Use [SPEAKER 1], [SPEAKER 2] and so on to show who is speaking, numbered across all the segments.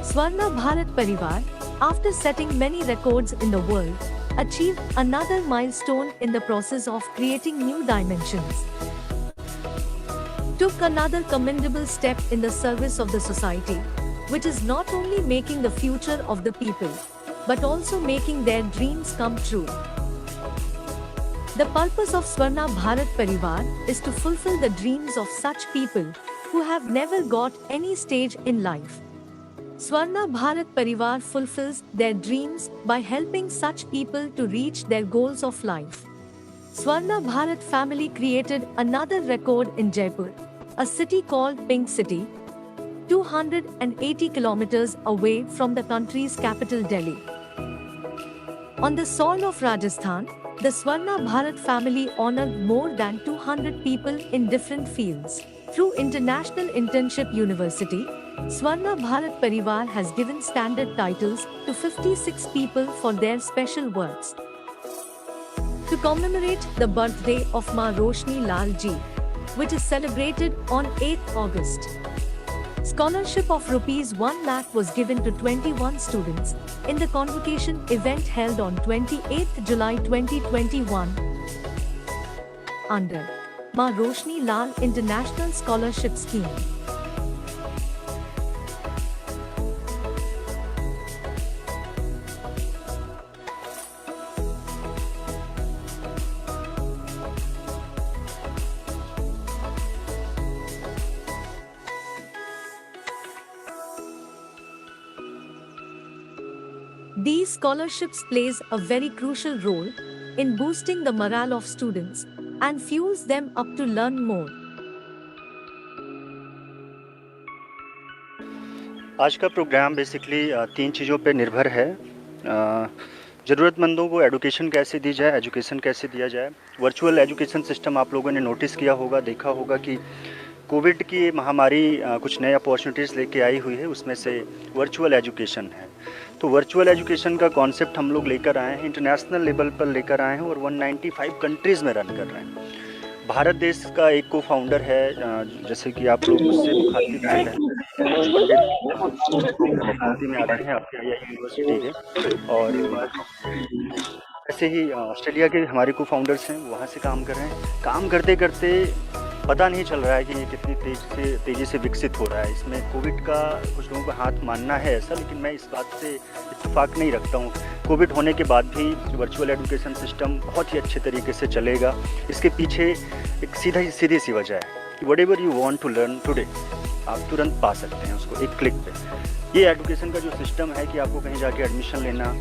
[SPEAKER 1] Swarna Bharat Parivar, after setting many records in the world, achieved another milestone in the process of creating new dimensions. Took another commendable step in the service of the society, which is not only making the future of the people, but also making their dreams come true. The purpose of Swarna Bharat Parivar is to fulfill the dreams of such people who have never got any stage in life. Swarna Bharat Parivar fulfills their dreams by helping such people to reach their goals of life. Swarna Bharat family created another record in Jaipur, a city called Pink City, 280 kilometers away from the country's capital Delhi. On the soil of Rajasthan, the Swarna Bharat family honored more than 200 people in different fields. Through International Internship University, Swarna Bharat Parivar has given standard titles to 56 people for their special works. To commemorate the birthday of Ma Roshni Lal Ji, which is celebrated on 8th August, scholarship of Rs 1 lakh was given to 21 students in the convocation event held on 28th July 2021 under Ma Roshni Lal International Scholarship Scheme. These scholarships plays a very crucial role in boosting the morale of students and fuels them up to learn more.
[SPEAKER 2] आज का programme basically 3 चीज़ों पे निर्भर है। ज़रूरतमंदों को education कैसे दी जाए, एजुकेशन कैसे दिया जाए। वर्चुअल एजुकेशन सिस्टम आप लोगों ने नोटिस किया होगा, देखा होगा कि कोविड की महामारी कुछ नए अपॉर्चुनिटीज़ लेके आई हुई है, उसमें से वर्चुअल एजुकेशन है। तो वर्चुअल एजुकेशन का कॉन्सेप्ट हम लोग लेकर आए हैं, इंटरनेशनल लेवल पर लेकर आए हैं और 195 कंट्रीज़ में रन कर रहे हैं। भारत देश का एक को फाउंडर है, जैसे कि आप लोग उससे मुखातिब हैं, मुखातिब में आते हैं आपके यूनिवर्सिटी के, और ऐसे ही ऑस्ट्रेलिया के हमारे को फाउंडर्स हैं, वहाँ से काम कर रहे हैं। काम करते करते पता नहीं चल रहा है कि ये कितनी तेज़ी से विकसित हो रहा है। इसमें कोविड का कुछ लोगों का हाथ मानना है ऐसा, लेकिन मैं इस बात से इत्तेफाक नहीं रखता हूँ। कोविड होने के बाद भी वर्चुअल एजुकेशन सिस्टम बहुत ही अच्छे तरीके से चलेगा। इसके पीछे एक सीधी सी वजह है कि whatever you want to learn today, आप तुरंत पा सकते हैं उसको एक क्लिक पे। ये एजुकेशन का जो सिस्टम है कि आपको कहीं जाके एडमिशन लेना,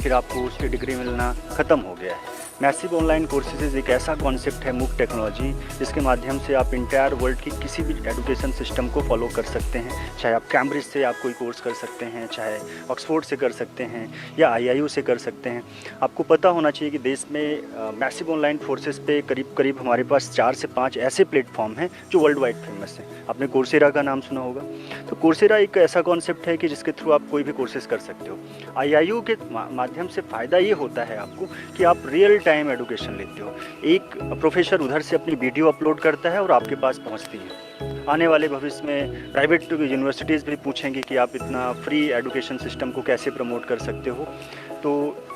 [SPEAKER 2] फिर आपको उसकी डिग्री मिलना, ख़त्म हो गया है। मैसिव ऑनलाइन कोर्सेज एक ऐसा कॉन्सेप्ट है, मूक टेक्नोलॉजी, जिसके माध्यम से आप इंटायर वर्ल्ड की किसी भी एजुकेशन सिस्टम को फॉलो कर सकते हैं। चाहे आप कैम्ब्रिज से आप कोई कोर्स कर सकते हैं, चाहे ऑक्सफोर्ड से कर सकते हैं, या IIU से कर सकते हैं। आपको पता होना चाहिए कि देश में मैसिव ऑनलाइन कोर्सेज पे करीब हमारे पास 4 से 5 ऐसे प्लेटफॉर्म हैं जो वर्ल्ड वाइड फेमस हैं। आपने कोर्सेरा का नाम सुना होगा। तो कोर्सेरा एक ऐसा कॉन्सेप्ट है कि जिसके थ्रू आप कोई भी कोर्सेज कर सकते हो। IIU के माध्यम से फ़ायदा ये होता है आपको कि आप रियल टाइम एजुकेशन लेते हो। एक प्रोफेसर उधर से अपनी वीडियो अपलोड करता है और आपके पास पहुंचती है। आने वाले भविष्य में प्राइवेट यूनिवर्सिटीज़ भी पूछेंगे कि आप इतना फ्री एजुकेशन सिस्टम को कैसे प्रमोट कर सकते हो। तो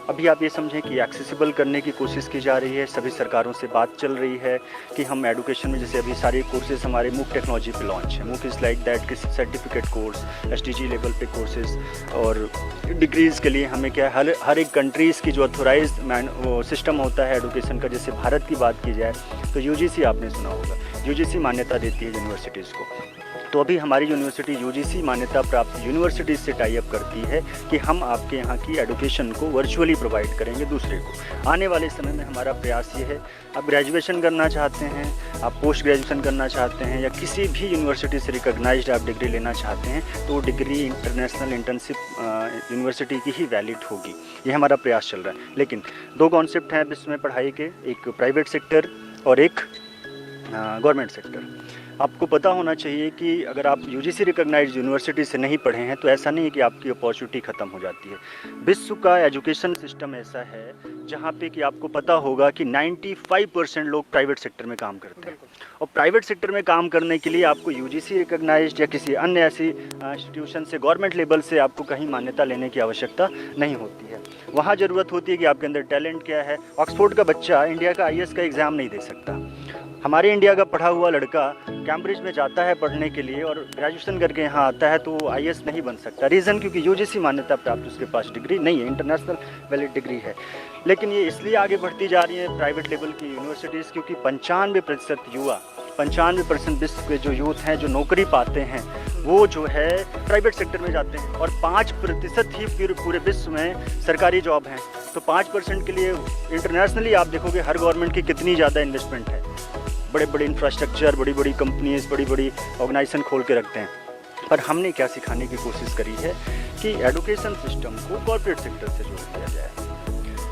[SPEAKER 2] अभी आप ये समझें कि एक्सेसिबल करने की कोशिश की जा रही है। सभी सरकारों से बात चल रही है कि हम एजुकेशन में, जैसे अभी सारे कोर्सेज हमारे मूक टेक्नोलॉजी पे लॉन्च है। मूक इज़ लाइक दैट कि सर्टिफिकेट कोर्स, SDG लेवल पे कोर्सेज, और डिग्रीज़ के लिए हमें क्या है, हर एक कंट्रीज़ की जो ऑथोराइज्ड सिस्टम होता है एजुकेशन का। जैसे भारत की बात की जाए तो UGC आपने सुना होगा, UGC मान्यता देती है यूनिवर्सिटीज़ को। तो अभी हमारी यूनिवर्सिटी UGC मान्यता प्राप्त यूनिवर्सिटीज़ से टाई अप करती है कि हम आपके यहाँ की एजुकेशन को वर्चुअली प्रोवाइड करेंगे दूसरे को। आने वाले समय में हमारा प्रयास ये है, आप ग्रेजुएशन करना चाहते हैं, आप पोस्ट ग्रेजुएशन करना चाहते हैं, या किसी भी यूनिवर्सिटी से रिकॉग्नाइज्ड आप डिग्री लेना चाहते हैं, तो वो डिग्री इंटरनेशनल इंटर्नशिप यूनिवर्सिटी की ही वैलिड होगी। ये हमारा प्रयास चल रहा है। लेकिन 2 कॉन्सेप्ट हैं इसमें पढ़ाई के, एक प्राइवेट सेक्टर और एक गवर्नमेंट सेक्टर। आपको पता होना चाहिए कि अगर आप यूजीसी रिकॉग्नाइज्ड यूनिवर्सिटी से नहीं पढ़े हैं तो ऐसा नहीं है कि आपकी अपॉर्चुनिटी ख़त्म हो जाती है। विश्व का एजुकेशन सिस्टम ऐसा है जहाँ पे कि आपको पता होगा कि 95% लोग प्राइवेट सेक्टर में काम करते हैं, और प्राइवेट सेक्टर में काम करने के लिए आपको यूजीसी रिकॉग्नाइज्ड या किसी अन्य ऐसी इंस्टीट्यूशन से, गवर्नमेंट लेवल से आपको कहीं मान्यता लेने की आवश्यकता नहीं होती है। वहाँ ज़रूरत होती है कि आपके अंदर टैलेंट क्या है। ऑक्सफोर्ड का बच्चा इंडिया का आईएएस का एग्ज़ाम नहीं दे सकता। हमारे इंडिया का पढ़ा हुआ लड़का कैम्ब्रिज में जाता है पढ़ने के लिए और ग्रेजुएशन करके यहाँ आता है तो वो आईएएस नहीं बन सकता। रीज़न क्योंकि यूजीसी मान्यता प्राप्त उसके पास डिग्री नहीं है, इंटरनेशनल वैलिड डिग्री है। लेकिन ये इसलिए आगे बढ़ती जा रही है प्राइवेट लेवल की यूनिवर्सिटीज़, क्योंकि 95% युवा, 95% विश्व के जो यूथ हैं जो नौकरी पाते हैं वो जो है प्राइवेट सेक्टर में जाते हैं, और 5% ही फिर पूरे विश्व में सरकारी जॉब हैं। तो 5% के लिए इंटरनेशनली आप देखोगे हर गवर्नमेंट की कितनी ज़्यादा इन्वेस्टमेंट है, बड़े बड़े इंफ्रास्ट्रक्चर, बड़ी बड़ी कंपनीज, बड़ी बड़ी ऑर्गेनाइजेशन खोल के रखते हैं। पर हमने क्या सिखाने की कोशिश करी है कि एजुकेशन सिस्टम को कॉर्पोरेट सेक्टर से जोड़ दिया जाए,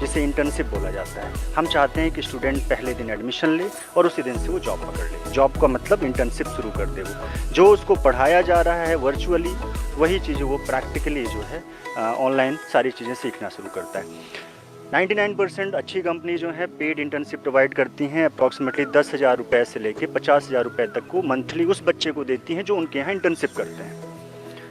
[SPEAKER 2] जिसे इंटर्नशिप बोला जाता है। हम चाहते हैं कि स्टूडेंट पहले दिन एडमिशन ले और उसी दिन से वो जॉब पकड़ ले। जॉब का मतलब इंटर्नशिप शुरू कर दे। वो जो उसको पढ़ाया जा रहा है वर्चुअली, वही चीज़ें वो प्रैक्टिकली जो है ऑनलाइन सारी चीज़ें सीखना शुरू करता है। 99% अच्छी कंपनी जो है पेड इंटर्नशिप प्रोवाइड करती हैं। अप्रॉक्सीमेटली 10,000 रुपये से लेके 50,000 रुपये तक को मंथली उस बच्चे को देती हैं जो उनके यहाँ इंटर्नशिप करते हैं।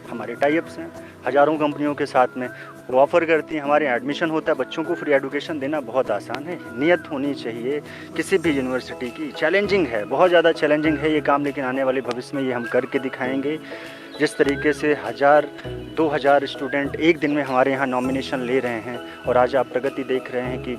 [SPEAKER 2] हमारे टाइप्स हैं हज़ारों कंपनियों के साथ में, वो ऑफ़र करती हैं। हमारे एडमिशन होता है, बच्चों को फ्री एजुकेशन देना बहुत आसान है। नियत होनी चाहिए किसी भी यूनिवर्सिटी की। चैलेंजिंग है, बहुत ज़्यादा चैलेंजिंग है ये काम, लेकिन आने वाले भविष्य में ये हम करके दिखाएंगे। जिस तरीके से 1000-2000 स्टूडेंट एक दिन में हमारे यहाँ नॉमिनेशन ले रहे हैं, और आज आप प्रगति देख रहे हैं कि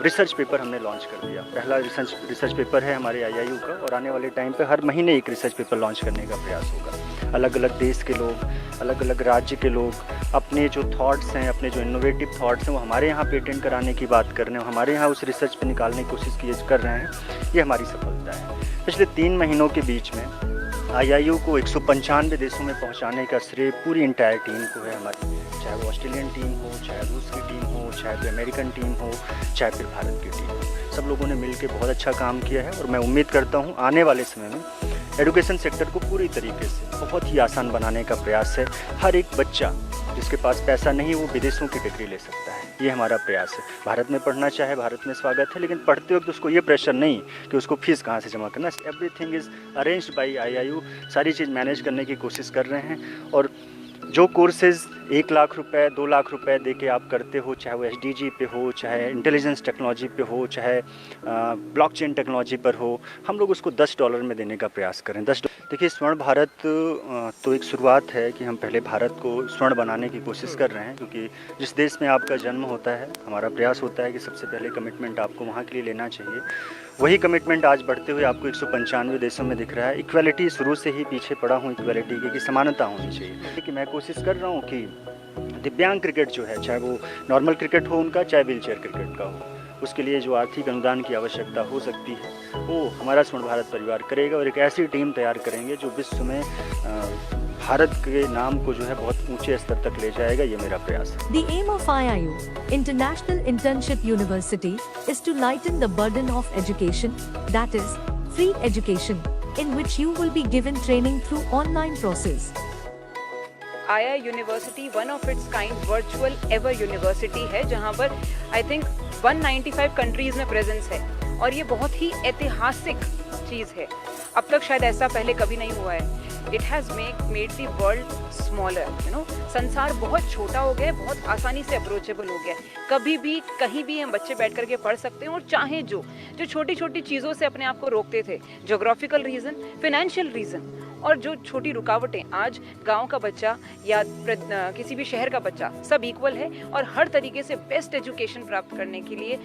[SPEAKER 2] रिसर्च पेपर हमने लॉन्च कर दिया। पहला रिसर्च पेपर है हमारे आईआईयू का, और आने वाले टाइम पे हर महीने एक रिसर्च पेपर लॉन्च करने का प्रयास होगा। अलग अलग देश के लोग, अलग अलग राज्य के लोग अपने जो थॉट्स हैं, अपने जो इनोवेटिव थॉट्स हैं, वो हमारे यहाँ पेटेंट कराने की बात कर रहे हैं, हमारे यहाँ उस रिसर्च पे निकालने की कोशिश कर रहे हैं। ये हमारी सफलता है। पिछले 3 महीनों के बीच में आईआईयू को 195 देशों में पहुंचाने का श्रेय पूरी इंटायर टीम को है हमारी। चाहे वो ऑस्ट्रेलियन टीम हो, चाहे रूस की टीम हो, चाहे फिर अमेरिकन टीम हो, चाहे फिर भारत की टीम हो, सब लोगों ने मिलकर बहुत अच्छा काम किया है। और मैं उम्मीद करता हूँ आने वाले समय में एजुकेशन सेक्टर को पूरी तरीके से बहुत ही आसान बनाने का प्रयास है। हर एक बच्चा जिसके पास पैसा नहीं वो विदेशों की डिग्री ले सकता है, ये हमारा प्रयास है। भारत में पढ़ना चाहे भारत में स्वागत है, लेकिन पढ़ते वक्त उसको ये प्रेशर नहीं कि उसको फीस कहाँ से जमा करना। Everything is arranged by IIU. सारी चीज़ मैनेज करने की कोशिश कर रहे हैं। और जो कोर्सेज़ 1 लाख रुपए, 2 लाख रुपए दे के आप करते हो, चाहे वो एसडीजी पे हो, चाहे इंटेलिजेंस टेक्नोलॉजी पे हो, चाहे ब्लॉकचेन टेक्नोलॉजी पर हो, हम लोग उसको $10 में देने का प्रयास करें। देखिए, स्वर्ण भारत तो एक शुरुआत है कि हम पहले भारत को स्वर्ण बनाने की कोशिश कर रहे हैं, क्योंकि जिस देश में आपका जन्म होता है, हमारा प्रयास होता है कि सबसे पहले कमिटमेंट आपको वहाँ के लिए लेना चाहिए। वही कमिटमेंट आज बढ़ते हुए आपको 195 देशों में दिख रहा है। इक्वालिटी शुरू से ही पीछे पड़ा हूँ इक्वालिटी की, समानता होनी चाहिए। कि मैं कोशिश कर रहा हूँ कि दिव्यांग क्रिकेट जो है, चाहे वो नॉर्मल क्रिकेट हो उनका, चाहे व्हील चेयर क्रिकेट का हो, उसके लिए जो आर्थिक अनुदान की आवश्यकता हो सकती है वो हमारा स्वर्ण भारत परिवार करेगा। और एक ऐसी टीम तैयार करेंगे जो विश्व में भारत के नाम को जो है बहुत ऊंचे स्तर तक ले जाएगा। ये मेरा प्रयास है।
[SPEAKER 1] The aim of IIU, International Internship University, is to lighten the burden of education, that is, free education, in which you will be given training through online process.
[SPEAKER 3] II university one of its kind virtual ever university है, जहां पर I think 195 countries में presence है, और ये बहुत ही ऐतिहासिक चीज़ है। अब तक शायद ऐसा पहले कभी नहीं हुआ है। It has made the world smaller, संसार बहुत छोटा हो गया है, बहुत आसानी से अप्रोचेबल हो गया है। कभी भी कहीं भी हम बच्चे बैठ करके पढ़ सकते हैं, और चाहे जो छोटी छोटी चीज़ों से अपने आप को रोकते थे, जोग्राफिकल रीज़न, फिनेंशियल रीज़न, और जो छोटी रुकावटें, आज गांव का बच्चा या किसी भी शहर का बच्चा सब इक्वल है और हर तरीके से बेस्ट एजुकेशन प्राप्त करने के लिए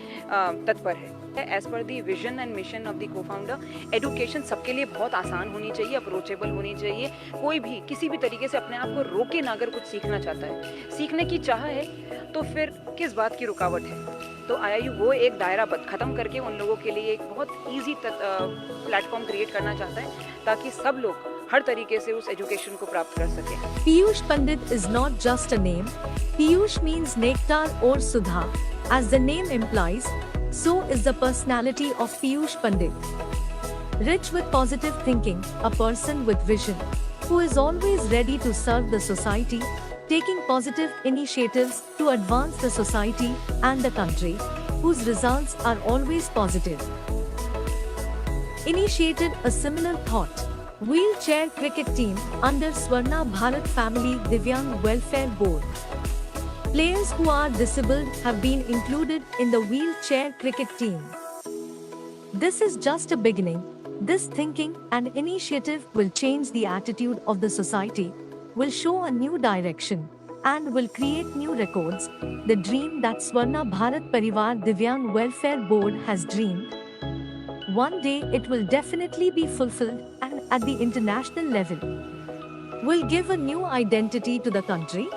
[SPEAKER 3] तत्पर है। एज पर the vision and mission of the co-founder, education सबके लिए बहुत आसान होनी चाहिए, अप्रोचेबल होनी चाहिए। कोई भी किसी भी तरीके से अपने आप को रोके ना, अगर कुछ सीखना चाहता है, सीखने की चाह है, तो फिर किस बात की रुकावट है। तो आईआईयू वो एक दायरा खत्म करके उन लोगों के लिए एक बहुत ईजी प्लेटफॉर्म क्रिएट करना चाहता है, ताकि सब लोग हर तरीके से उस एजुकेशन को प्राप्त कर सके।
[SPEAKER 1] Piyush Pandit is not just a name. Piyush means nectar or sudha. As the name implies, so is the personality of Piyush Pandit. Rich with positive thinking, a person with vision, who is always ready to serve the society, taking positive initiatives to advance the society and the country, whose results are always positive. Initiated a similar thought. Wheelchair cricket team under Swarna Bharat Family Divyang Welfare Board. Players who are disabled have been included in the wheelchair cricket team. This is just a beginning. This thinking and initiative will change the attitude of the society, will show a new direction, and will create new records. The dream that Swarna Bharat Parivar Divyang Welfare Board has dreamed. One day it will definitely be fulfilled, and at the international level will give a new identity to the country.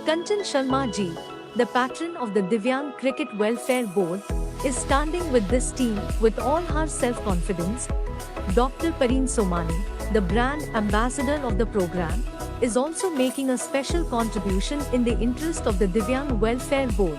[SPEAKER 1] Kanchan Sharma ji, the patron of the Divyang Cricket Welfare Board, is standing with this team with all her self-confidence. Dr. Pareen Somani, the brand ambassador of the program, is also making a special contribution in the interest of the Divyang Welfare Board.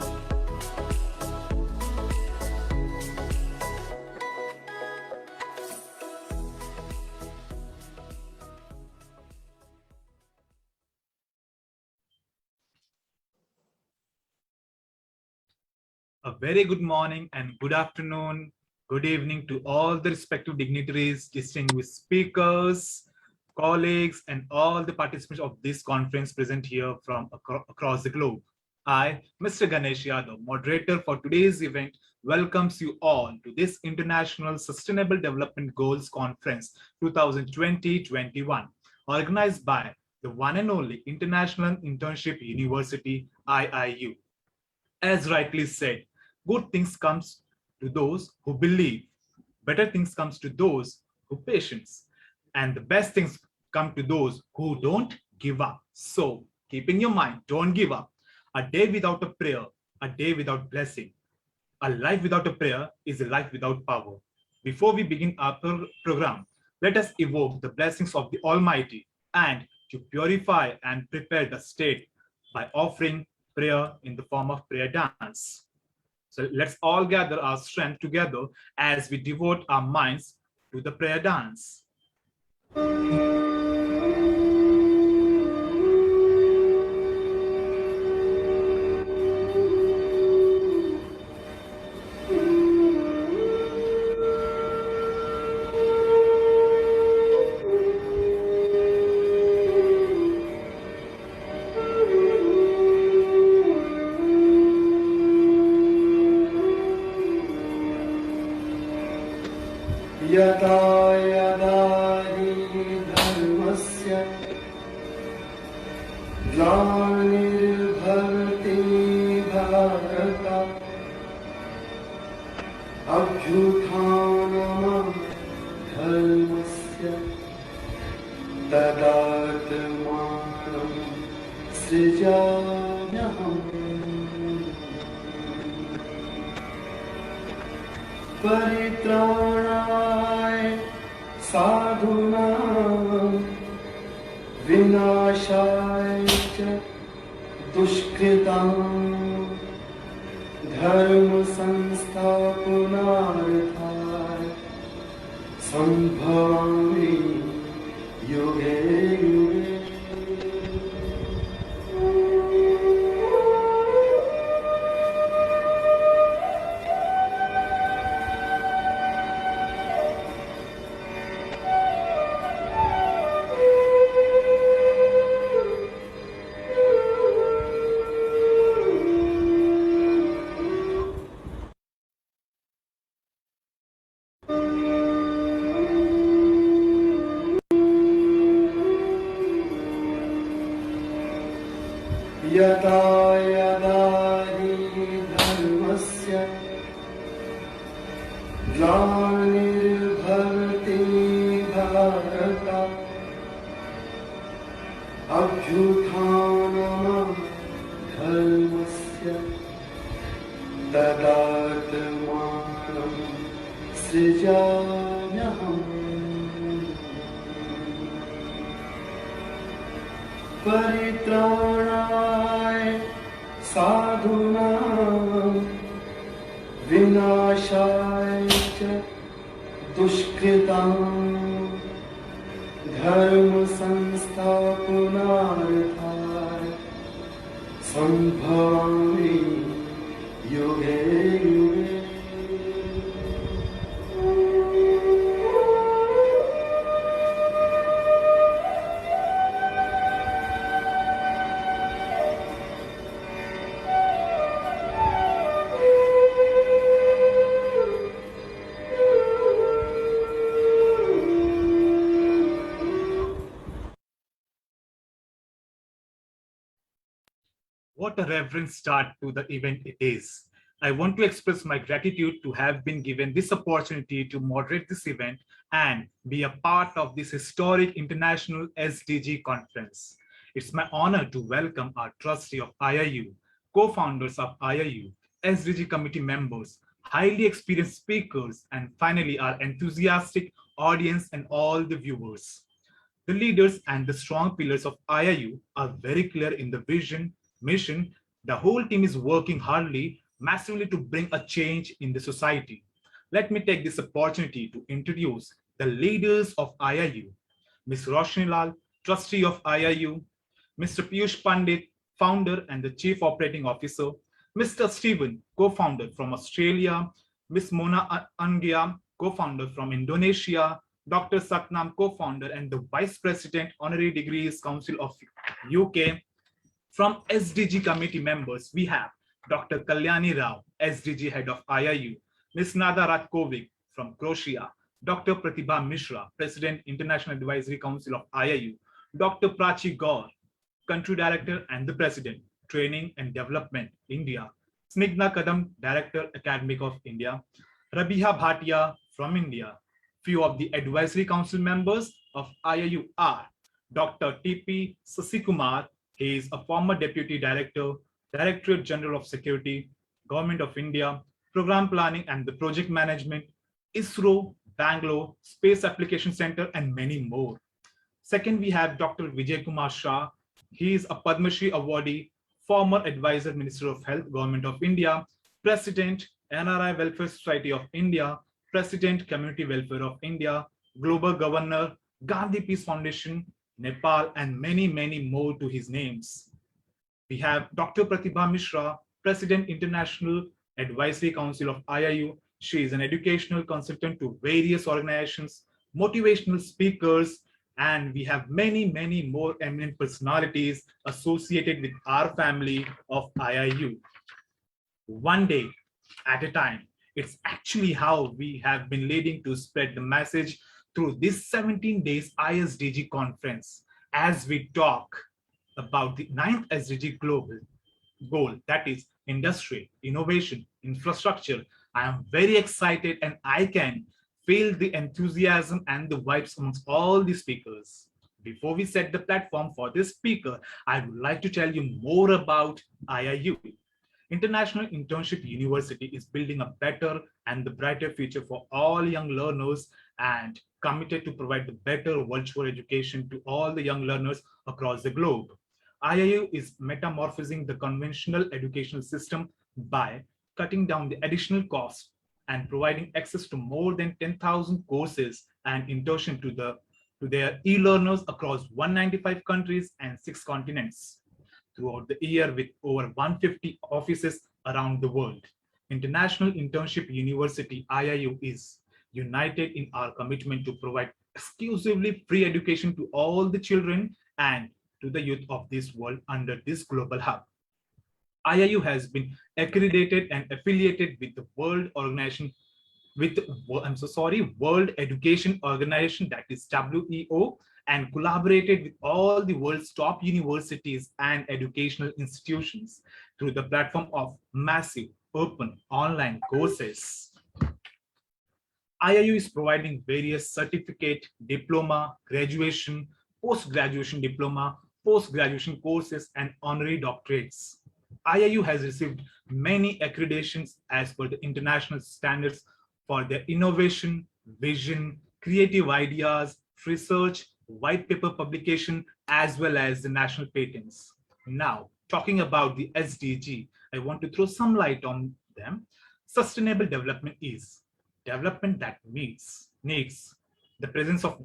[SPEAKER 4] A very good morning and good afternoon, good evening to all the respective dignitaries, distinguished speakers, colleagues, and all the participants of this conference present here from across the globe. I, Mr. Ganesh Yadav, moderator for today's event, welcomes you all to this International Sustainable Development Goals Conference 2020-21, organized by the one and only International Internship University, IIU. As rightly said, good things comes to those who believe, better things comes to those who patience, and the best things come to those who don't give up. So, keep in your mind, don't give up. A day without a prayer, a day without blessing. A life without a prayer is a life without power. Before we begin our program, let us evoke the blessings of the Almighty and to purify and prepare the state by offering prayer in the form of prayer dance. So let's all gather our strength together as we devote our minds to the prayer dance.
[SPEAKER 5] यदा यदा हि धर्मस्य ग्लानिर्भवति भारत अभ्युत्थानं धर्मस्य तदात्मानं सृजाम्यहम् परित्राणाय साधूनां विनाशाय च दुष्कृतां धर्म संस्थापनार्थाय संभवामि युगे युगे यदा यदा हि धर्मस्य ग्लानिर्भवति भारत अभ्युत्थानं धर्मस्य तदात्मानं सृजाम्यहम् परित्राणाय साधूनां विनाशाय च दुष्कृतां धर्म संस्थापनार्थाय संभवामि युगे युगे।
[SPEAKER 4] What a reverent start to the event it is. I want to express my gratitude to have been given this opportunity to moderate this event and be a part of this historic international SDG conference. It's my honor to welcome our trustee of IIU, co-founders of IIU, SDG committee members, highly experienced speakers, and finally our enthusiastic audience and all the viewers. The leaders and the strong pillars of IIU are very clear in the vision, mission. The whole team is working hardly, massively to bring a change in the society. Let me take this opportunity to introduce the leaders of IIU. Ms. Roshni Lal, trustee of IIU, Mr. Piyush Pandit, founder and the chief operating officer, Mr. Stephen, co-founder from Australia, Ms. Mona Angia, co-founder from Indonesia, Dr. Satnam, co-founder and the vice president, honorary degrees council of UK. From SDG committee members, we have Dr. Kalyani Rao, SDG head of IIU, Ms. Nada Ratkovic from Croatia, Dr. Pratibha Mishra, President, International Advisory Council of IIU, Dr. Prachi Gaur, Country Director and the President, Training and Development, India, Snigdha Kadam, Director, Academic of India, Rabiha Bhatia from India. Few of the Advisory Council members of IIU are Dr. T.P. Sasikumar. He is a former Deputy Director, Directorate General of Security, Government of India, Program Planning and the Project Management, ISRO, Bangalore, Space Application Center, and many more. Second, we have Dr. Vijay Kumar Shah. He is a Padma Shri awardee, former Advisor, Minister of Health, Government of India, President, NRI Welfare Society of India, President, Community Welfare of India, Global Governor, Gandhi Peace Foundation, Nepal, and many, many more to his names. We have Dr. Pratibha Mishra, President, International Advisory Council of IIU. She is an educational consultant to various organizations, motivational speakers, and we have many, many more eminent personalities associated with our family of IIU. One day at a time. It's actually how we have been leading to spread the message through this 17 days ISDG conference as we talk about the 9th SDG global goal, that is industry, innovation, infrastructure. I am very excited and I can feel the enthusiasm and the vibes amongst all the speakers. Before we set the platform for this speaker, I would like to tell you more about IIU. International Internship University is building a better and the brighter future for all young learners and committed to provide the better virtual education to all the young learners across the globe. IIU is metamorphosing the conventional educational system by cutting down the additional costs and providing access to more than 10,000 courses and internship to their e-learners across 195 countries and 6 continents. Throughout the year with over 150 offices around the world. International Internship University, IIU, is united in our commitment to provide exclusively free education to all the children and to the youth of this world under this global hub. IIU has been accredited and affiliated with the World Education Organization, that is WEO, and collaborated with all the world's top universities and educational institutions through the platform of massive open online courses. IIU is providing various certificate, diploma, graduation, post-graduation diploma, post-graduation courses, and honorary doctorates. IIU has received many accreditations as per the international standards for their innovation, vision, creative ideas, research, white paper publication, as well as the national patents. Now, talking about the SDG, I want to throw some light on them. Sustainable development is development that meets needs, the presence of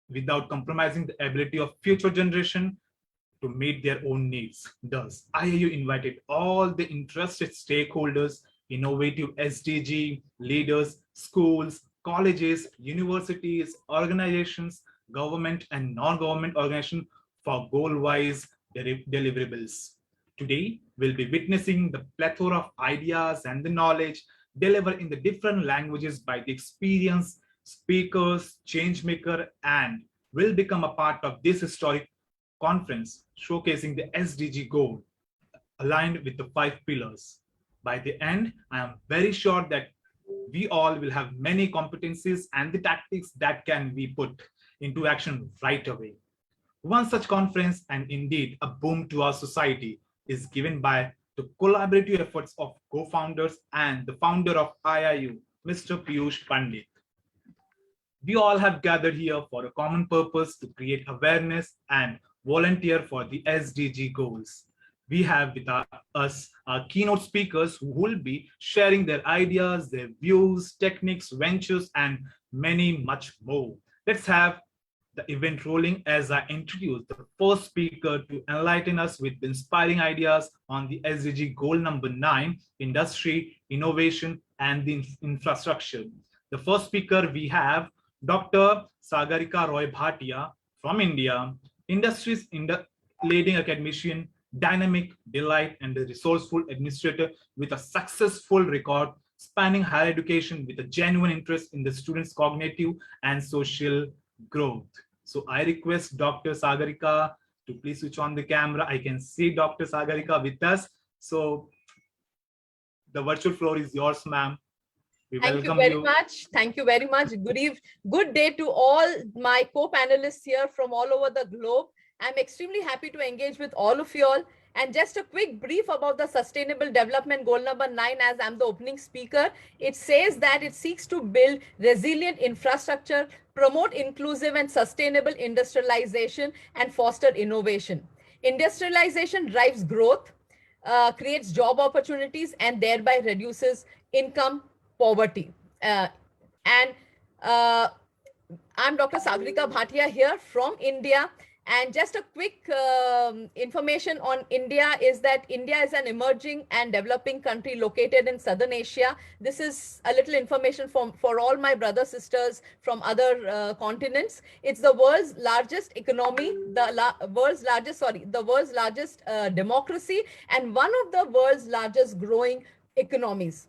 [SPEAKER 4] without compromising the ability of future generation to meet their own needs. Thus, IIU invited all the interested stakeholders, innovative SDG leaders, schools, colleges, universities, organizations, government and non-government organizations for goal-wise deliverables. Today, we'll be witnessing the plethora of ideas and the knowledge delivered in the different languages by the experienced speakers, change maker, and will become a part of this historic conference showcasing the SDG goal aligned with the 5 pillars. By the end, I am very sure that we all will have many competencies and the tactics that can be put into action right away. One such conference, and indeed a boom to our society, is given by the collaborative efforts of co-founders and the founder of IIU, Mr. Piyush Pandit. We all have gathered here for a common purpose to create awareness and volunteer for the SDG goals. We have with us our keynote speakers who will be sharing their ideas, their views, techniques, ventures, and many much more. Let's have the event rolling as I introduce the first speaker to enlighten us with inspiring ideas on the SDG goal number 9, industry, innovation, and the infrastructure. The first speaker we have Dr. Sagarika Roy Bhatia from India, industries leading academician, dynamic, delight, and a resourceful administrator with a successful record spanning higher education with a genuine interest in the students' cognitive and social growth. So I request Dr. Sagarika to please switch on the camera. I can see Dr. Sagarika with us. So the virtual floor is yours, ma'am.
[SPEAKER 6] Thank you very much. Thank you very much. Good day to all my co-panelists here from all over the globe. I'm extremely happy to engage with all of you all. And just a quick brief about the Sustainable Development Goal number 9, as I'm the opening speaker. It says that it seeks to build resilient infrastructure, promote inclusive and sustainable industrialization, and foster innovation. Industrialization drives growth, creates job opportunities, and thereby reduces income poverty. I'm Dr. Sagarika Bhatia here from India. And just a quick information on India is that India is an emerging and developing country located in Southern Asia. This is a little information for all my brothers, sisters from other continents. It's the world's largest economy, the world's largest democracy, and one of the world's largest growing economies.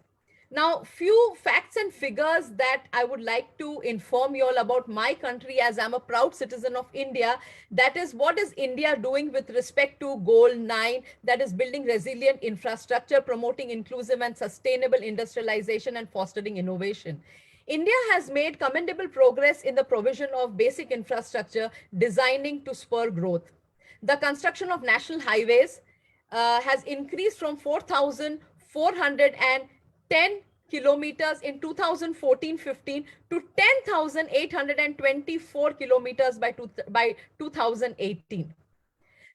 [SPEAKER 6] Now, few facts and figures that I would like to inform you all about my country, as I'm a proud citizen of India. That is, what is India doing with respect to goal 9, that is building resilient infrastructure, promoting inclusive and sustainable industrialization, and fostering innovation. India has made commendable progress in the provision of basic infrastructure, designing to spur growth. The construction of national highways has increased from 4,410 kilometers in 2014-15 to 10,824 kilometers by 2018.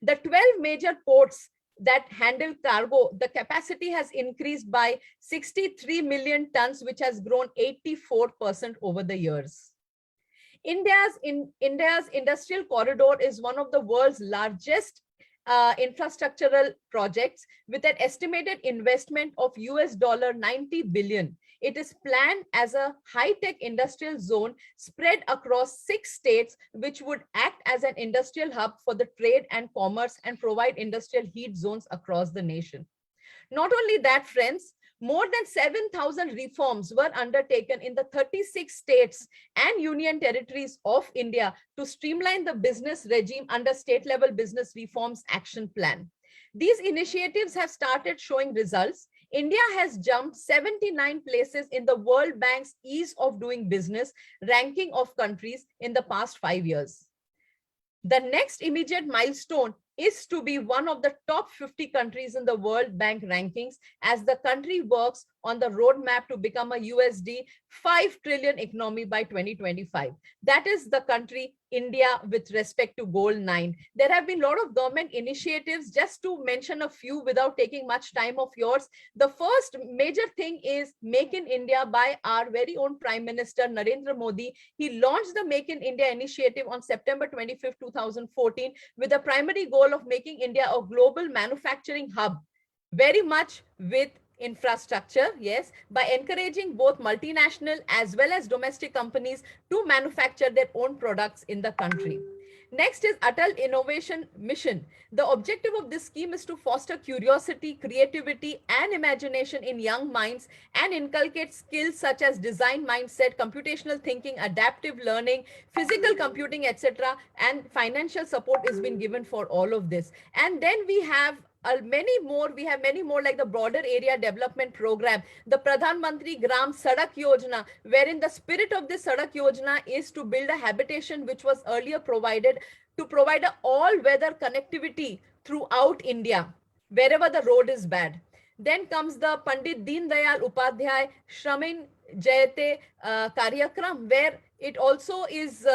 [SPEAKER 6] The 12 major ports that handle cargo, the capacity has increased by 63 million tons, which has grown 84% over the years. India's industrial corridor is one of the world's largest infrastructural projects with an estimated investment of $90 billion. It is planned as a high-tech industrial zone spread across 6 states, which would act as an industrial hub for the trade and commerce and provide industrial heat zones across the nation. Not only that, friends, more than 7,000 reforms were undertaken in the 36 states and union territories of India to streamline the business regime under state-level business reforms action plan. These initiatives have started showing results. India has jumped 79 places in the World Bank's Ease of Doing Business ranking of countries in the past 5 years. The next immediate milestone is to be one of the top 50 countries in the World Bank rankings as the country works on the roadmap to become a USD 5 trillion economy by 2025. That is the country India with respect to goal 9. There have been a lot of government initiatives. Just to mention a few without taking much time of yours, the first major thing is Make in India by our very own Prime Minister Narendra Modi. He launched the Make in India initiative on September 25, 2014 with the primary goal of making India a global manufacturing hub, very much with infrastructure, yes, by encouraging both multinational as well as domestic companies to manufacture their own products in the country. Next is Atal Innovation Mission. The objective of this scheme is to foster curiosity, creativity, and imagination in young minds and inculcate skills such as design mindset, computational thinking, adaptive learning, physical computing, etc. And financial support is being given for all of this. And then we have many more like the broader area development program, the Pradhan Mantri Gram Sadak Yojana, wherein the spirit of this Sadak Yojana is to build a habitation which was earlier provided to provide a all-weather connectivity throughout India, wherever the road is bad. Then comes the Pandit Deen Dayal Upadhyay Shramin Jayate Karyakram, where it also is,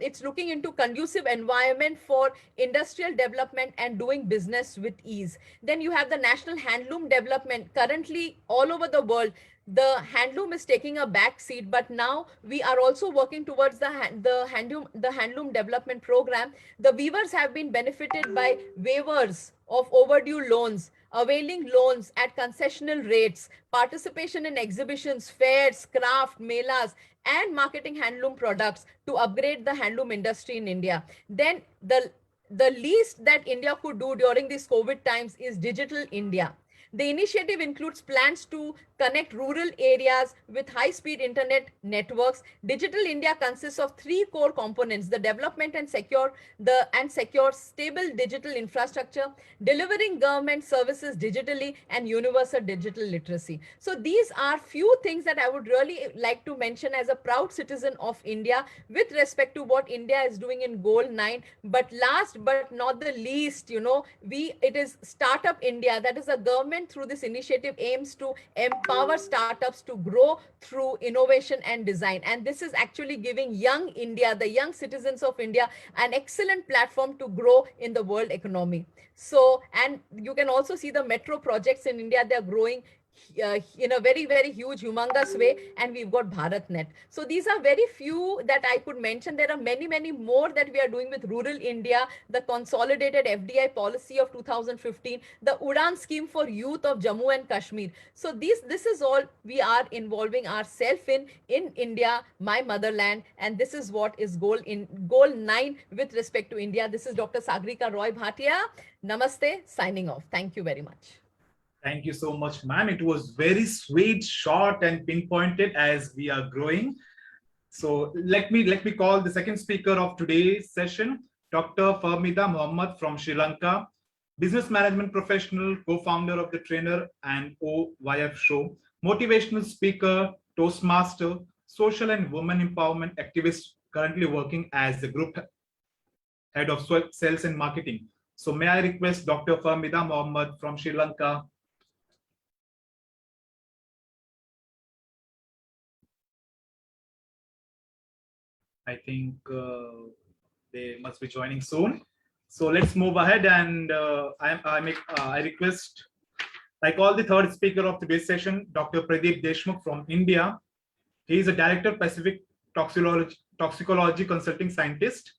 [SPEAKER 6] it's looking into conducive environment for industrial development and doing business with ease. Then you have the National Handloom Development. Currently, all over the world, the handloom is taking a back seat, but now we are also working towards the handloom development program. The weavers have been benefited by waivers of overdue loans, availing loans at concessional rates, participation in exhibitions, fairs, craft, melas, and marketing handloom products to upgrade the handloom industry in India. Then the least that India could do during these COVID times is Digital India. The initiative includes plans to connect rural areas with high-speed internet networks. Digital India consists of 3 core components: the development and secure stable digital infrastructure, delivering government services digitally, and universal digital literacy. So these are few things that I would really like to mention as a proud citizen of India with respect to what India is doing in Goal 9. But last but not the least, it is Startup India. That is, a government through this initiative aims to empower startups to grow through innovation and design. And this is actually giving young India, the young citizens of India, an excellent platform to grow in the world economy. So, and you can also see the metro projects in India, they're growing in a very, very huge, humongous way. And we've got BharatNet. So these are very few that I could mention. There are many, many more that we are doing with rural India, the consolidated FDI policy of 2015, the Udan scheme for youth of Jammu and Kashmir. So this is all we are involving ourselves in India, my motherland. And this is what is goal 9 with respect to India. This is Dr. Sagarika Roy Bhatia. Namaste, signing off. Thank you very much.
[SPEAKER 4] Thank you so much, ma'am. It was very sweet, short, and pinpointed as we are growing. So let me call the second speaker of today's session, Dr. Fahmida Mohammed from Sri Lanka, business management professional, co-founder of the Trainer and OYF Show, motivational speaker, Toastmaster, social and women empowerment activist, currently working as the group head of sales and marketing. So may I request Dr. Fahmida Mohammed from Sri Lanka. I think they must be joining soon. So let's move ahead, and I request, like all the third speaker of today's session, Dr. Pradeep Deshmukh from India. He is a director, Pacific toxicology consulting scientist,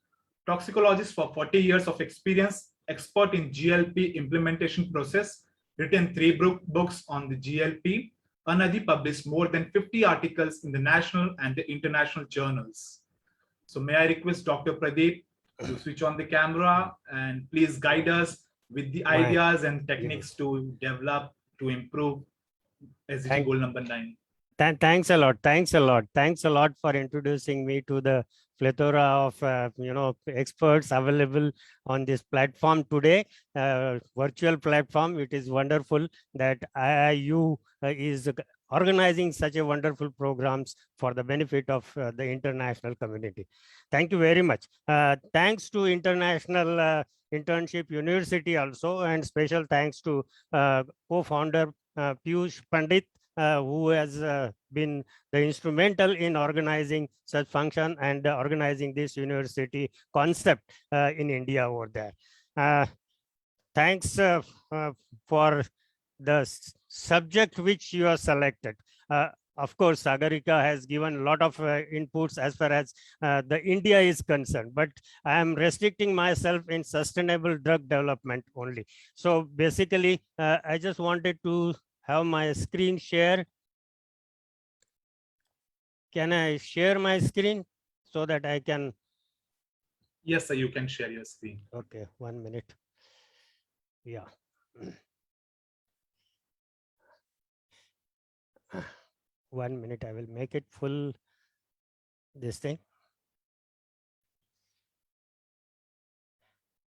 [SPEAKER 4] toxicologist for 40 years of experience, expert in GLP implementation process, written 3 books on the GLP. Anadi published more than 50 articles in the national and the international journals. So may I request Dr. Pradeep to switch on the camera and please guide us with the ideas and techniques to develop, to improve SDG goal number 9.
[SPEAKER 7] Thanks a lot. Thanks a lot. Thanks a lot for introducing me to the plethora of experts available on this platform today, virtual platform. It is wonderful that IIU is organizing such a wonderful programs for the benefit of the international community. Thank you very much. Thanks to international Internship University also, and special thanks to co-founder Piyush Pandit, who has been the instrumental in organizing such function and organizing this university concept in India over there. Thanks for the subject which you have selected. Of course, Sagarika has given a lot of inputs as far as the India is concerned, but I am restricting myself in sustainable drug development only. So basically, I just wanted to have my screen share. Can I share my screen so that I can?
[SPEAKER 4] Yes, sir, you can share your screen.
[SPEAKER 7] Okay, 1 minute. Yeah. 1 minute, I will make it full, this thing.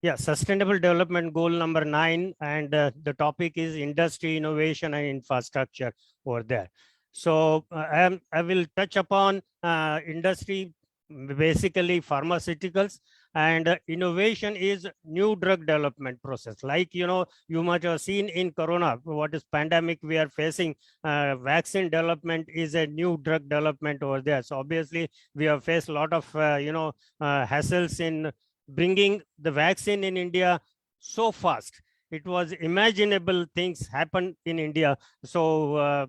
[SPEAKER 7] Yeah, sustainable development goal number 9, and the topic is industry, innovation, and infrastructure over there. So I will touch upon industry, basically pharmaceuticals, and innovation is new drug development process. Like, you might have seen in Corona, what is pandemic we are facing, vaccine development is a new drug development over there. So obviously we have faced a lot of, hassles in bringing the vaccine in India so fast. It was imaginable things happened in India, so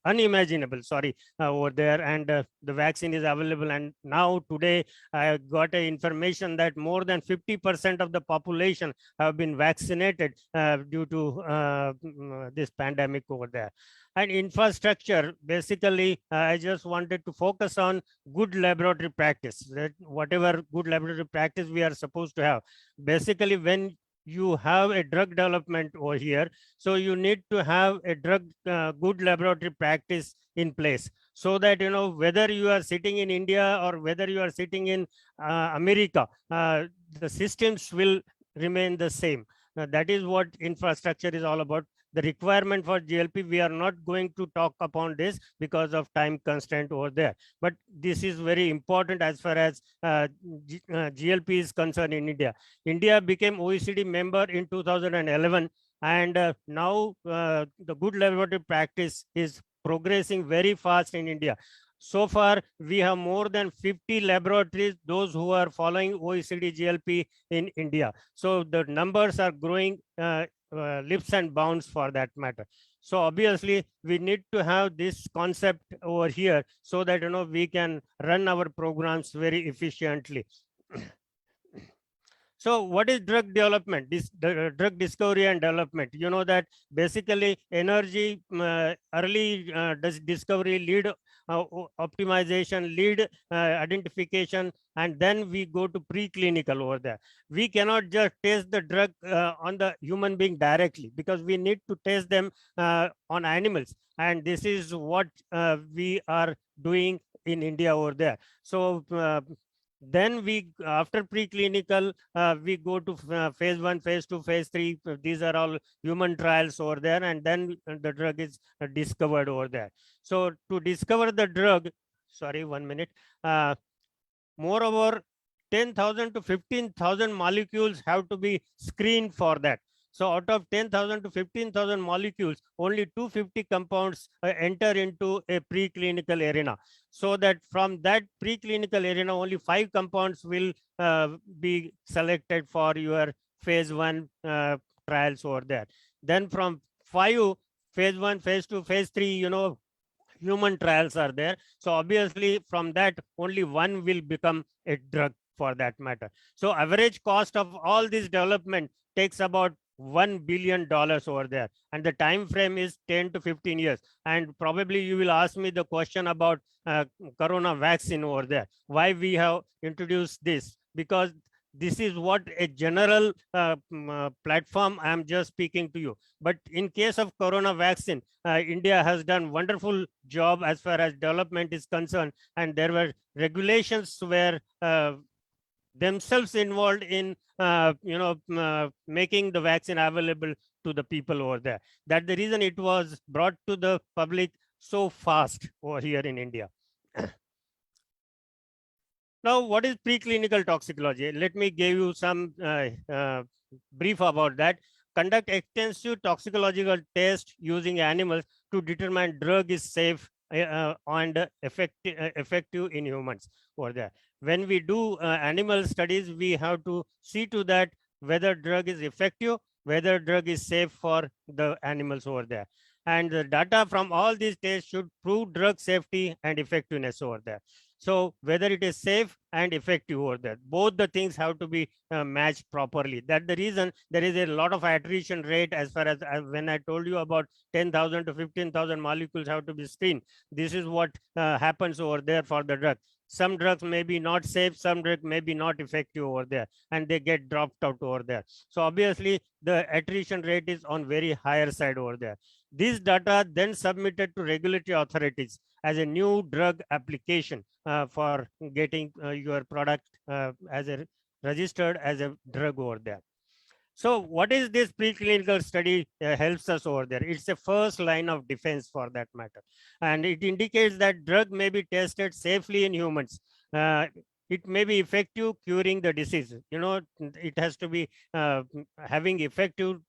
[SPEAKER 7] unimaginable, sorry, over there, and the vaccine is available. And now today I got a information that more than 50% of the population have been vaccinated due to this pandemic over there. And infrastructure, basically, I just wanted to focus on good laboratory practice, that whatever good laboratory practice we are supposed to have. Basically, when you have a drug development over here, so you need to have a good laboratory practice in place, so that, whether you are sitting in India or whether you are sitting in America, the systems will remain the same. Now, that is what infrastructure is all about. The requirement for GLP, we are not going to talk upon this because of time constraint over there. But this is very important as far as GLP is concerned in India. India became OECD member in 2011, and now the good laboratory practice is progressing very fast in India. So far, we have more than 50 laboratories, those who are following OECD GLP in India. So the numbers are growing leaps and bounds for that matter. So obviously, we need to have this concept over here so that, we can run our programs very efficiently. So what is drug development? Drug discovery and development. You know that basically energy, early discovery, lead optimization, lead identification, and then we go to preclinical over there. We cannot just test the drug on the human being directly, because we need to test them on animals. And this is what we are doing in India over there. So then we, after preclinical, we go to phase 1, phase 2, phase 3. These are all human trials over there, and then the drug is discovered over there. So to discover the drug, sorry, 1 minute, moreover, 10,000 to 15,000 molecules have to be screened for that. So out of 10,000 to 15,000 molecules, only 250 compounds enter into a preclinical arena. So that from that preclinical arena, only 5 compounds will be selected for your phase 1 trials over there. Then from 5, phase 1, phase 2, phase 3, human trials are there. So obviously from that, only 1 will become a drug for that matter. So average cost of all this development takes about $1 billion over there, and the time frame is 10 to 15 years. And probably you will ask me the question about corona vaccine over there, why we have introduced this, because this is what a general platform I am just speaking to you. But in case of corona vaccine, India has done wonderful job as far as development is concerned, and there were regulations where themselves involved in making the vaccine available to the people over there. That's the reason it was brought to the public so fast over here in India. Now, what is preclinical toxicology? Let me give you some brief about that. Conduct extensive toxicological tests using animals to determine drug is safe and effective in humans over there. When we do animal studies, we have to see to that whether drug is effective, whether drug is safe for the animals over there. And the data from all these tests should prove drug safety and effectiveness over there. So whether it is safe and effective over there, both the things have to be matched properly. That's the reason there is a lot of attrition rate as far as when I told you about 10,000 to 15,000 molecules have to be screened. This is what happens over there for the drug. Some drugs may be not safe, some drugs may be not effective over there, and they get dropped out over there. So obviously the attrition rate is on very higher side over there. These data then submitted to regulatory authorities as a new drug application for getting your product as a registered as a drug over there. So what is this preclinical study helps us over there? It's the first line of defense for that matter. And it indicates that drug may be tested safely in humans. It may be effective curing the disease. You know, it has to be having effective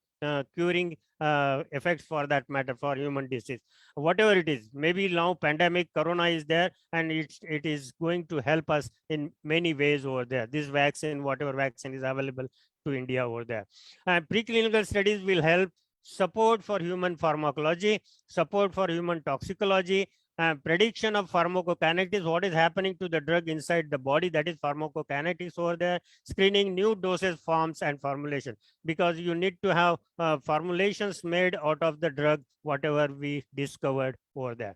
[SPEAKER 7] curing effects for that matter for human disease, whatever it is. Maybe now pandemic corona is there, and it is going to help us in many ways over there. This vaccine, whatever vaccine is available to India over there. And preclinical studies will help support for human pharmacology, support for human toxicology, prediction of pharmacokinetics, what is happening to the drug inside the body, that is pharmacokinetics over there, screening new dosage forms and formulation, because you need to have formulations made out of the drug, whatever we discovered over there.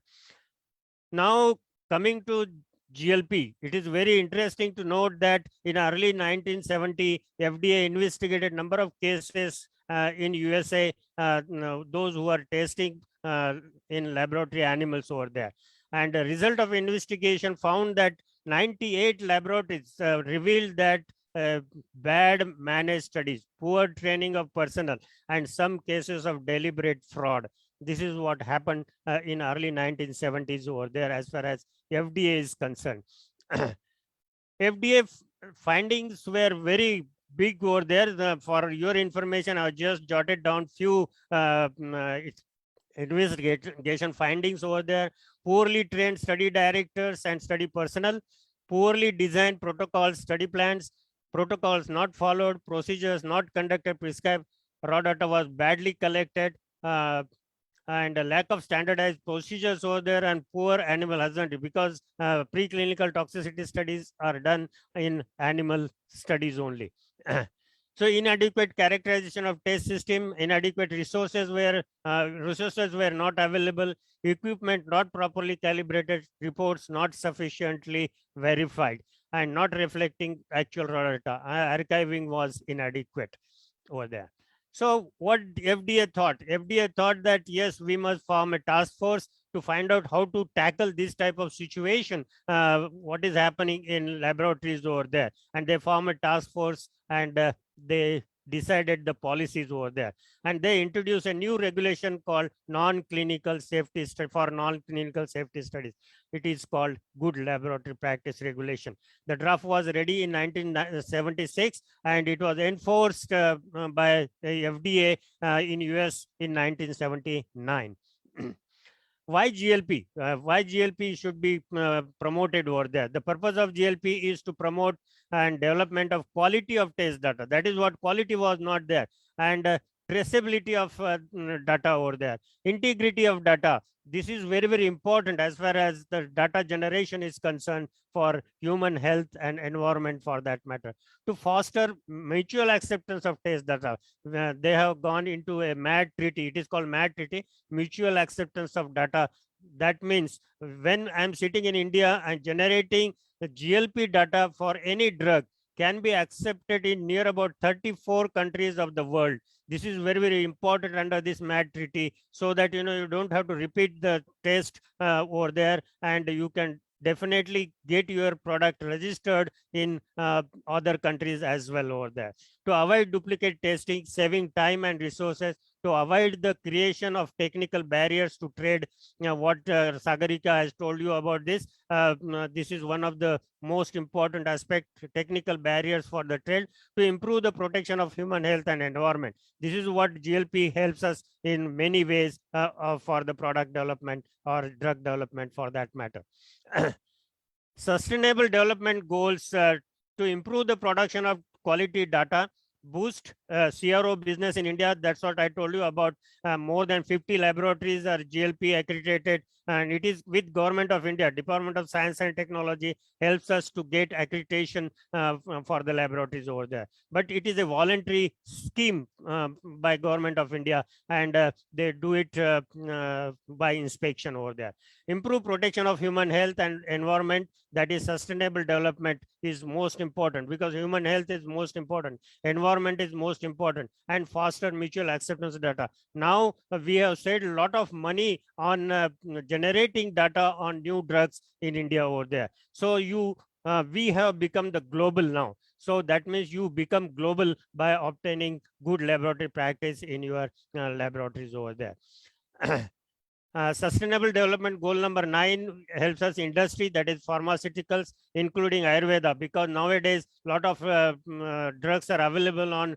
[SPEAKER 7] Now, coming to GLP, it is very interesting to note that in early 1970, FDA investigated number of cases in USA, those who are testing in laboratory animals over there. And the result of investigation found that 98 laboratories revealed that bad managed studies, poor training of personnel, and some cases of deliberate fraud. This is what happened in early 1970s over there as far as FDA is concerned. FDA findings were very big over there. For your information, I just jotted down few investigation findings over there. Poorly trained study directors and study personnel, poorly designed protocols, study plans, protocols not followed, procedures not conducted, prescribed, raw data was badly collected, and a lack of standardized procedures over there, and poor animal husbandry, because preclinical toxicity studies are done in animal studies only. So inadequate characterization of test system, inadequate resources were not available, equipment not properly calibrated, reports not sufficiently verified, and not reflecting actual raw data. Archiving was inadequate over there. So what FDA thought? FDA thought that yes, we must form a task force to find out how to tackle this type of situation, what is happening in laboratories over there. And they form a task force, and they decided the policies over there. And they introduced a new regulation called non-clinical safety for non-clinical safety studies. It is called Good Laboratory Practice Regulation. The draft was ready in 1976, and it was enforced by the FDA in US in 1979. Why GLP? Why GLP should be promoted over there? The purpose of GLP is to promote and development of quality of test data. That is what quality was not there. And traceability of data over there. Integrity of data. This is very, very important as far as the data generation is concerned for human health and environment for that matter. To foster mutual acceptance of test data, they have gone into a MAD treaty. It is called MAD treaty, mutual acceptance of data. That means when I'm sitting in India and generating the GLP data for any drug can be accepted in near about 34 countries of the world. This is very, very important under this MAD treaty, so that you don't have to repeat the test over there, and you can definitely get your product registered in other countries as well over there. To avoid duplicate testing, saving time and resources, to avoid the creation of technical barriers to trade. What Sagarika has told you about this, this is one of the most important aspect, technical barriers for the trade, to improve the protection of human health and environment. This is what GLP helps us in many ways for the product development or drug development for that matter. Sustainable development goals to improve the production of quality data, boost CRO business in India. That's what I told you about. More than 50 laboratories are GLP accredited, and it is with Government of India, Department of Science and Technology helps us to get accreditation for the laboratories over there. But it is a voluntary scheme by Government of India, and they do it by inspection over there. Improve protection of human health and environment, that is sustainable development, is most important, because human health is most important, environment is most important, and faster mutual acceptance data. Now we have said a lot of money on generating data on new drugs in India over there. So we have become the global now. So that means you become global by obtaining good laboratory practice in your laboratories over there. Sustainable development goal number 9 helps us industry, that is pharmaceuticals, including Ayurveda, because nowadays a lot of drugs are available on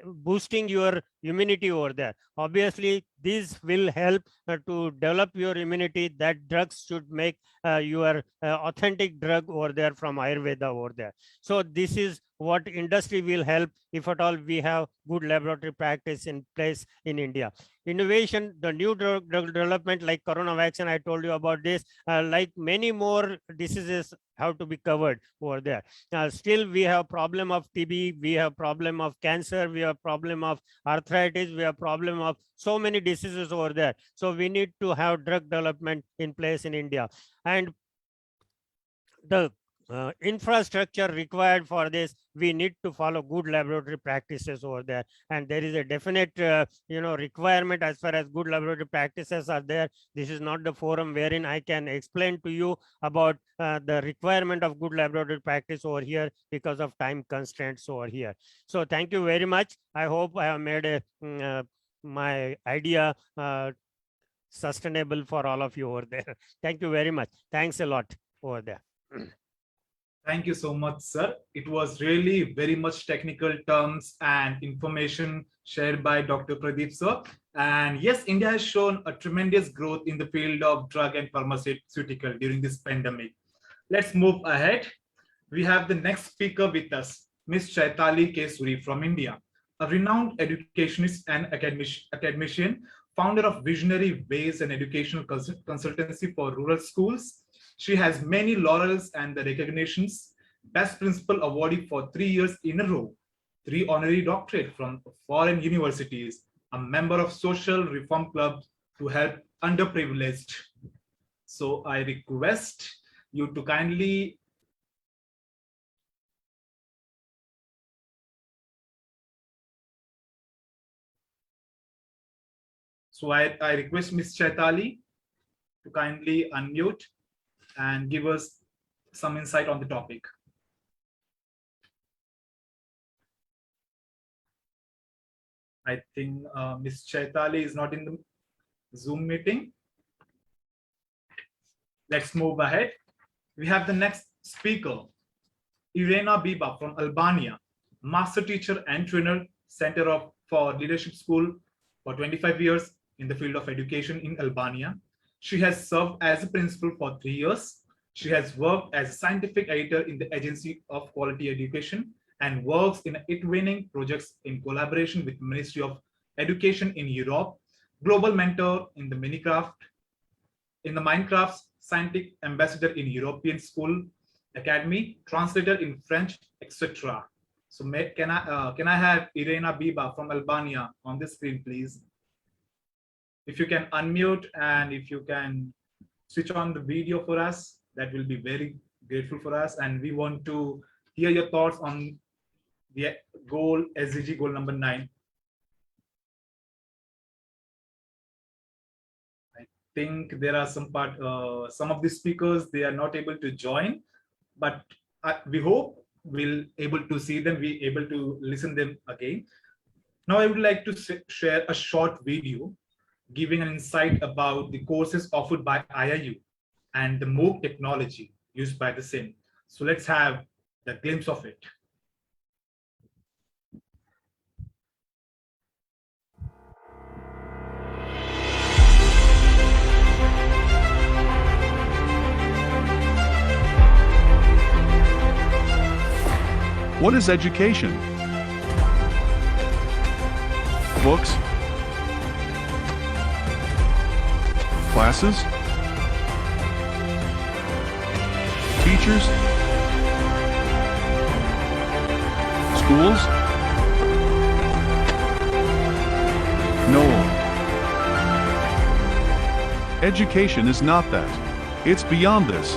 [SPEAKER 7] boosting your immunity over there. Obviously, this will help to develop your immunity. That drugs should make your authentic drug over there from Ayurveda over there. So this is what industry will help if at all we have good laboratory practice in place in India. Innovation, the new drug development like corona vaccine, I told you about this, like many more diseases have to be covered over there. Still we have problem of TB, we have problem of cancer, we have problem of arthritis, we have problem of so many diseases over there. So we need to have drug development in place in India. And the infrastructure required for this, we need to follow good laboratory practices over there, and there is a definite requirement as far as good laboratory practices are there. This is not the forum wherein I can explain to you about the requirement of good laboratory practice over here because of time constraints over here. So thank you very much. I hope I have made my idea sustainable for all of you over there. Thank you very much. Thanks a lot over there.
[SPEAKER 4] Thank you so much, sir. It was really very much technical terms and information shared by Dr. Pradeep, sir. And yes, India has shown a tremendous growth in the field of drug and pharmaceutical during this pandemic. Let's move ahead. We have the next speaker with us, Ms. Chaitali Kesuri from India, a renowned educationist and academician, founder of Visionary Ways and educational consultancy for rural schools. She has many laurels and the recognitions. Best Principal Awardee for 3 years in a row, 3 honorary doctorate from foreign universities, a member of social reform clubs to help underprivileged. So I request you to kindly I request Ms. Chaitali to kindly unmute and give us some insight on the topic. I think Ms. Chaitali is not in the Zoom meeting. Let's move ahead. We have the next speaker, Irena Biba from Albania, master teacher and trainer, Center for Leadership School for 25 years in the field of education in Albania. She has served as a principal for 3 years. She has worked as a scientific editor in the Agency of Quality Education and works in award-winning projects in collaboration with Ministry of Education in Europe, global mentor in the Minecraft scientific ambassador in European School Academy, translator in French, etc. So can I have Irena Biba from Albania on the screen, please? If you can unmute and if you can switch on the video for us, that will be very grateful for us. And we want to hear your thoughts on the goal, SDG goal number 9. I think there are some of the speakers, they are not able to join, but we hope we'll able to see them, we able to listen them again. Now I would like to share a short video giving an insight about the courses offered by IIU and the MOOC technology used by the same. So let's have the glimpse of it.
[SPEAKER 8] What is education? Books? Classes? Teachers? Schools? No. Education is not that. It's beyond this.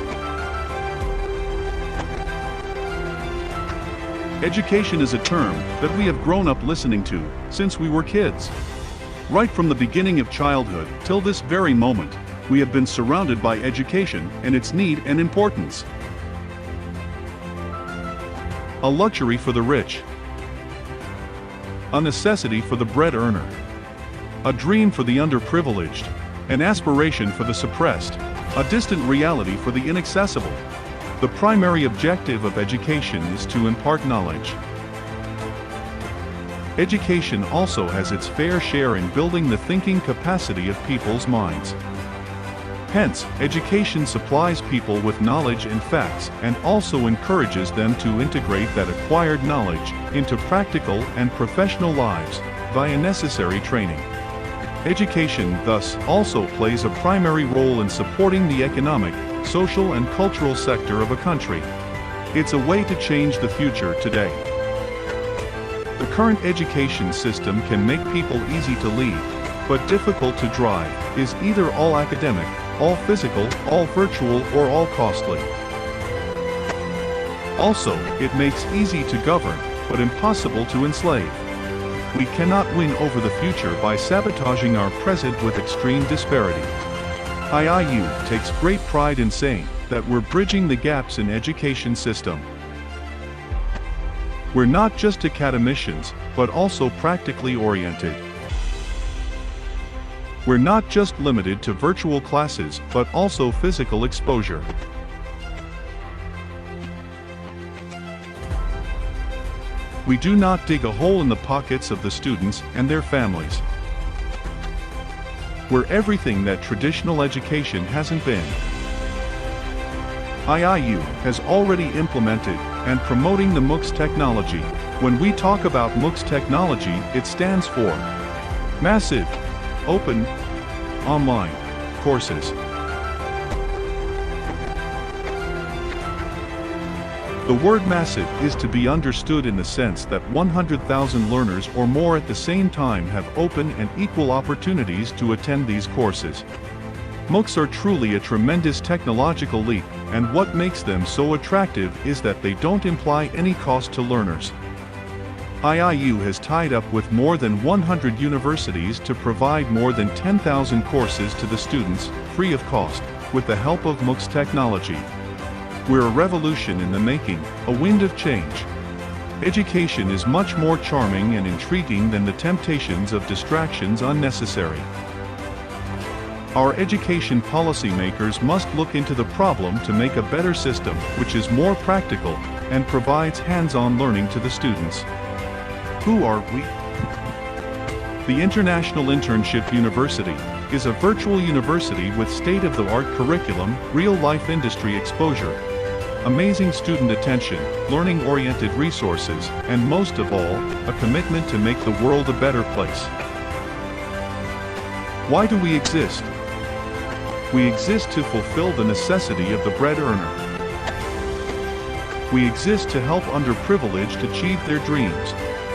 [SPEAKER 8] Education is a term that we have grown up listening to since we were kids. Right from the beginning of childhood till this very moment, we have been surrounded by education and its need and importance. A luxury for the rich. A necessity for the bread earner. A dream for the underprivileged. An aspiration for the suppressed. A distant reality for the inaccessible. The primary objective of education is to impart knowledge. Education also has its fair share in building the thinking capacity of people's minds. Hence, education supplies people with knowledge and facts and also encourages them to integrate that acquired knowledge into practical and professional lives via necessary training. Education thus also plays a primary role in supporting the economic, social and cultural sector of a country. It's a way to change the future today. The current education system can make people easy to lead, but difficult to drive, is either all academic, all physical, all virtual or all costly. Also, it makes easy to govern, but impossible to enslave. We cannot win over the future by sabotaging our present with extreme disparity. IIU takes great pride in saying that we're bridging the gaps in education system. We're not just academicians, but also practically oriented. We're not just limited to virtual classes, but also physical exposure. We do not dig a hole in the pockets of the students and their families. We're everything that traditional education hasn't been. IIU has already implemented and promoting the MOOCs technology. When we talk about MOOCs technology, it stands for Massive, Open, Online Courses. The word massive is to be understood in the sense that 100,000 learners or more at the same time have open and equal opportunities to attend these courses. MOOCs are truly a tremendous technological leap, and what makes them so attractive is that they don't imply any cost to learners. IIU has tied up with more than 100 universities to provide more than 10,000 courses to the students, free of cost, with the help of MOOCs technology. We're a revolution in the making, a wind of change. Education is much more charming and intriguing than the temptations of distractions unnecessary. Our education policymakers must look into the problem to make a better system which is more practical and provides hands-on learning to the students. Who are we? The International Internship University is a virtual university with state-of-the-art curriculum, real-life industry exposure, amazing student attention, learning-oriented resources, and most of all, a commitment to make the world a better place. Why do we exist? We exist to fulfill the necessity of the bread earner. We exist to help underprivileged achieve their dreams.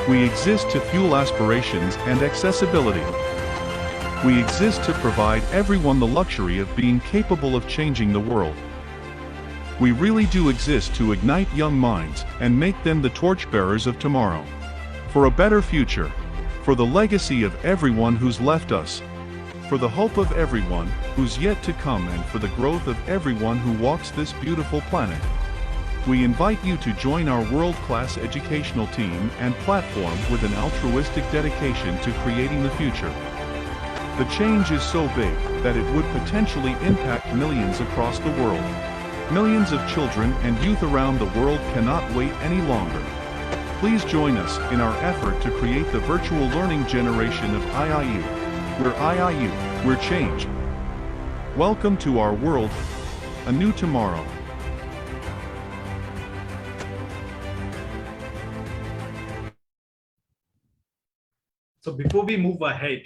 [SPEAKER 8] We exist to fuel aspirations and accessibility. We exist to provide everyone the luxury of being capable of changing the world. We really do exist to ignite young minds and make them the torchbearers of tomorrow. For a better future. For the legacy of everyone who's left us. For the hope of everyone who's yet to come, and for the growth of everyone who walks this beautiful planet. We invite you to join our world-class educational team and platform with an altruistic dedication to creating the future. The change is so big that it would potentially impact millions across the world. Millions of children and youth around the world cannot wait any longer. Please join us in our effort to create the virtual learning generation of IIU. We're IIU, we're change. Welcome to our world, a new tomorrow.
[SPEAKER 4] So before we move ahead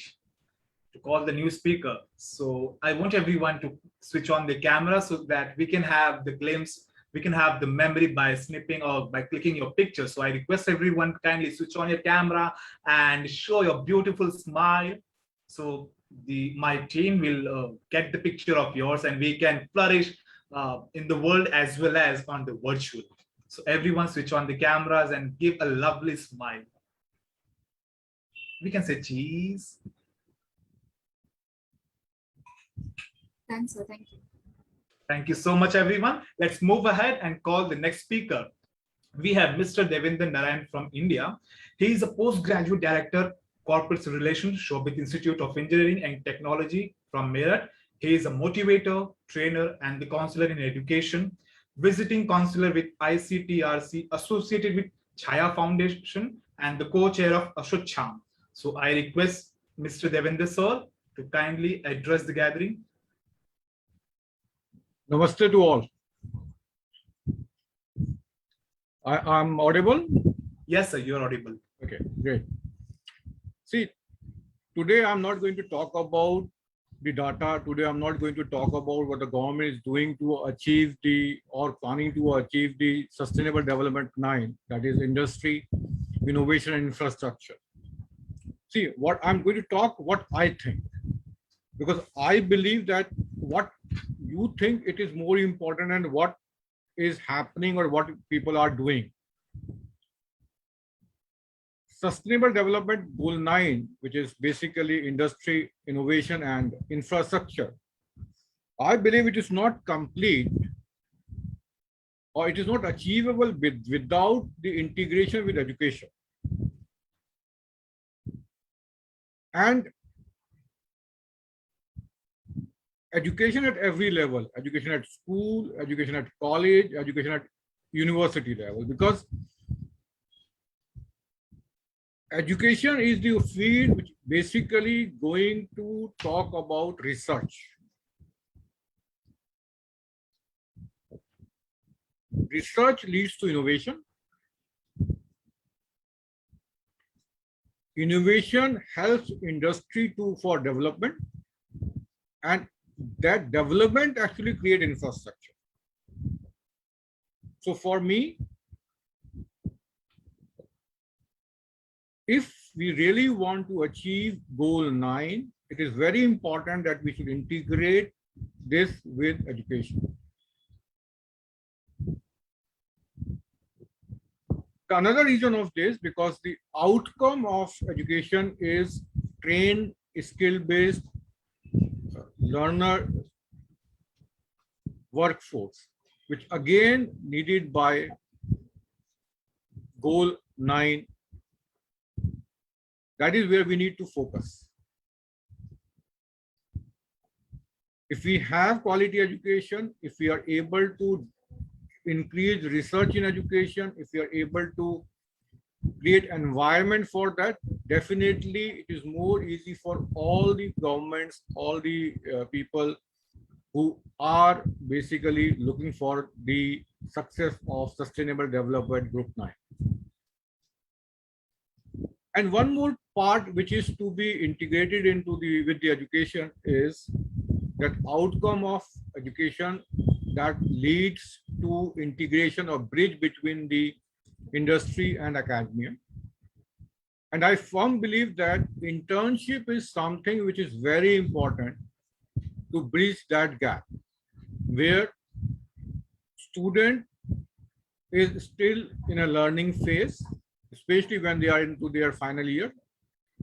[SPEAKER 4] to call the new speaker, so I want everyone to switch on the camera so that we can have the glimpse, we can have the memory by snipping or by clicking your picture. So I request everyone kindly switch on your camera and show your beautiful smile. So my team will get the picture of yours and we can flourish in the world as well as on the virtual. So everyone switch on the cameras and give a lovely smile. We can say cheese.
[SPEAKER 9] Thanks, sir. Thank you.
[SPEAKER 4] Thank you so much, everyone. Let's move ahead and call the next speaker. We have Mr. Devendra Narayan from India. He is a postgraduate director, corporate relations, Shobhit Institute of Engineering and Technology from Meerut. He is a motivator, trainer, and the counselor in education, visiting counselor with ICTRC, associated with Chaya Foundation, and the co-chair of Ashocham. So I request Mr. Devendra sir to kindly address the gathering.
[SPEAKER 10] Namaste to all. I'm audible?
[SPEAKER 4] Yes, sir, you're audible.
[SPEAKER 10] Okay, great. See, today I'm not going to talk about the data. Today I'm not going to talk about what the government is doing to achieve or planning to achieve the Sustainable Development 9, that is industry, innovation and infrastructure. See, what I'm going to talk, what I think, because I believe that what you think it is more important than what is happening or what people are doing. Sustainable Development Goal 9, which is basically industry, innovation and infrastructure, I believe it is not complete or it is not achievable without the integration with education. And education at every level, education at school, education at college, education at university level, because education is the field which basically going to talk about research. Research leads to innovation. Innovation helps industry for development, and that development actually create infrastructure. So for me, if we really want to achieve goal 9, it is very important that we should integrate this with education. Another reason of this, because the outcome of education is trained, skill-based learner workforce, which again needed by goal 9. That is where we need to focus. If we have quality education, if we are able to increase research in education, if we are able to create environment for that, definitely it is more easy for all the governments, all the people who are basically looking for the success of Sustainable Development Group 9. And one more part which is to be integrated into with the education is that outcome of education that leads to integration or bridge between the industry and academia. And I firmly believe that internship is something which is very important to bridge that gap, where student is still in a learning phase, especially when they are into their final year,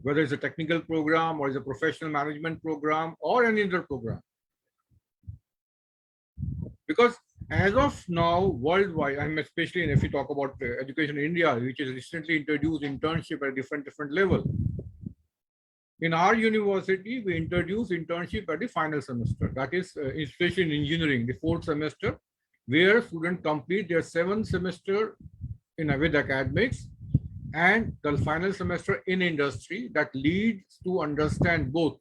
[SPEAKER 10] whether it's a technical program or it's a professional management program or any other program. Because as of now, worldwide, and especially if we talk about education in India, which is recently introduced internship at different level. In our university, we introduce internship at the final semester. That is, especially in engineering, the 4th semester, where students complete their 7th semester with academics and the final semester in industry. That leads to understand both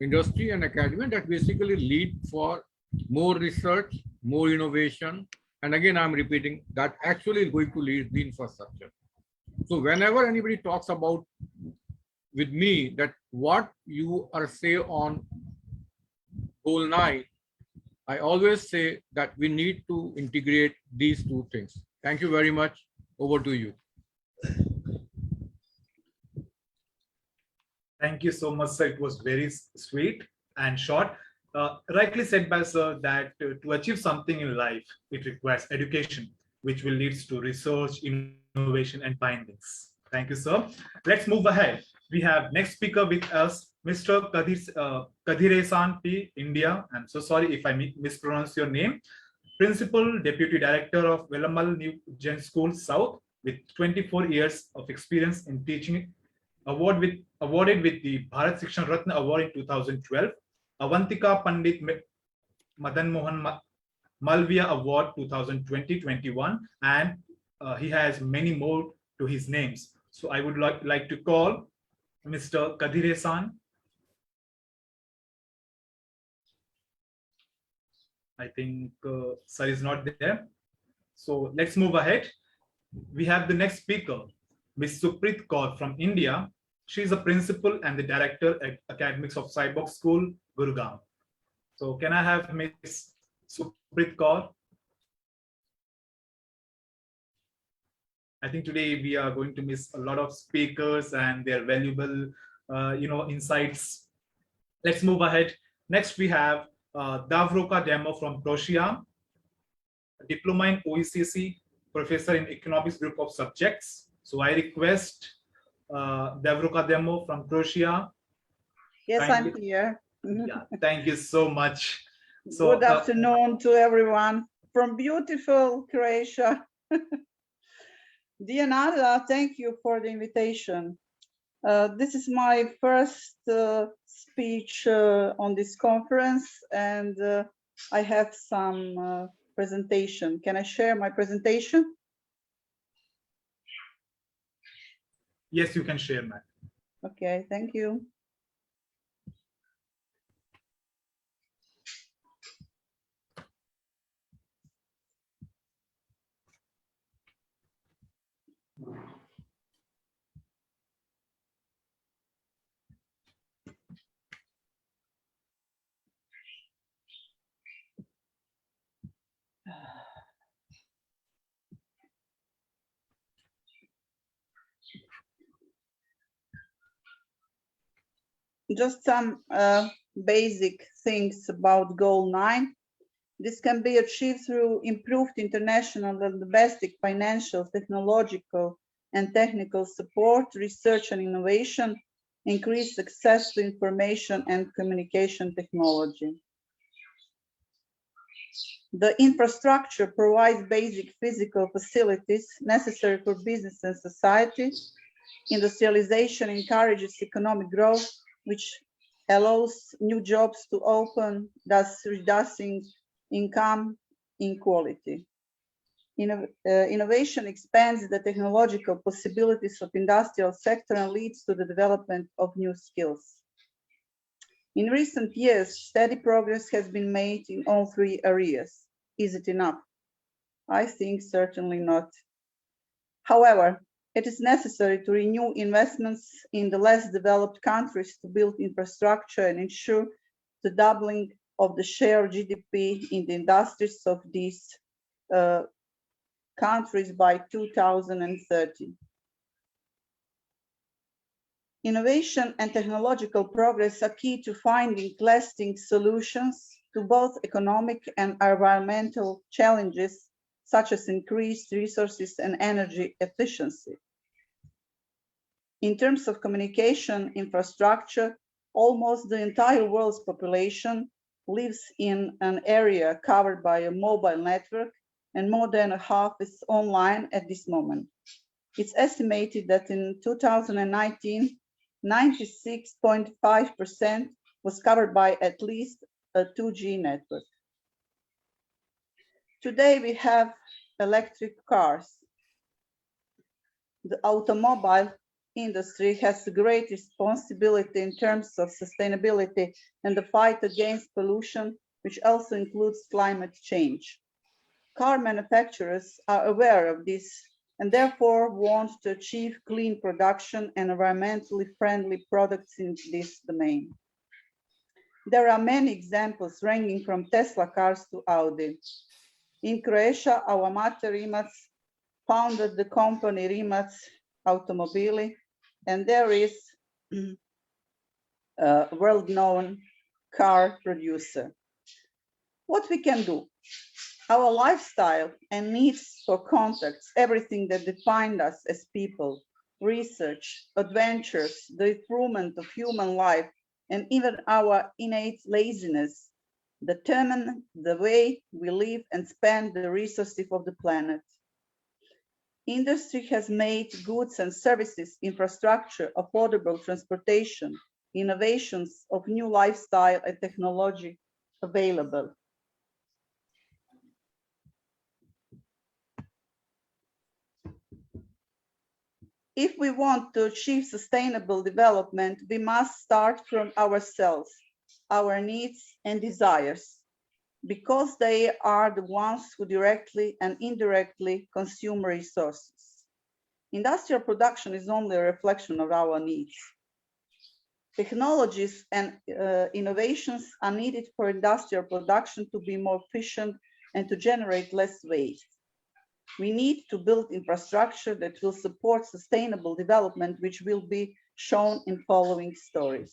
[SPEAKER 10] industry and academia. That basically lead for more research, more innovation. And again, I'm repeating, that actually is going to lead the infrastructure. So whenever anybody talks about with me that what you are say on goal 9, I always say that we need to integrate these two things. Thank you very much. Over to you.
[SPEAKER 4] Thank you so much, sir. It was very sweet and short. Rightly said by sir that to achieve something in life, it requires education, which will lead to research, innovation, and findings. Thank you, sir. Let's move ahead. We have next speaker with us, Mr. Kadhiresan P, India. I'm so sorry if I mispronounce your name. Principal Deputy Director of Velamal New Gen School South, with 24 years of experience in teaching, awarded with the Bharat Shikshan Ratna Award in 2012, Avantika Pandit Madan Mohan Malviya Award 2020-21, and he has many more to his names. So I would like to call Mr. Kadhiresan. I think sir is not there. So let's move ahead. We have the next speaker, Ms. Suprit Kaur from India. She is a principal and the director at Academics of Cyborg School, Gurgaon. So can I have Ms. Suprit Kaur? I think today we are going to miss a lot of speakers and their valuable, insights. Let's move ahead. Next, we have Davroka Demo from Croatia, diploma in OECC, professor in economics group of subjects. So I request Davroka Demo from Croatia.
[SPEAKER 11] Yes, I'm here.
[SPEAKER 4] Yeah, thank you so much. So,
[SPEAKER 11] good afternoon to everyone from beautiful Croatia. Dear Nada, thank you for the invitation. This is my first speech on this conference, and I have some presentation. Can I share my presentation?
[SPEAKER 4] Yes, you can share, Matt.
[SPEAKER 11] Okay, thank you. Just some basic things about Goal 9. This can be achieved through improved international and domestic financial, technological, and technical support, research and innovation, increased access to information and communication technology. The infrastructure provides basic physical facilities necessary for business and society. Industrialization encourages economic growth, which allows new jobs to open, thus reducing income inequality. Innovation expands the technological possibilities of industrial sector and leads to the development of new skills. In recent years, steady progress has been made in all three areas. Is it enough? I think certainly not. However, it is necessary to renew investments in the less developed countries to build infrastructure and ensure the doubling of the share of GDP in the industries of these countries by 2030. Innovation and technological progress are key to finding lasting solutions to both economic and environmental challenges, such as increased resources and energy efficiency. In terms of communication infrastructure, almost the entire world's population lives in an area covered by a mobile network, and more than half is online at this moment. It's estimated that in 2019, 96.5% was covered by at least a 2G network. Today we have electric cars. The automobile industry has a great responsibility in terms of sustainability and the fight against pollution, which also includes climate change. Car manufacturers are aware of this and therefore want to achieve clean production and environmentally friendly products in this domain. There are many examples ranging from Tesla cars to Audi. In Croatia, our Mate Rimac founded the company Rimac Automobili, and there is a world-known car producer. What we can do? Our lifestyle and needs for contacts, everything that defined us as people, research, adventures, the improvement of human life, and even our innate laziness determine the way we live and spend the resources of the planet. Industry has made goods and services, infrastructure, affordable transportation, innovations of new lifestyle and technology available. If we want to achieve sustainable development, we must start from ourselves, our needs and desires, because they are the ones who directly and indirectly consume resources. Industrial production is only a reflection of our needs. Technologies and innovations are needed for industrial production to be more efficient and to generate less waste. We need to build infrastructure that will support sustainable development, which will be shown in following stories.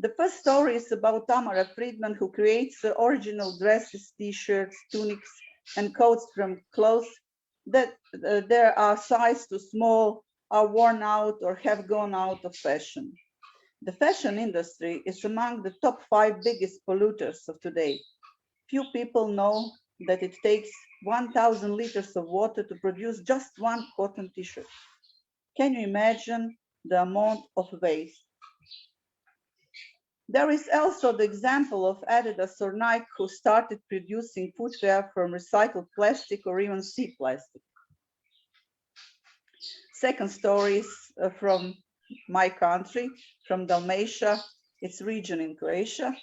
[SPEAKER 11] The first story is about Tamara Friedman, who creates the original dresses, t-shirts, tunics, and coats from clothes that there are sized too small, are worn out, or have gone out of fashion. The fashion industry is among the top 5 biggest polluters of today. Few people know that it takes 1,000 liters of water to produce just one cotton t-shirt. Can you imagine the amount of waste? There is also the example of Adidas or Nike, who started producing footwear from recycled plastic or even sea plastic. Second story is from my country, from Dalmatia, its region in Croatia.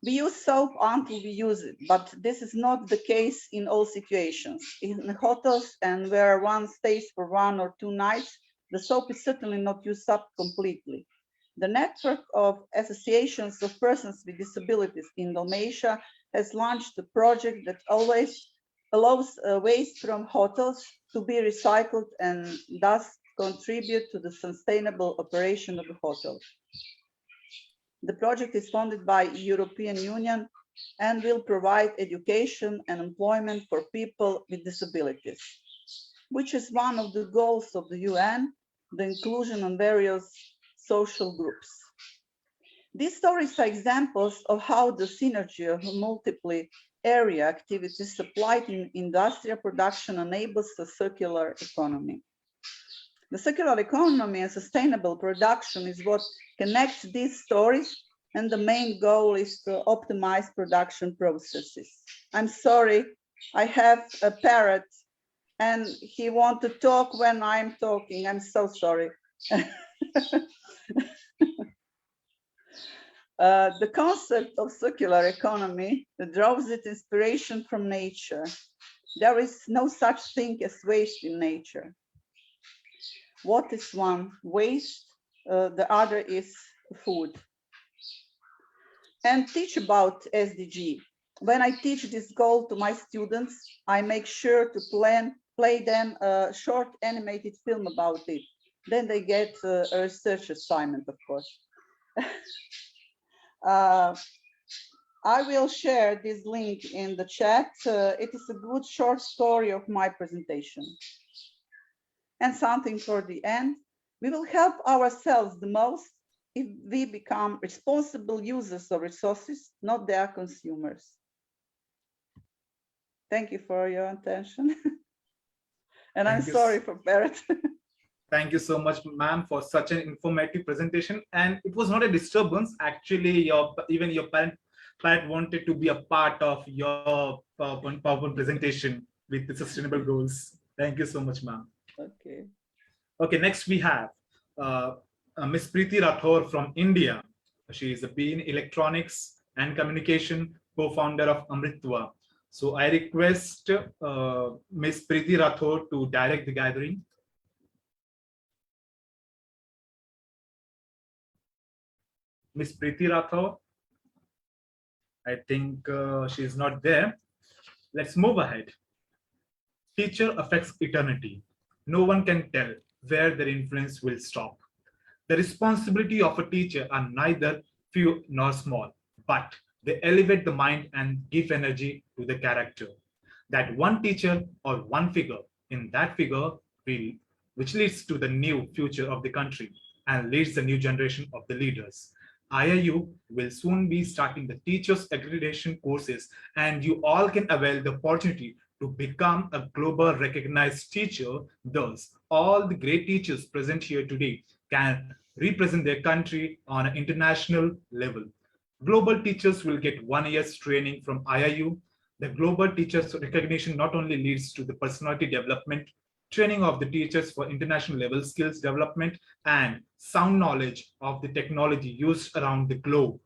[SPEAKER 11] We use soap until we use it, but this is not the case in all situations. In hotels and where one stays for 1 or 2 nights, the soap is certainly not used up completely. The network of associations of persons with disabilities in Dalmatia has launched a project that always allows waste from hotels to be recycled and thus contribute to the sustainable operation of the hotel. The project is funded by the European Union and will provide education and employment for people with disabilities, which is one of the goals of the UN, the inclusion of various social groups. These stories are examples of how the synergy of multiple area activities supplied in industrial production enables a circular economy. The circular economy and sustainable production is what connects these stories, and the main goal is to optimize production processes. I'm sorry, I have a parrot and he wants to talk when I'm talking. I'm so sorry. The concept of circular economy draws its inspiration from nature. There is no such thing as waste in nature. What is one? Waste, the other is food. And teach about SDG. When I teach this goal to my students, I make sure to play them a short animated film about it. Then they get a research assignment, of course. I will share this link in the chat. It is a good short story of my presentation. And something for the end. We will help ourselves the most if we become responsible users of resources, not their consumers. Thank you for your attention. And I'm
[SPEAKER 4] Thank you.
[SPEAKER 11] sorry for Barrett.
[SPEAKER 4] Thank you so much, ma'am, for such an informative presentation. And it was not a disturbance. Actually, even your parent wanted to be a part of your PowerPoint presentation with the sustainable goals. Thank you so much, ma'am.
[SPEAKER 11] Okay.
[SPEAKER 4] Okay, next we have Ms. Preeti Rathore from India. She is a BE in Electronics and Communication, co-founder of Amritva. So I request Ms. Preeti Rathore to direct the gathering. Ms. Preeti Rathore, I think she is not there. Let's move ahead. Teacher affects eternity. No one can tell where their influence will stop. The responsibility of a teacher are neither few nor small, but they elevate the mind and give energy to the character. That one teacher or one figure in that figure which leads to the new future of the country and leads the new generation of the leaders. IIU will soon be starting the teachers accreditation courses, and you all can avail the opportunity to become a global recognized teacher. Thus, all the great teachers present here today can represent their country on an international level. Global teachers will get 1 year's training from IIU. The global teachers recognition not only leads to the personality development, training of the teachers for international level skills development and sound knowledge of the technology used around the globe,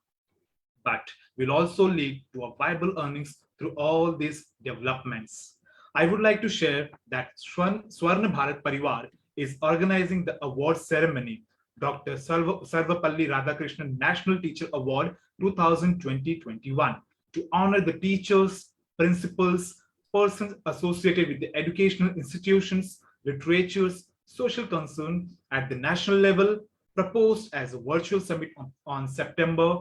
[SPEAKER 4] but will also lead to a viable earnings through all these developments. I would like to share that Swarna Bharat Parivar is organizing the award ceremony, Dr. Sarvapalli Radhakrishnan National Teacher Award 2020-21, to honor the teachers, principals, persons associated with the educational institutions, literatures, social concern at the national level, proposed as a virtual summit on September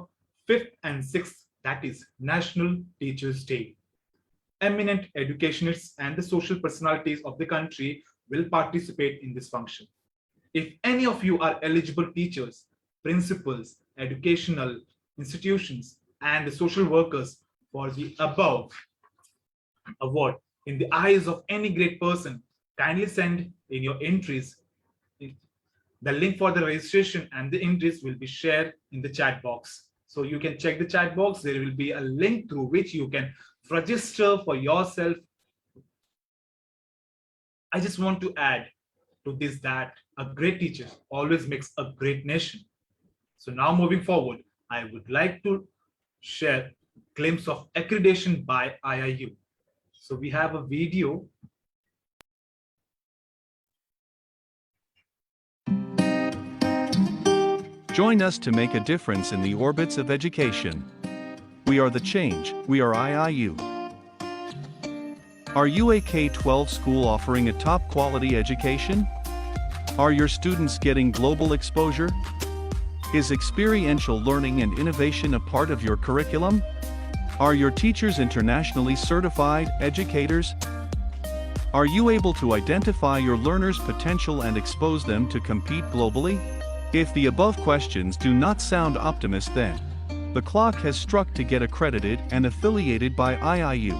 [SPEAKER 4] 5th and 6th, that is National Teachers' Day. Eminent educationists and the social personalities of the country will participate in this function. If any of you are eligible teachers, principals, educational institutions, and the social workers for the above award in the eyes of any great person, kindly send in your entries. The link for the registration and the entries will be shared in the chat box. So you can check the chat box. There will be a link through which you can register for yourself. I just want to add to this that a great teacher always makes a great nation. So now moving forward, I would like to share a glimpse of accreditation by IIU. So we have a video.
[SPEAKER 8] Join us to make a difference in the orbits of education. We are the change, we are IIU. Are you a K-12 school offering a top quality education? Are your students getting global exposure? Is experiential learning and innovation a part of your curriculum? Are your teachers internationally certified educators? Are you able to identify your learners' potential and expose them to compete globally? If the above questions do not sound optimist, then the clock has struck to get accredited and affiliated by IIU.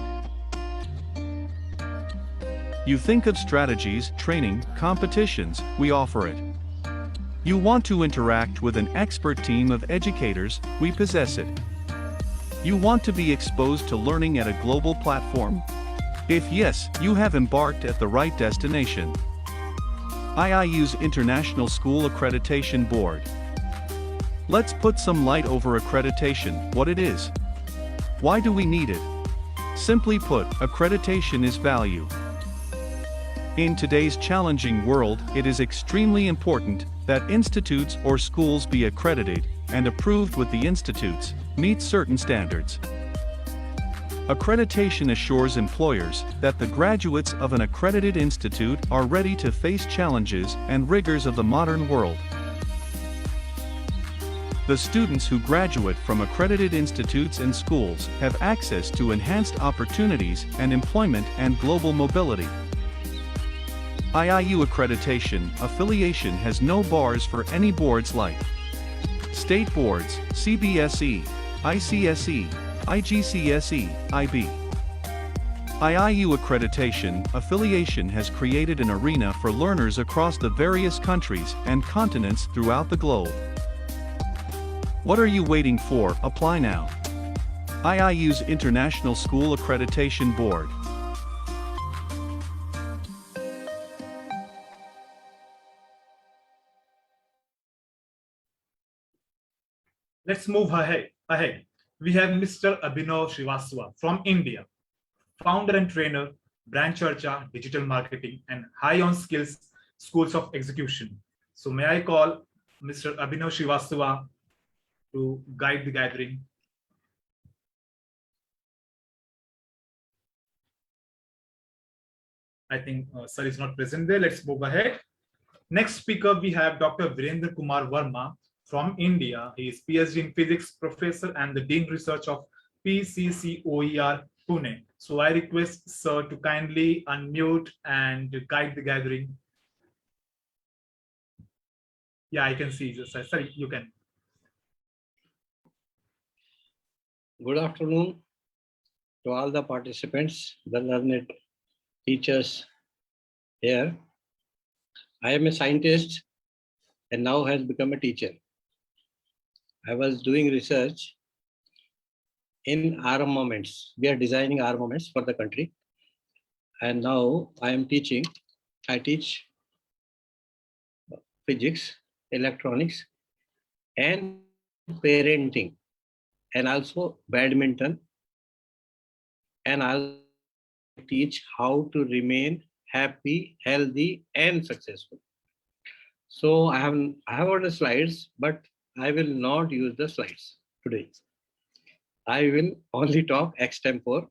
[SPEAKER 8] You think of strategies, training, competitions, we offer it. You want to interact with an expert team of educators, we possess it. You want to be exposed to learning at a global platform? If yes, you have embarked at the right destination. IIU's International School Accreditation Board. Let's put some light over accreditation, what it is. Why do we need it? Simply put, accreditation is value. In today's challenging world, it is extremely important that institutes or schools be accredited and approved with the institutes, meet certain standards. Accreditation assures employers that the graduates of an accredited institute are ready to face challenges and rigors of the modern world. The students who graduate from accredited institutes and schools have access to enhanced opportunities and employment and global mobility. IIU accreditation affiliation has no bars for any boards like State Boards, CBSE, ICSE, IGCSE, IB. IIU accreditation affiliation has created an arena for learners across the various countries and continents throughout the globe. What are you waiting for? Apply now. IIU's International School Accreditation Board.
[SPEAKER 4] Let's move ahead. We have Mr. Abhinav Srivastava from India, founder and trainer, Brand Charcha, Digital Marketing, and High on Skills Schools of Execution. So may I call Mr. Abhinav Srivastava to guide the gathering. I think sir is not present there. Let's move ahead. Next speaker, we have Dr. Virendra Kumar Verma from India. He is PhD in Physics Professor and the Dean Research of PCCOER Pune. So I request sir to kindly unmute and guide the gathering. Yeah, I can see you, sir. Sorry, you can.
[SPEAKER 12] Good afternoon to all the participants, the learned teachers here. I am a scientist and now has become a teacher. I was doing research in armaments. We are designing armaments for the country. And now I am teaching. I teach physics, electronics, and parenting, and also badminton. And I'll teach how to remain happy, healthy, and successful. So I have all the slides, but I will not use the slides today. I will only talk extempore,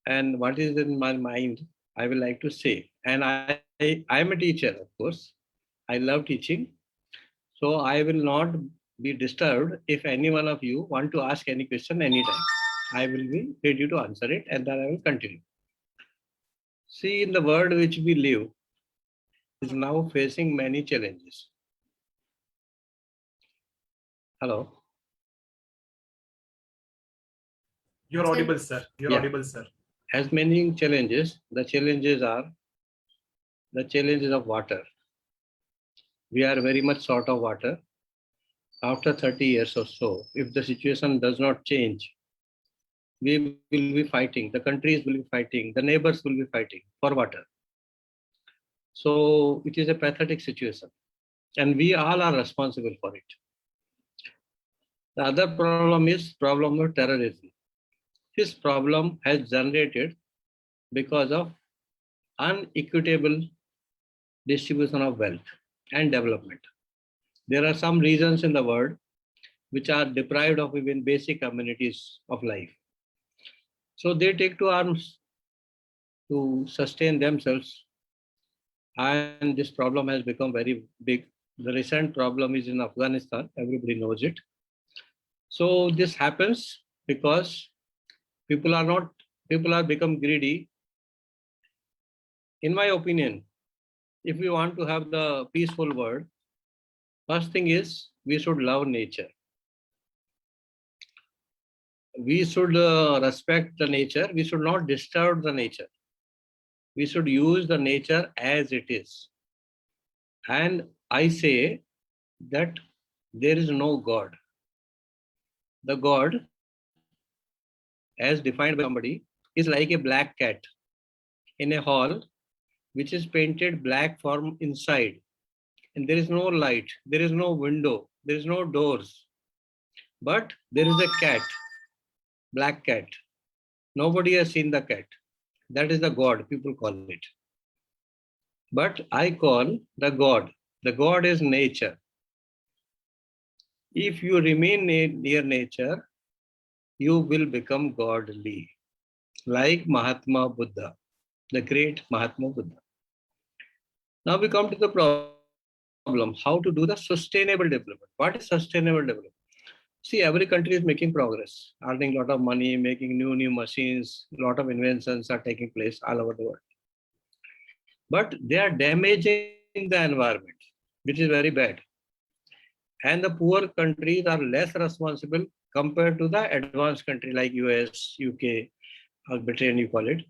[SPEAKER 12] and what is in my mind, I will like to say. And I am a teacher, of course. I love teaching. So I will not be disturbed if any one of you want to ask any question anytime. I will be ready to answer it, and then I will continue. See, in the world which we live is now facing many challenges. Hello.
[SPEAKER 4] You're audible, sir. You're
[SPEAKER 12] Yeah.
[SPEAKER 4] audible, sir.
[SPEAKER 12] Has many challenges. The challenges are the challenges of water. We are very much short of water. After 30 years or so, if the situation does not change, we will be fighting, the countries will be fighting, the neighbors will be fighting for water. So it is a pathetic situation, and we all are responsible for it. The other problem is problem of terrorism. This problem has generated because of unequitable distribution of wealth and development. There are some regions in the world which are deprived of even basic amenities of life. So they take to arms to sustain themselves. And this problem has become very big. The recent problem is in Afghanistan. Everybody knows it. So this happens because people are become greedy. In my opinion, if we want to have the peaceful world, first thing is we should love nature. We should respect the nature. We should not disturb the nature. We should use the nature as it is. And I say that there is no God. The God, as defined by somebody, is like a black cat in a hall which is painted black from inside. And there is no light, there is no window, there is no doors. But there is a cat, black cat. Nobody has seen the cat. That is the God, people call it. But I call the God. The God is nature. If you remain near nature, you will become godly, like Mahatma Buddha, the great Mahatma Buddha. Now we come to the problem, how to do the sustainable development. What is sustainable development? See, every country is making progress, earning a lot of money, making new machines, a lot of inventions are taking place all over the world. But they are damaging the environment, which is very bad. And the poor countries are less responsible compared to the advanced country like US, UK, or Britain, you call it.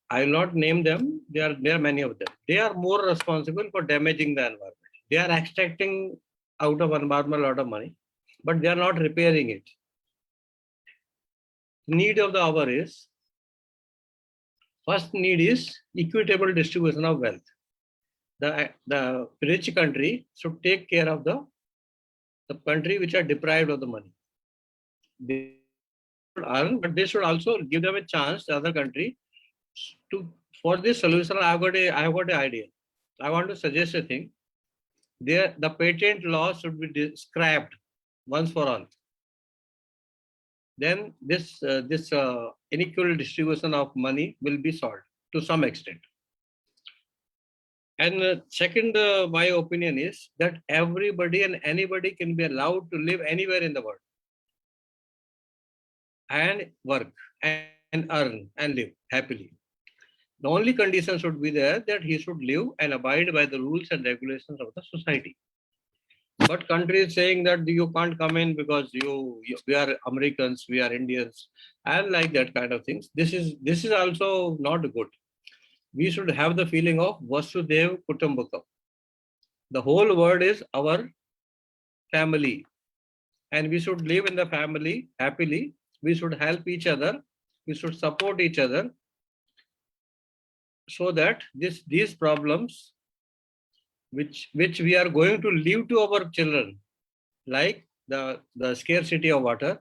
[SPEAKER 12] I will not name them. There are many of them. They are more responsible for damaging the environment. They are extracting out of environment a lot of money, but they are not repairing it. Need of the hour is, first need is equitable distribution of wealth. The rich country should take care of the country which are deprived of the money. They should earn, but they should also give them a chance, the other country, to, for this solution. I have got an idea. I want to suggest a thing. The patent law should be scrapped once for all. Then this unequal distribution of money will be solved to some extent. And second, my opinion is that everybody and anybody can be allowed to live anywhere in the world and work and earn and live happily. The only condition should be there that he should live and abide by the rules and regulations of the society. But countries saying that you can't come in because we are Americans, we are Indians, and like that kind of things. This is also not good. We should have the feeling of Vasudev Kutumbakam. The whole world is our family, and we should live in the family happily. We should help each other. We should support each other, so that these problems which we are going to leave to our children, like the scarcity of water,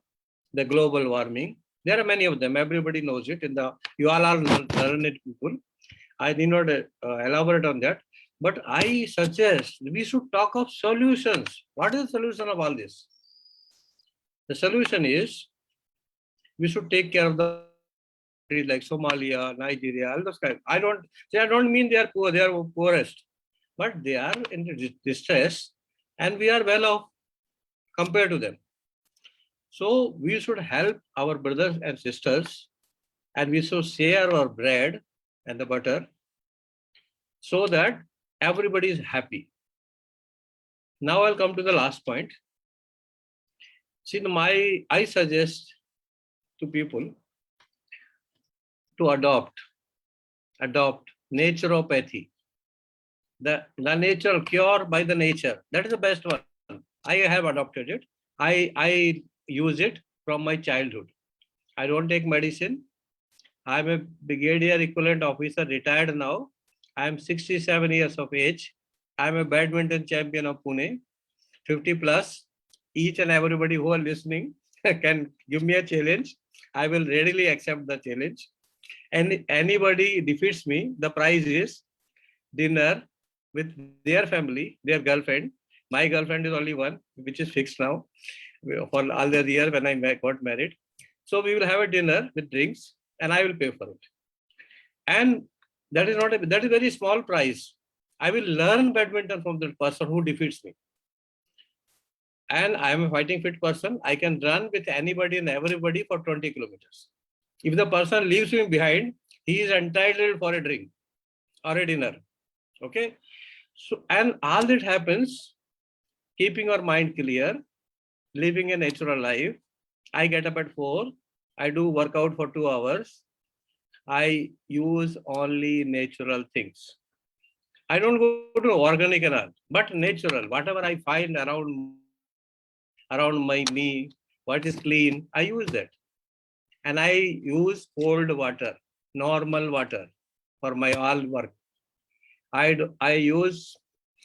[SPEAKER 12] the global warming, there are many of them. Everybody knows it. You all are learned people. I did not elaborate on that, but I suggest we should talk of solutions. What is the solution of all this? The solution is we should take care of the countries like Somalia, Nigeria, all those kinds. I don't mean they are poor, they are poorest, but they are in distress and we are well off compared to them. So we should help our brothers and sisters, and we should share our bread and the butter so that everybody is happy. Now I'll come to the last point. See, I suggest to people to adopt naturopathy, the natural cure by the nature. That is the best one. I have adopted it. I use it from my childhood. I don't take medicine. I'm a brigadier equivalent officer, retired now. I'm 67 years of age. I'm a badminton champion of Pune, 50 plus. Each and everybody who are listening can give me a challenge. I will readily accept the challenge. And anybody defeats me, the prize is dinner with their family, their girlfriend. My girlfriend is only one, which is fixed now for all the year when I got married. So we will have a dinner with drinks and I will pay for it. And that is a very small prize. I will learn badminton from the person who defeats me. And I am a fighting fit person. I can run with anybody and everybody for 20 kilometers. If the person leaves me behind, he is entitled for a drink or a dinner. Okay. So, and all that happens, keeping our mind clear, living a natural life. I get up at 4. I do workout for 2 hours. I use only natural things. I don't go to organic and all, but natural. Whatever I find around my knee, what is clean, I use that. And I use cold water, normal water for my all work. I use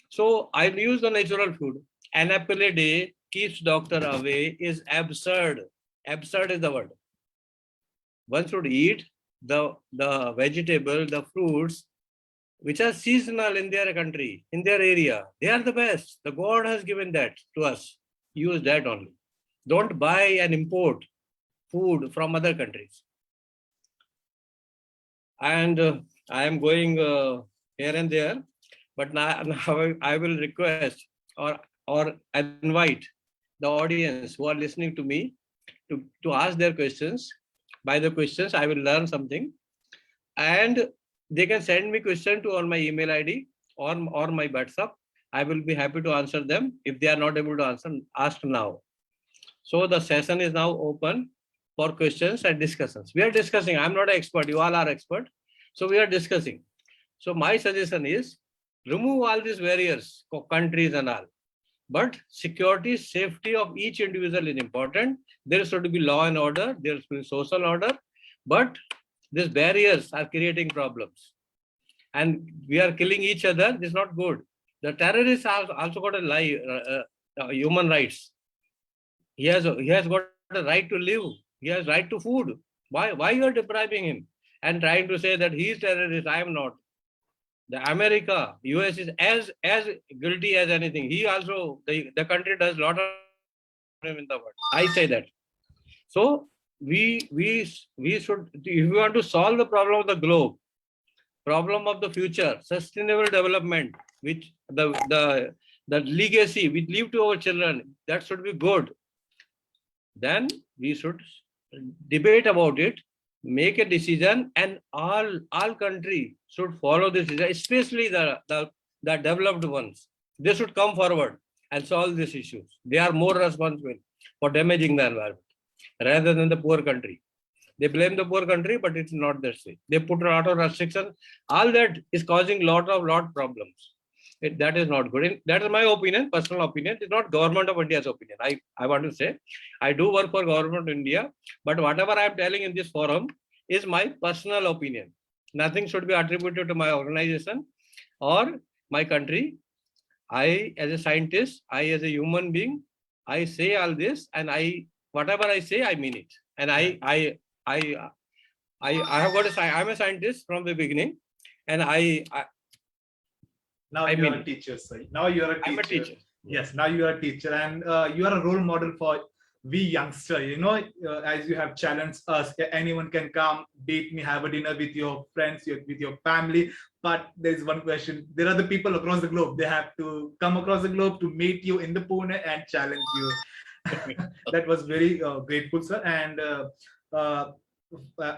[SPEAKER 12] the natural food. An apple a day keeps doctor away is absurd. Absurd is the word. One should eat the vegetable, the fruits, which are seasonal in their country, in their area. They are the best. The God has given that to us. Use that only. Don't buy and import food from other countries. And I am going here and there, but now I will request or invite the audience who are listening to me to ask their questions. By the questions, I will learn something, and they can send me question on my email ID or my WhatsApp. I will be happy to answer them. If they are not able to answer, ask now. So the session is now open for questions and discussions. We are discussing. I'm not an expert. You all are expert. So we are discussing. So my suggestion is remove all these barriers, countries and all. But security, safety of each individual is important. There should be law and order. There should be social order. But these barriers are creating problems. And we are killing each other. This is not good. The terrorists have also got human rights. He has got a right to live. He has right to food. Why you are depriving him and trying to say that he is terrorist? I am not. The America, US is as guilty as anything. He also, the country does a lot of in the world. I say that. So we should, if we want to solve the problem of the globe, problem of the future, sustainable development, which the legacy we leave to our children, that should be good. Then we should debate about it, make a decision, and all country should follow this decision, especially the developed ones. They should come forward and solve these issues. They are more responsible for damaging the environment rather than the poor country. They blame the poor country, but it's not that way. They put a lot of restrictions. All that is causing lot problems. That is not good. That is my opinion, personal opinion. It's not government of India's opinion. I want to say, I do work for government of India, but whatever I am telling in this forum is my personal opinion. Nothing should be attributed to my organization or my country. I, as a scientist, I, as a human being, I say all this, and whatever I say, I mean it. And I have got I'm a scientist from the beginning, and
[SPEAKER 4] now you are a teacher, sir. Now you are a teacher.
[SPEAKER 12] I'm a teacher.
[SPEAKER 4] Yes, now you are a teacher, and you are a role model for we youngster. You know, as you have challenged us, anyone can come, date me, have a dinner with your friends, with your family. But there is one question: there are the people across the globe. They have to come across the globe to meet you in the Pune and challenge you. That was very grateful, sir. And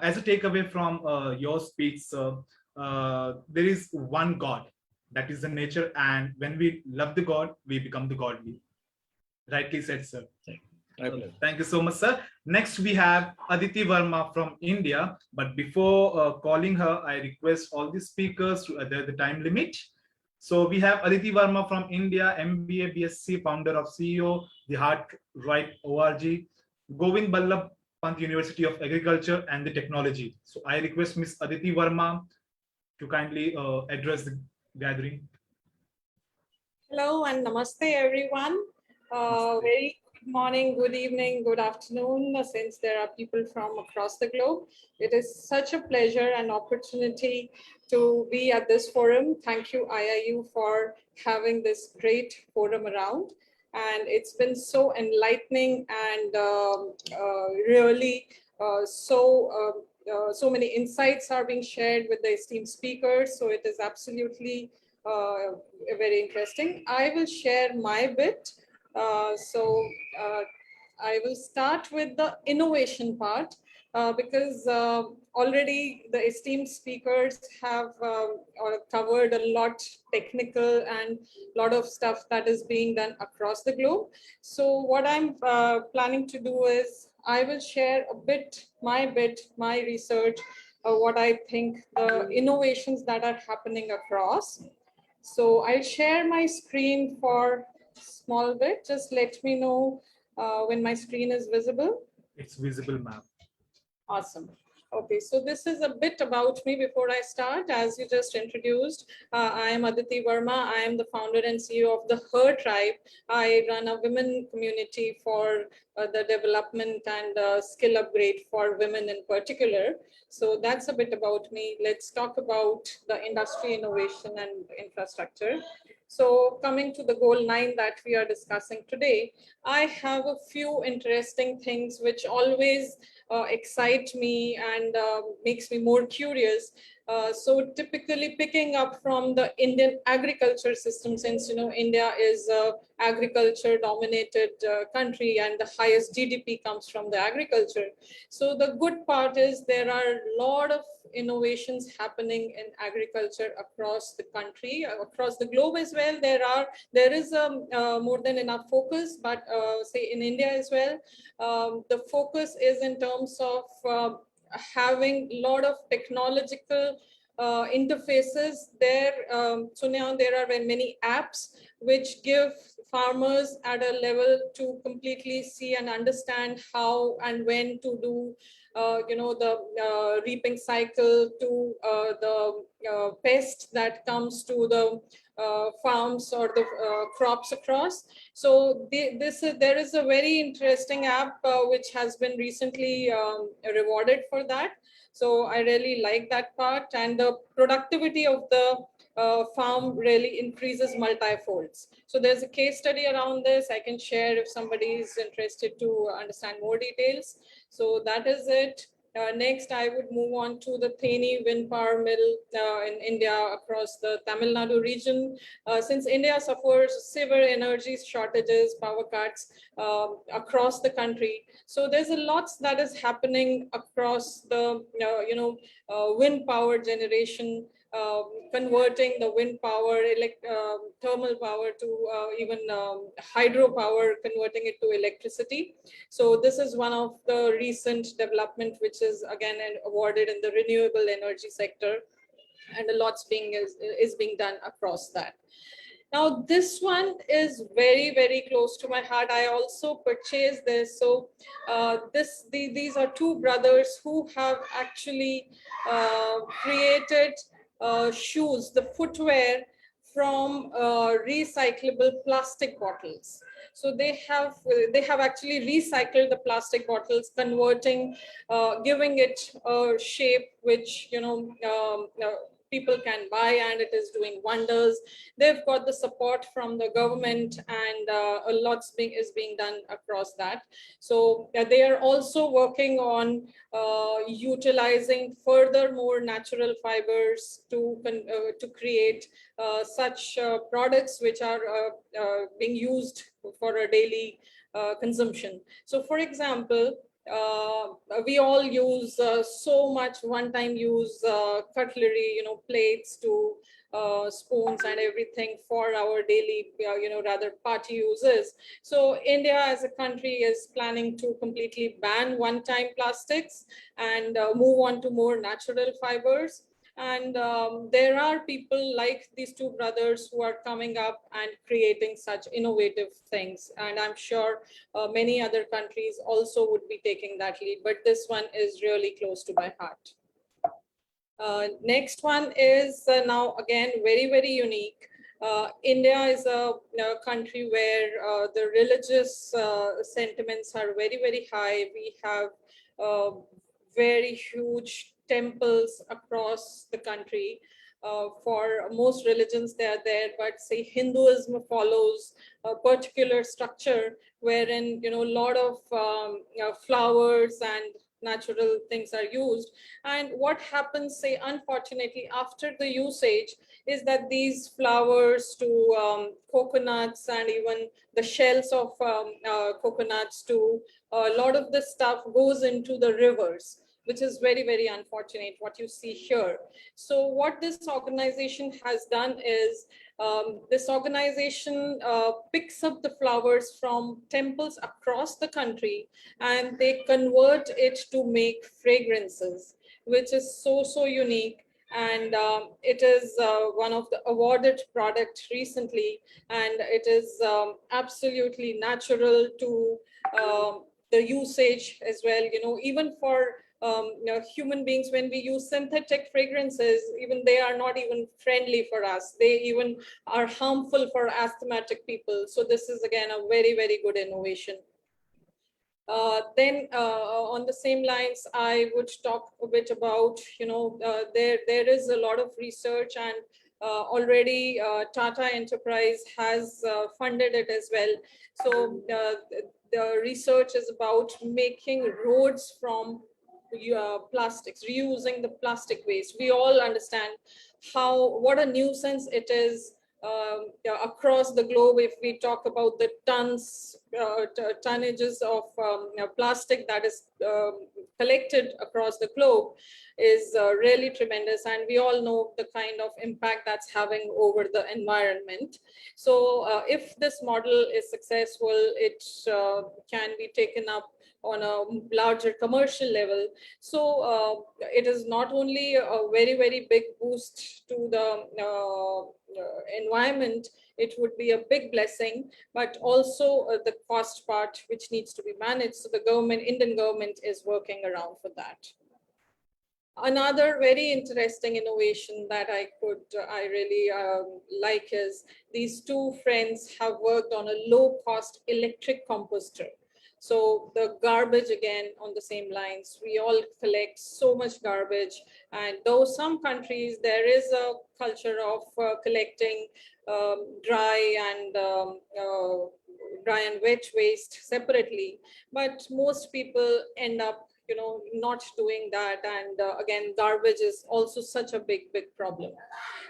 [SPEAKER 4] as a takeaway from your speech, sir, there is one God. That is the nature, and when we love the God, we become the godly. Rightly said, sir. Thank you so much, sir. Next, we have Aditi Verma from India. But before calling her, I request all the speakers to adhere the time limit. So we have Aditi Verma from India, MBA, BSc, founder of CEO, The Heart Right ORG, Govind Ballabh Pant University of Agriculture and the Technology. So I request Miss Aditi Verma to kindly address the gathering.
[SPEAKER 13] Hello and namaste everyone. Very good morning, good evening, good afternoon, since there are people from across the globe. It is such a pleasure and opportunity to be at this forum. Thank you, IIU, for having this great forum around. And it's been so enlightening and really so many insights are being shared with the esteemed speakers. So it is absolutely very interesting. I will share my bit. I will start with the innovation part because already the esteemed speakers have covered a lot technical and a lot of stuff that is being done across the globe. So what I'm planning to do is I will share a bit, my research, what I think the innovations that are happening across. So I'll share my screen for a small bit. Just let me know when my screen is visible.
[SPEAKER 4] It's visible, ma'am.
[SPEAKER 13] Awesome. Okay, so this is a bit about me before I start. As you just introduced, I am Aditi Verma. I am the founder and CEO of the Her Tribe. I run a women community for the development and skill upgrade for women in particular. So that's a bit about me. Let's talk about the industry innovation and infrastructure. So coming to the goal 9 that we are discussing today, I have a few interesting things which always excite me and makes me more curious So typically picking up from the Indian agriculture system, since India is a agriculture dominated country and the highest GDP comes from the agriculture. So the good part is there are a lot of innovations happening in agriculture across the country, across the globe as well. There is more than enough focus, but say in India as well, the focus is in terms of having a lot of technological interfaces there. So now there are many apps which give farmers at a level to completely see and understand how and when to do the reaping cycle, to the pest that comes to the farms or the crops across. So there is a very interesting app which has been recently rewarded for that. So I really like that part, and the productivity of the farm really increases multifolds. So there's a case study around this. I can share if somebody is interested to understand more details. So that is it. Next, I would move on to the Theni wind power mill in India across the Tamil Nadu region. Since India suffers severe energy shortages, power cuts across the country, so there's a lot that is happening across the wind power generation. Converting the wind power, thermal power to even hydropower, converting it to electricity. So this is one of the recent development, which is again awarded in the renewable energy sector, and a lot's is being done across that. Now, this one is very, very close to my heart. I also purchased this. So these are two brothers who have actually created shoes, the footwear from recyclable plastic bottles. So they have actually recycled the plastic bottles, converting, giving it a shape which people can buy, and it is doing wonders. They've got the support from the government, and a lot is being done across that. So they are also working on utilizing further more natural fibers to create such products which are being used for a daily consumption. So for example, we all use so much one-time use cutlery, plates to spoons and everything for our daily, rather party uses. So India as a country is planning to completely ban one-time plastics and move on to more natural fibers. And there are people like these two brothers who are coming up and creating such innovative things. And I'm sure many other countries also would be taking that lead, but this one is really close to my heart. Next one is now again very, very unique. India is a country where the religious sentiments are very, very high. We have very huge temples across the country. For most religions, they are there, but say Hinduism follows a particular structure wherein a lot of flowers and natural things are used. And what happens, say, unfortunately, after the usage is that these flowers to coconuts and even the shells of coconuts to a lot of the stuff goes into the rivers, which is very, very unfortunate what you see here. So what this organization has done is this organization picks up the flowers from temples across the country, and they convert it to make fragrances, which is so, so unique. And it is one of the awarded products recently, and it is absolutely natural to the usage as well. Even for human beings, when we use synthetic fragrances, even they are not even friendly for us. They even are harmful for asthmatic people. So this is again a very, very good innovation. Then on the same lines, I would talk a bit about, there is a lot of research, and already Tata Enterprise has funded it as well. So the research is about making roads from plastics, reusing the plastic waste. We all understand what a nuisance it is across the globe. If we talk about the tonnages of plastic that is collected across the globe is really tremendous, and we all know the kind of impact that's having over the environment. So if this model is successful, it can be taken up on a larger commercial level. So it is not only a very, very big boost to the environment, it would be a big blessing, but also the cost part which needs to be managed. So the government, Indian government, is working around for that. Another very interesting innovation that I really like is these two friends have worked on a low-cost electric composter. So the garbage, again, on the same lines, we all collect so much garbage, and though some countries there is a culture of collecting dry and wet waste separately, but most people end up not doing that, and again, garbage is also such a big problem.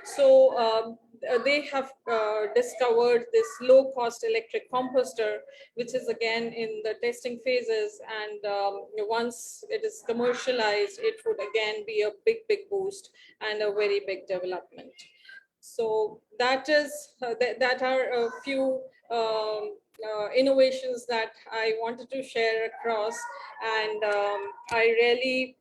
[SPEAKER 13] So they have discovered this low-cost electric composter, which is again in the testing phases, and once it is commercialized, it would again be a big boost and a very big development. So that are a few innovations that I wanted to share across, and I really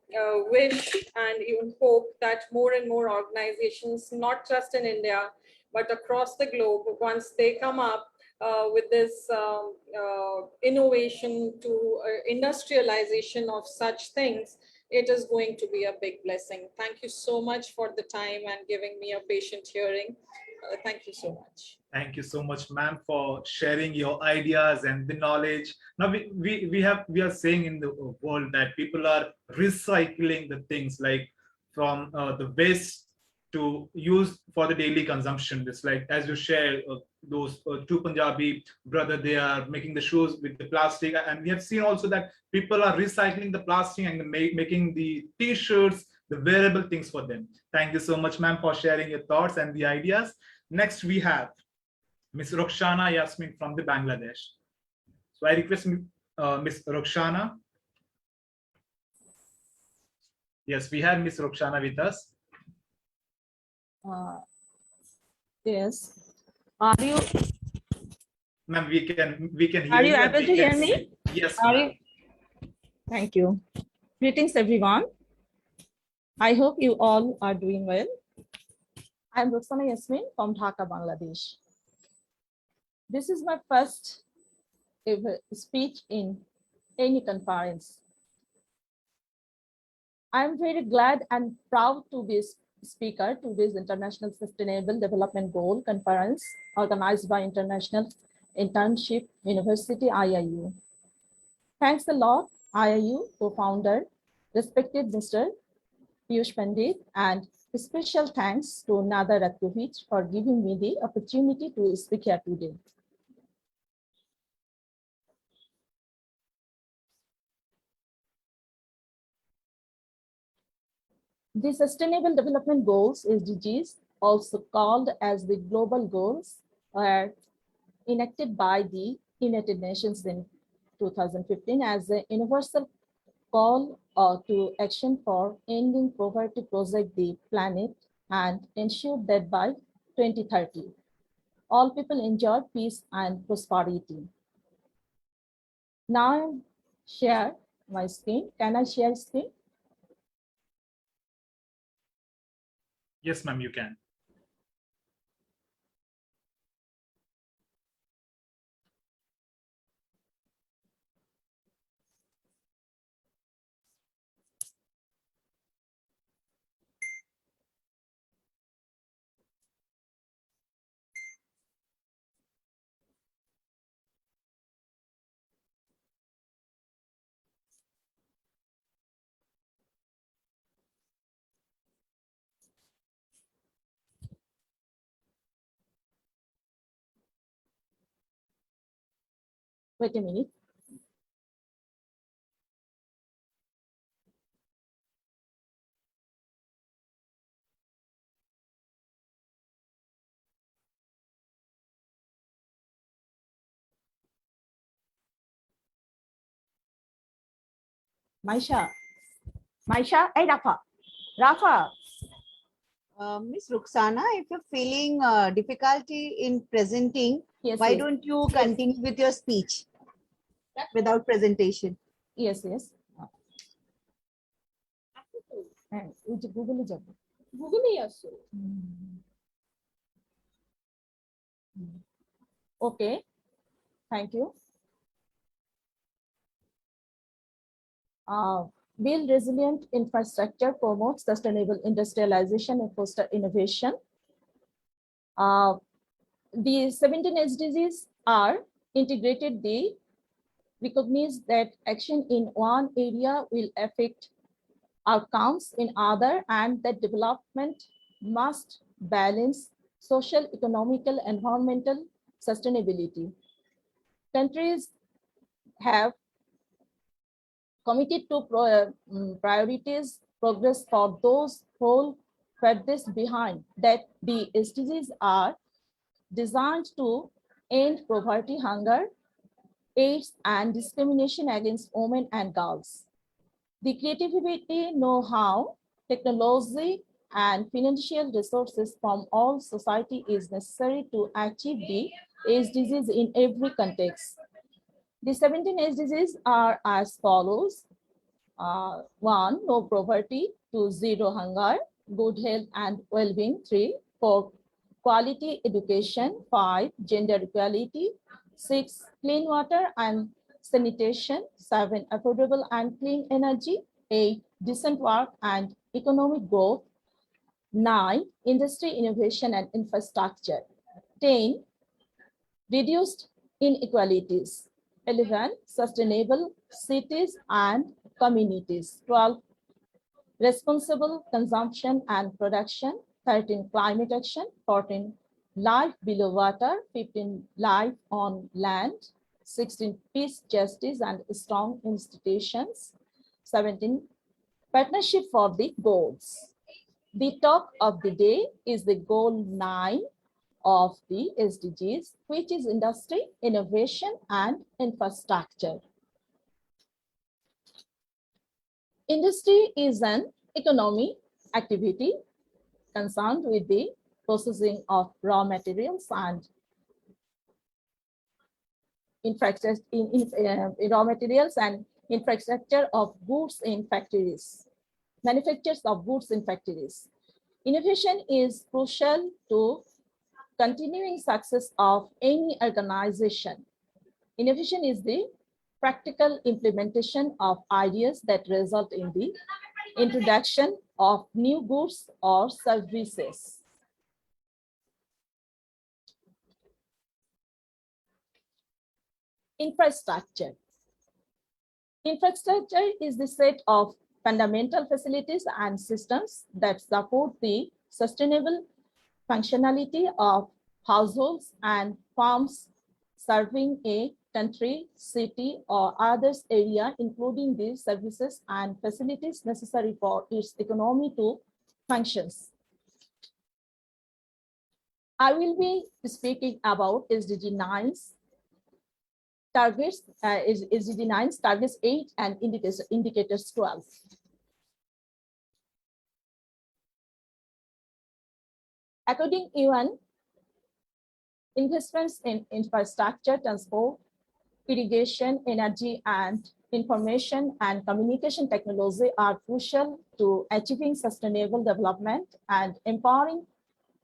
[SPEAKER 13] wish and even hope that more and more organizations, not just in India, but across the globe, once they come up with this innovation to industrialization of such things, it is going to be a big blessing. Thank you so much for the time and giving me a patient hearing. Thank you so much.
[SPEAKER 4] Thank you so much, ma'am, for sharing your ideas and the knowledge. Now we are saying in the world that people are recycling the things, like from the waste to use for the daily consumption. It's like, as you share, those two Punjabi brother, they are making the shoes with the plastic, and we have seen also that people are recycling the plastic and making the t-shirts, the wearable things for them. Thank you so much, ma'am, for sharing your thoughts and the ideas. Next, we have Ms. Roxana Yasmin from the Bangladesh. So I request Ms. Roxana. Yes, we have Ms. Roxana with us.
[SPEAKER 14] Yes. Are you?
[SPEAKER 4] Ma'am, we can hear
[SPEAKER 14] Are you
[SPEAKER 4] you
[SPEAKER 14] able to hear me?
[SPEAKER 4] See. Yes.
[SPEAKER 14] Are you? Thank you. Greetings, everyone. I hope you all are doing well. I'm Roxana Yasmin from Dhaka, Bangladesh. This is my first ever speech in any conference. I'm very glad and proud to be speaker to this International Sustainable Development Goal Conference organized by International Internship University, IIU. Thanks a lot, IIU co-founder, respected Mr. Piyush Pandit, and special thanks to Nada Ratkovich for giving me the opportunity to speak here today. The Sustainable Development Goals, SDGs, also called as the Global Goals, were enacted by the United Nations in 2015 as a universal call to action for ending poverty, protect the planet, and ensure that by 2030, all people enjoy peace and prosperity. Now I share my screen. Can I share screen?
[SPEAKER 4] Yes, ma'am, you can.
[SPEAKER 14] Wait a minute. Maisha. Maisha, hey Rafa. Rafa.
[SPEAKER 15] Miss Ruxana, if you're feeling difficulty in presenting,
[SPEAKER 14] Yes,
[SPEAKER 15] why
[SPEAKER 14] yes.
[SPEAKER 15] don't you continue with your speech without presentation?
[SPEAKER 14] Yes, yes. Google is Google yes. Okay, thank you. Build resilient infrastructure, promote sustainable industrialization and foster innovation. The 17 SDGs are integrated. They recognize that action in one area will affect outcomes in other, and that development must balance social, economical, environmental sustainability. Countries have committed to priorities progress for those who furthest behind, that the SDGs are designed to end poverty, hunger, AIDS, and discrimination against women and girls. The creativity, know-how, technology, and financial resources from all society is necessary to achieve the SDGs in every context. The 17 SDGs are as follows. 1, no poverty. 2, zero hunger. Good health and well-being. 3, 4, quality education. 5, gender equality. 6, clean water and sanitation. 7, affordable and clean energy. 8, decent work and economic growth. 9, industry, innovation and infrastructure. 10, reduced inequalities. 11, sustainable cities and communities. 12, responsible consumption and production. 13, climate action. 14, life below water. 15, life on land. 16, peace, justice, and strong institutions. 17, partnership for the goals. The talk of the day is the goal 9 of the SDGs, which is industry, innovation, and infrastructure. Industry is an economic activity concerned with the processing of raw materials and infrastructure of goods in factories, manufacturers of goods in factories. Innovation is crucial to continuing success of any organization. Innovation is the practical implementation of ideas that result in the introduction of new goods or services. Infrastructure. Infrastructure is the set of fundamental facilities and systems that support the sustainable functionality of households and farms serving a country, city, or others area, including the services and facilities necessary for its economy to function. I will be speaking about SDG 9's targets, SDG 9's targets 8 and indicators 12. According to UN, investments in infrastructure, transport, irrigation, energy, and information and communication technology are crucial to achieving sustainable development and empowering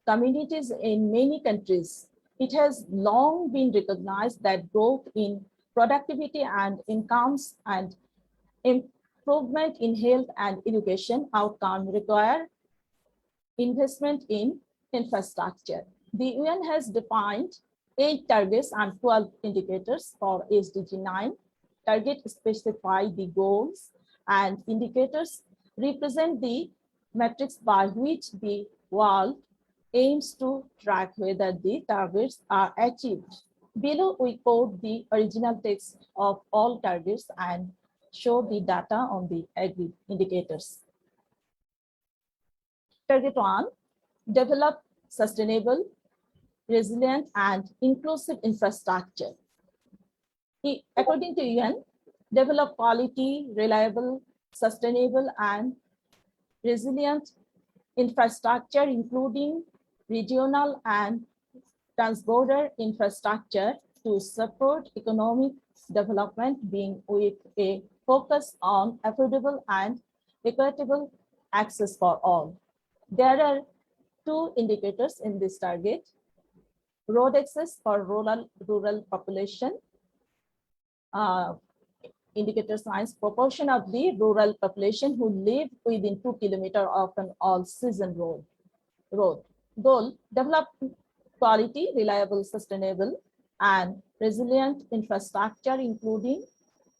[SPEAKER 14] communities in many countries. It has long been recognized that growth in productivity and incomes and improvement in health and education outcomes require investment in infrastructure. The UN has defined 8 targets and 12 indicators for SDG 9. Targets specify the goals, and indicators represent the metrics by which the world aims to track whether the targets are achieved. Below, we quote the original text of all targets and show the data on the agreed indicators. Target 1, develop sustainable, resilient, and inclusive infrastructure. According to UN, develop quality, reliable, sustainable, and resilient infrastructure, including regional and transborder infrastructure to support economic development, being with a focus on affordable and equitable access for all. There are two indicators in this target: road access for rural population. Indicator signs proportion of the rural population who live within 2 kilometers of an all-season road. Goal: develop quality, reliable, sustainable, and resilient infrastructure, including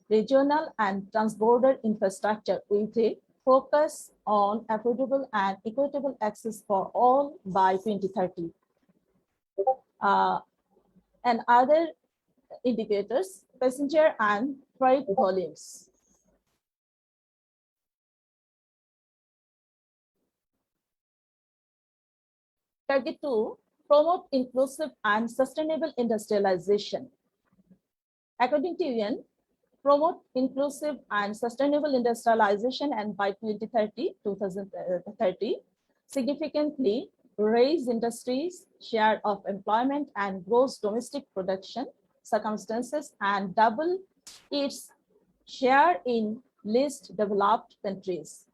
[SPEAKER 14] regional and transborder infrastructure, with a focus on affordable and equitable access for all by 2030. And other indicators: passenger and freight volumes. Target 2, promote inclusive and sustainable industrialization. According to UN, promote inclusive and sustainable industrialization, and by 2030, significantly raise industries' share of employment and gross domestic production circumstances, and double its share in least developed countries.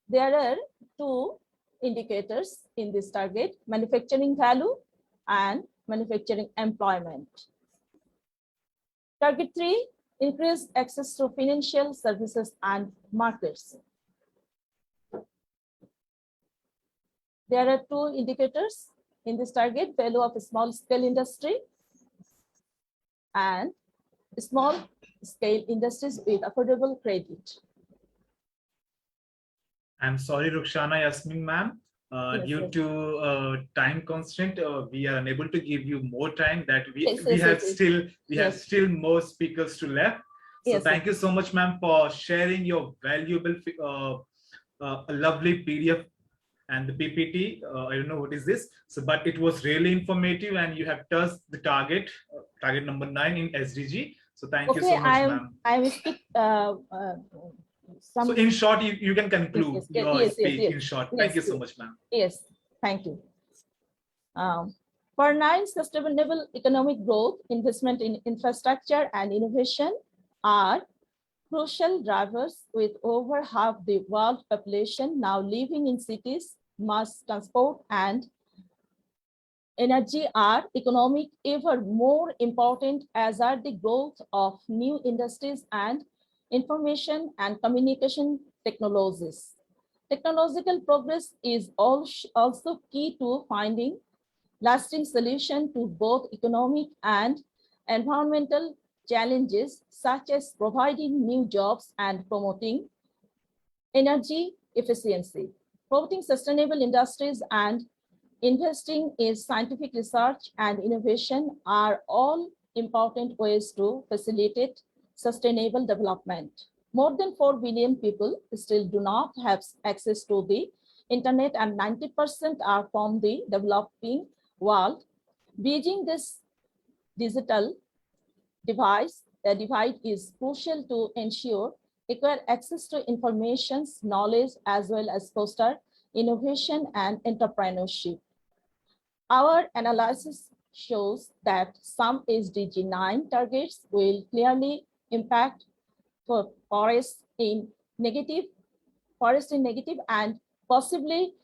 [SPEAKER 14] There are two indicators in this target: manufacturing value and manufacturing employment. Target 3, increase access to financial services and markets. There are two indicators in this target: value of small scale industry and small scale industries with affordable credit.
[SPEAKER 4] I'm sorry, Rukhsana Yasmin ma'am.
[SPEAKER 14] Yes,
[SPEAKER 4] Due
[SPEAKER 14] yes.
[SPEAKER 4] to time constraint, we are unable to give you more time. That we
[SPEAKER 14] Yes,
[SPEAKER 4] we
[SPEAKER 14] yes,
[SPEAKER 4] have
[SPEAKER 14] yes,
[SPEAKER 4] still we have
[SPEAKER 14] yes.
[SPEAKER 4] still more speakers to left. So
[SPEAKER 14] Yes,
[SPEAKER 4] thank you so much, ma'am, for sharing your valuable, lovely PDF and the PPT. I don't know what is this. So, but it was really informative, and you have touched the target, target number 9 in SDG. So thank you
[SPEAKER 14] Okay,
[SPEAKER 4] so much, ma'am.
[SPEAKER 14] I will speak some.
[SPEAKER 4] So in short, you can conclude your
[SPEAKER 14] yes,
[SPEAKER 4] speech
[SPEAKER 14] yes,
[SPEAKER 4] in short.
[SPEAKER 14] yes,
[SPEAKER 4] Thank you so
[SPEAKER 14] yes.
[SPEAKER 4] much, ma'am.
[SPEAKER 14] Yes, thank you. For 9, sustainable economic growth, investment in infrastructure and innovation are crucial drivers, with over half the world population now living in cities. Mass transport and energy are economic ever more important, as are the growth of new industries and information and communication technologies. Technological progress is also key to finding lasting solutions to both economic and environmental challenges, such as providing new jobs and promoting energy efficiency. Promoting sustainable industries and investing in scientific research and innovation are all important ways to facilitate sustainable development. More than 4 billion people still do not have access to the internet, and 90% are from the developing world. Bridging this digital divide is crucial to ensure equal access to information, knowledge, as well as foster innovation and entrepreneurship. Our analysis shows that some SDG 9 targets will clearly impact for forests in negative and possibly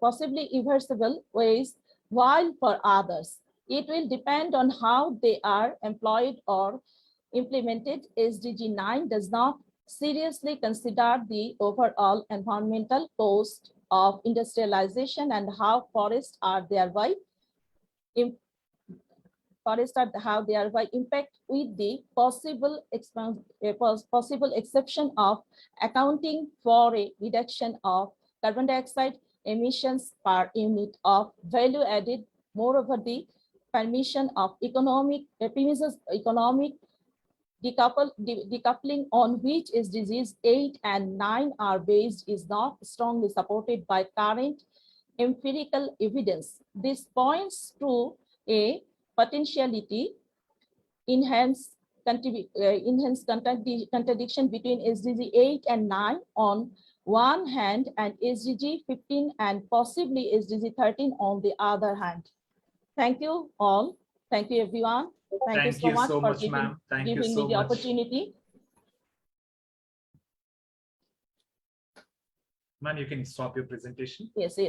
[SPEAKER 14] possibly irreversible ways, while for others it will depend on how they are employed or implemented. SDG 9 does not seriously consider the overall environmental cost of industrialization and how forests are thereby impact, with the possible exception of accounting for a reduction of carbon dioxide emissions per unit of value added. Moreover, the permission of economic decoupling on which SDGs 8 and 9 are based is not strongly supported by current empirical evidence. This points to a potentiality, enhance contradiction between SDG 8 and 9 on one hand and SDG 15 and possibly SDG 13 on the other hand. Thank you all. Thank you, everyone. Thank you so much for
[SPEAKER 4] ma'am. Thank you
[SPEAKER 14] giving
[SPEAKER 4] so
[SPEAKER 14] me the
[SPEAKER 4] much.
[SPEAKER 14] opportunity.
[SPEAKER 4] Ma'am, you can stop your presentation.
[SPEAKER 14] Yes.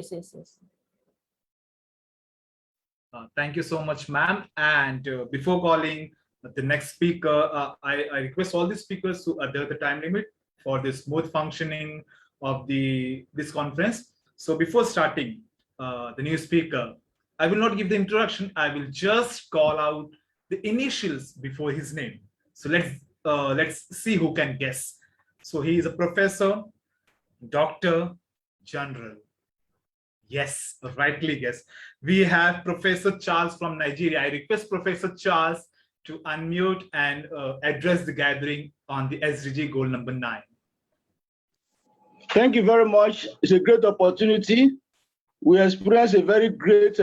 [SPEAKER 4] Thank you so much, ma'am. And before calling the next speaker, I request all the speakers to adhere the time limit for the smooth functioning of this conference. So before starting the new speaker, I will not give the introduction. I will just call out the initials before his name. So let's see who can guess. So he is a professor, Dr. General. Yes, rightly guessed. We have Professor Charles from Nigeria. I request Professor Charles to unmute and address the gathering on the SDG goal number 9.
[SPEAKER 5] Thank you very much. It's a great opportunity. We experienced a very great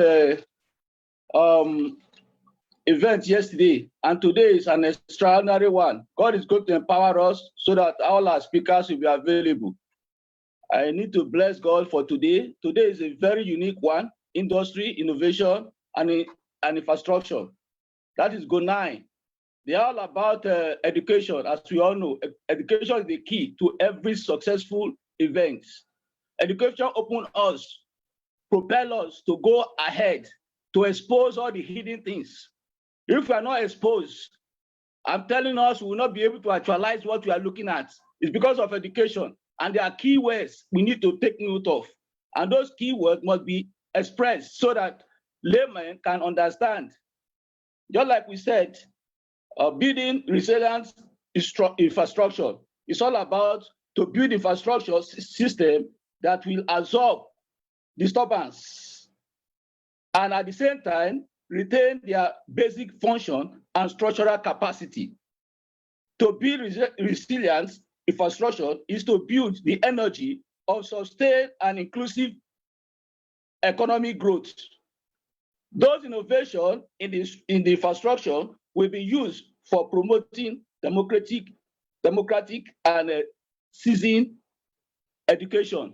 [SPEAKER 5] event yesterday, and today is an extraordinary one. God is going to empower us so that all our speakers will be available. I need to bless God for today. Today is a very unique one: industry, innovation, and infrastructure. That is Goal 9. They are all about education. As we all know, education is the key to every successful event. Education opens us, propel us to go ahead, to expose all the hidden things. If we are not exposed, I'm telling us we will not be able to actualize what we are looking at. It's because of education. And there are key words we need to take note of. And those key words must be expressed so that laymen can understand. Just like we said, building resilient infrastructure. It's all about to build infrastructure system that will absorb disturbance and at the same time retain their basic function and structural capacity. To build resilience infrastructure is to build the energy of sustained and inclusive economic growth. Those innovations in the infrastructure will be used for promoting democratic and citizen education.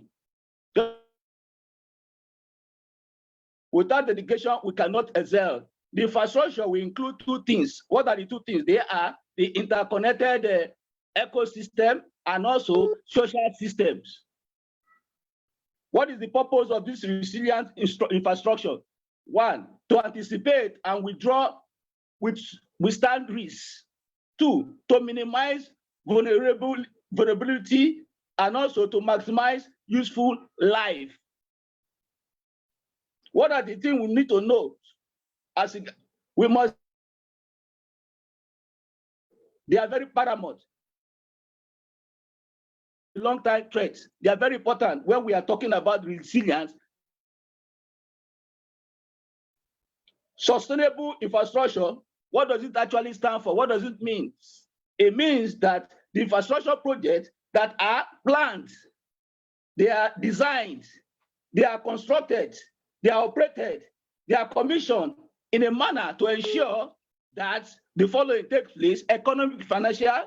[SPEAKER 5] Without education, we cannot excel. The infrastructure will include two things. What are the two things? They are the interconnected ecosystem and also social systems. What is the purpose of this resilient infrastructure? One, to anticipate and withstand risks. Two, to minimize vulnerability and also to maximize useful life. What are the things we need to know? They are very paramount. Long-term threats, they are very important when we are talking about resilience. Sustainable infrastructure, what does it actually stand for? What does it mean? It means that the infrastructure projects that are planned, they are designed, they are constructed, they are operated, they are commissioned in a manner to ensure that the following takes place: economic, financial,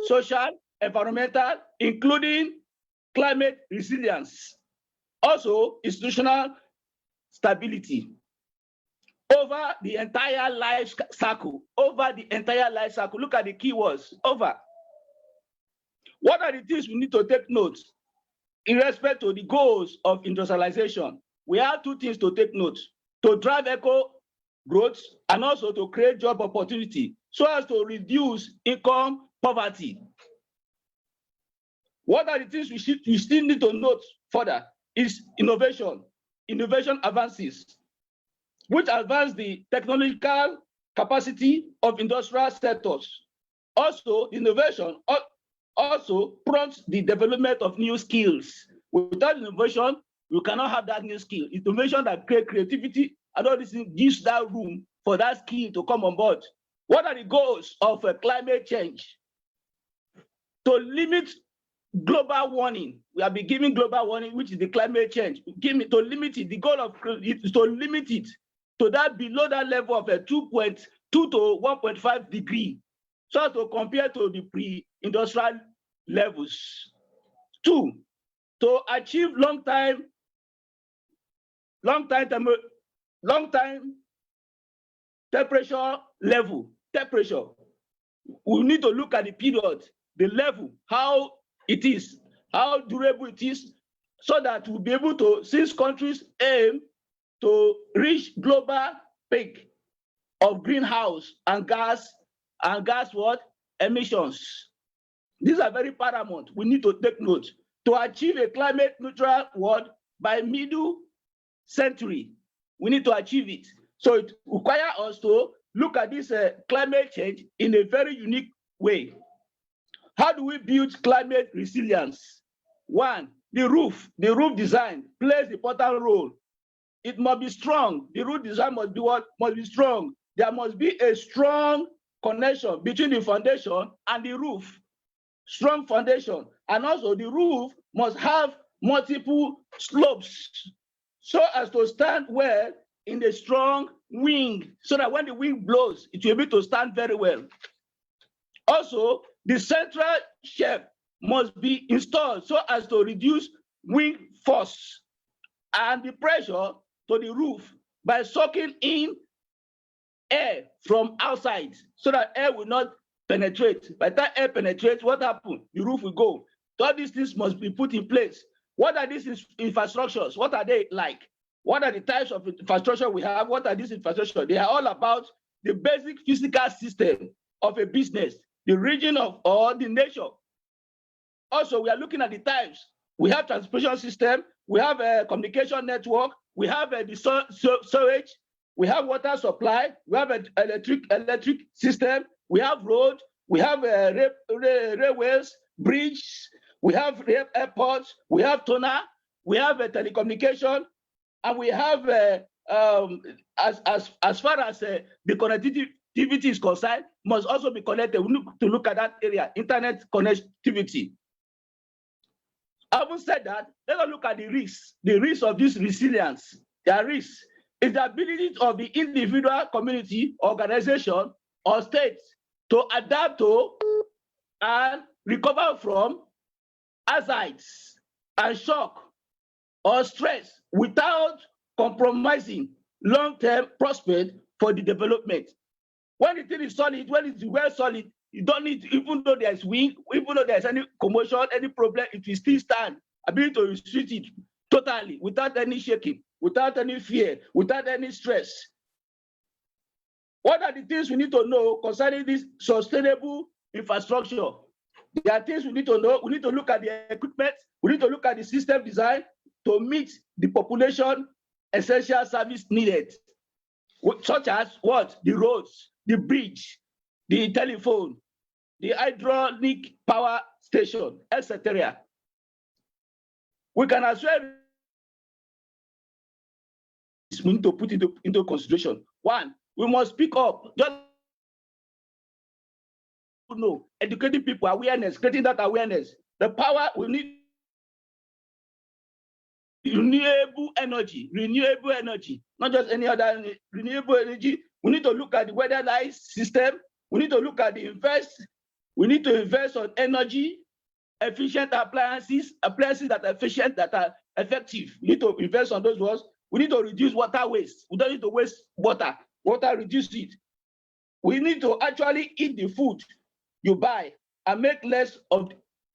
[SPEAKER 5] social, environmental, including climate resilience. Also, institutional stability over the entire life cycle. Over the entire life cycle. Look at the keywords. Over. What are the things we need to take note in respect to the goals of industrialization? We have two things to take note: to drive eco growth and also to create job opportunity so as to reduce income poverty. What are the things we still need to note further is innovation. Innovation advances, which advance the technological capacity of industrial sectors. Also, innovation also prompts the development of new skills. Without innovation, you cannot have that new skill. Innovation that creates creativity and all these things gives that room for that skill to come on board. What are the goals of climate change? To limit global warming. We have been giving global warming, which is the climate change. To limit it. The goal of it is to limit it to that below that level of a 2.2 to 1.5 degree, so as to compare to the pre-industrial levels. 2, to achieve long time temperature level, we need to look at the period, the level, how it is, how durable it is, so that we'll be able to, since countries aim to reach global peak of greenhouse and gas what? Emissions. These are very paramount. We need to take note. To achieve a climate neutral world by middle century, we need to achieve it. So it requires us to look at this climate change in a very unique way. How do we build climate resilience? 1, the roof design plays an important role. It must be strong. The roof design must be what? Must be strong. There must be a strong connection between the foundation and the roof. Strong foundation. And also the roof must have multiple slopes so as to stand well in the strong wind, so that when the wind blows, it will be able to stand very well. Also, the central shelf must be installed so as to reduce wind force and the pressure to the roof by sucking in air from outside, so that air will not penetrate. By the time air penetrates, what happens? The roof will go. All these things must be put in place. What are these infrastructures? What are they like? What are the types of infrastructure we have? What are these infrastructure? They are all about the basic physical system of a business, the region of or the nation. Also, we are looking at the types. We have transportation system, we have a communication network, we have the sewage, we have water supply, we have an electric system, we have road, we have railways, bridges, we have airports, we have tunnel, we have telecommunication, and we have, as far as the connectivity is concerned, must also be connected. We need to look at that area, internet connectivity. Having said that, let us look at the risks. The risks of this resilience, their risks is the ability of the individual, community, organization, or states to adapt to and recover from hazards and shock or stress without compromising long-term prospect for the development. When the thing is solid, when it's well solid, you don't need, even though there's wind, even though there's any commotion, any problem, it will still stand. Ability to restrict it totally, without any shaking, without any fear, without any stress. What are the things we need to know concerning this sustainable infrastructure? There are things we need to know. We need to look at the equipment. We need to look at the system design to meet the population essential service needed, such as what? The roads, the bridge, the telephone, the hydraulic power station, etc. We can as well, we need to put it into consideration. 1, we must speak up. Just know, educating people, awareness, creating that awareness. The power, we need renewable energy, not just any other renewable energy. We need to look at the weatherized system. We need to look at the we need to invest on energy efficient appliances that are efficient, that are effective. We need to invest on those ones. We need to reduce water waste. We don't need to waste water. Water, reduce it. We need to actually eat the food you buy and make less of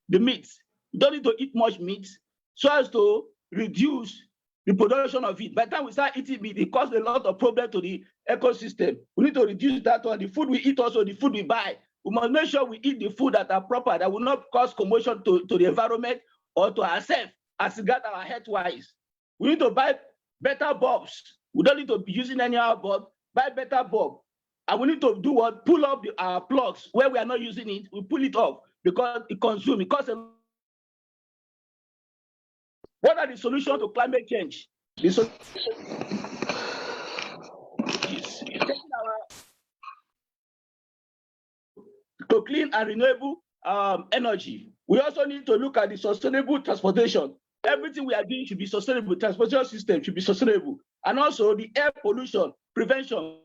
[SPEAKER 5] the meat. You don't need to eat much meat so as to reduce the production of it. By the time we start eating meat, it causes a lot of problem to the ecosystem. We need to reduce that one. The food we eat, also the food we buy. We must make sure we eat the food that are proper, that will not cause commotion to the environment or to ourselves as regard our health-wise. We need to buy better bulbs. We don't need to be using any other bulb. Buy better bulb. And we need to do what? Pull up our plugs. Where we are not using it, we pull it off because it consumes. It causes. What are the solutions to climate change? The solution is to clean and renewable energy. We also need to look at the sustainable transportation. Everything we are doing should be sustainable. Transportation system should be sustainable. And also the air pollution. prevention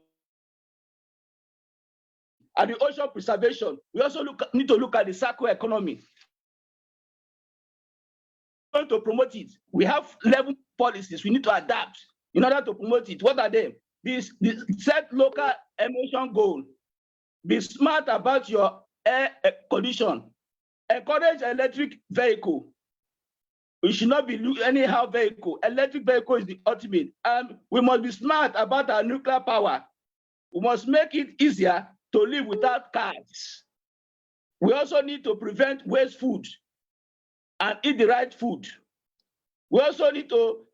[SPEAKER 5] and the ocean preservation. We also need to look at the circular economy. To promote it, we have 11 policies we need to adapt in order to promote it. What are they? This set local emission goal. Be smart about your air condition. Encourage electric vehicle. We should not be anyhow vehicle. Electric vehicle is the ultimate. And we must be smart about our nuclear power. We must make it easier to live without cars. We also need to prevent waste food and eat the right food. We also need to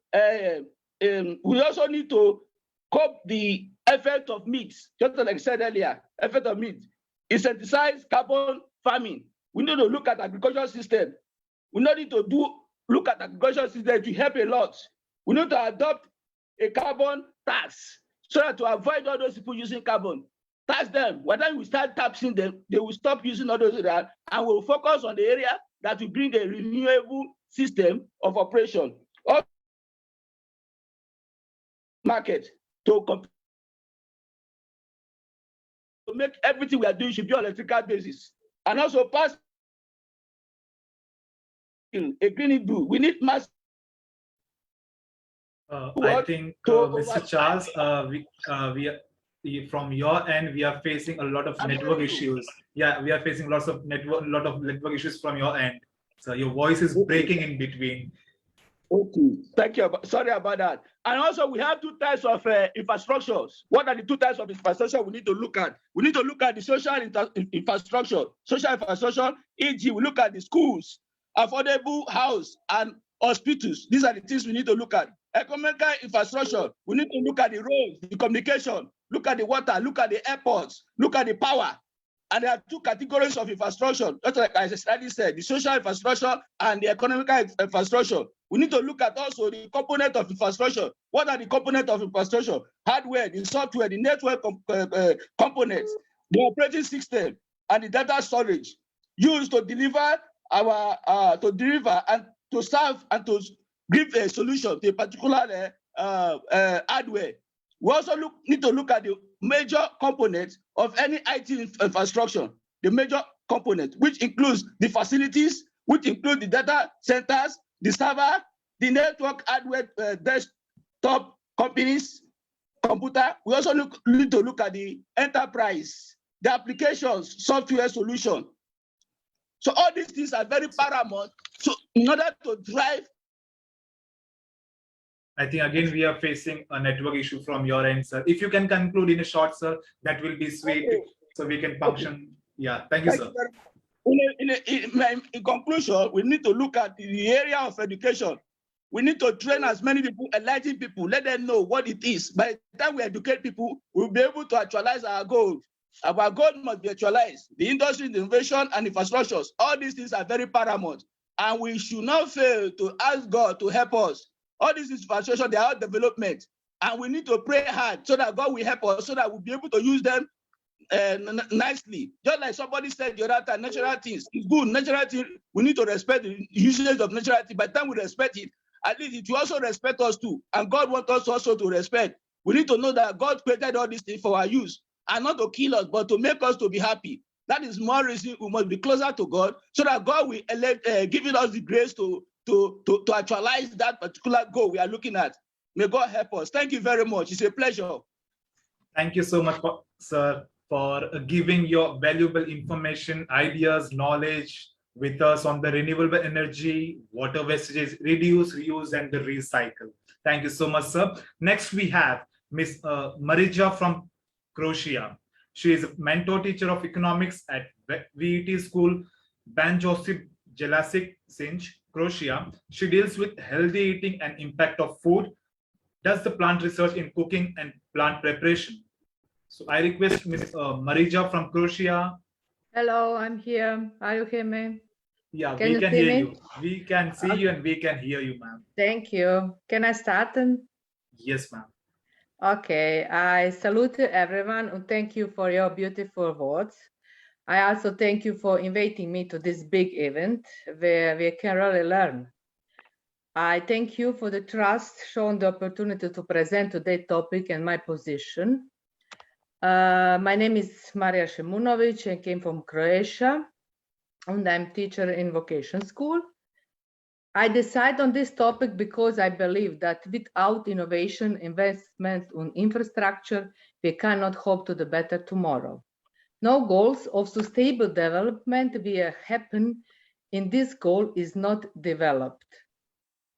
[SPEAKER 5] cope the effect of meat, just like I said earlier, effect of meat. It synthesizes carbon farming. We need to look at agricultural system. We need to look at agricultural system to help a lot. We need to adopt a carbon tax so that to avoid all those people using carbon. Tax them. By the time we start taxing them, they will stop using all those areas and we'll focus on the area that will bring a renewable system of operation. Market to make everything we are doing should be on electrical basis. And also pass a green bill. We need mass.
[SPEAKER 4] I think, Mr. Charles, from your end, we are facing a lot of network issues. Yeah, we are facing lot of network issues from your end. So your voice is breaking in between.
[SPEAKER 5] Okay, thank you. Sorry about that. And also, we have two types of infrastructures. What are the two types of infrastructure we need to look at? We need to look at the social infrastructure. Social infrastructure, e.g., we look at the schools, affordable house, and hospitals. These are the things we need to look at. Economical infrastructure, we need to look at the roads, the communication, look at the water, look at the airports, look at the power. And there are two categories of infrastructure, just like I already said, the social infrastructure and the economical infrastructure. We need to look at also the component of infrastructure. What are the components of infrastructure? Hardware, the software, the network components, the operating system, and the data storage used to deliver and to serve and to give a solution to a particular hardware. We also need to look at the major components of any IT infrastructure, the major component, which includes the facilities, which include the data centers, the server, the network hardware, desktop companies, computer. We also need to look at the enterprise, the applications, software solution. So all these things are very paramount. So in order to drive,
[SPEAKER 4] I think again we are facing a network issue from your end, sir. If you can conclude in a short, sir, that will be sweet. Okay. So we can function. Okay. Yeah, thank you, sir.
[SPEAKER 5] In conclusion, we need to look at the area of education. We need to train as many people, enlighten people, let them know what it is. By the time we educate people, we'll be able to actualize our goals. Our goal must be actualized. The industry, the innovation, and infrastructures, all these things are very paramount. And we should not fail to ask God to help us. All these infrastructure, they are all development. And we need to pray hard so that God will help us, so that we'll be able to use them nicely. Just like somebody said the other time, natural things. It's good, natural things. We need to respect the usage of natural things. By the time we respect it, at least it will also respect us too. And God wants us also to respect. We need to know that God created all these things for our use, and not to kill us, but to make us to be happy. That is more reason we must be closer to God, so that God will give us the grace to actualize that particular goal we are looking at. May God help us. Thank you very much. It's a pleasure.
[SPEAKER 4] Thank you so much, sir, for giving your valuable information, ideas, knowledge with us on the renewable energy, water wastages, reduce, reuse, and the recycle. Thank you so much, sir. Next, we have Ms. Marija from Croatia. She is a mentor teacher of economics at VET School, Ban Josip Jelačić, Sinj, Croatia. She deals with healthy eating and impact of food, does the plant research in cooking and plant preparation. So I request Ms. Marija from Croatia.
[SPEAKER 16] Hello, I'm here. Are you hear me?
[SPEAKER 4] Yeah, we can hear you. We can see you and we can hear you, ma'am.
[SPEAKER 16] Thank you. Can I start?
[SPEAKER 4] Yes, ma'am.
[SPEAKER 16] Okay, I salute everyone and thank you for your beautiful words. I also thank you for inviting me to this big event where we can really learn. I thank you for the trust shown the opportunity to present today's topic and my position. My name is Marija Šimunović. I came from Croatia, and I'm teacher in vocation school. I decide on this topic because I believe that without innovation, investment on infrastructure, we cannot hope to the better tomorrow. No goals of sustainable development will happen if this goal is not developed.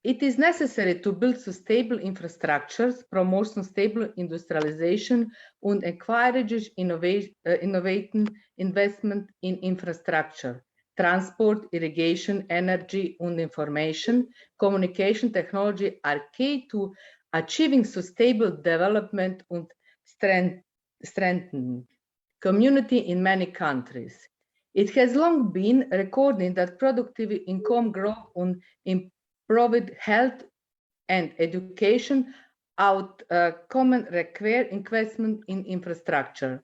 [SPEAKER 16] It is necessary to build sustainable infrastructures, promote sustainable industrialization, and encourage innovating investment in infrastructure. Transport, irrigation, energy, and information, communication technology are key to achieving sustainable development and strengthening community in many countries. It has long been recorded that productivity, income growth, and improved health and education common require investment in infrastructure.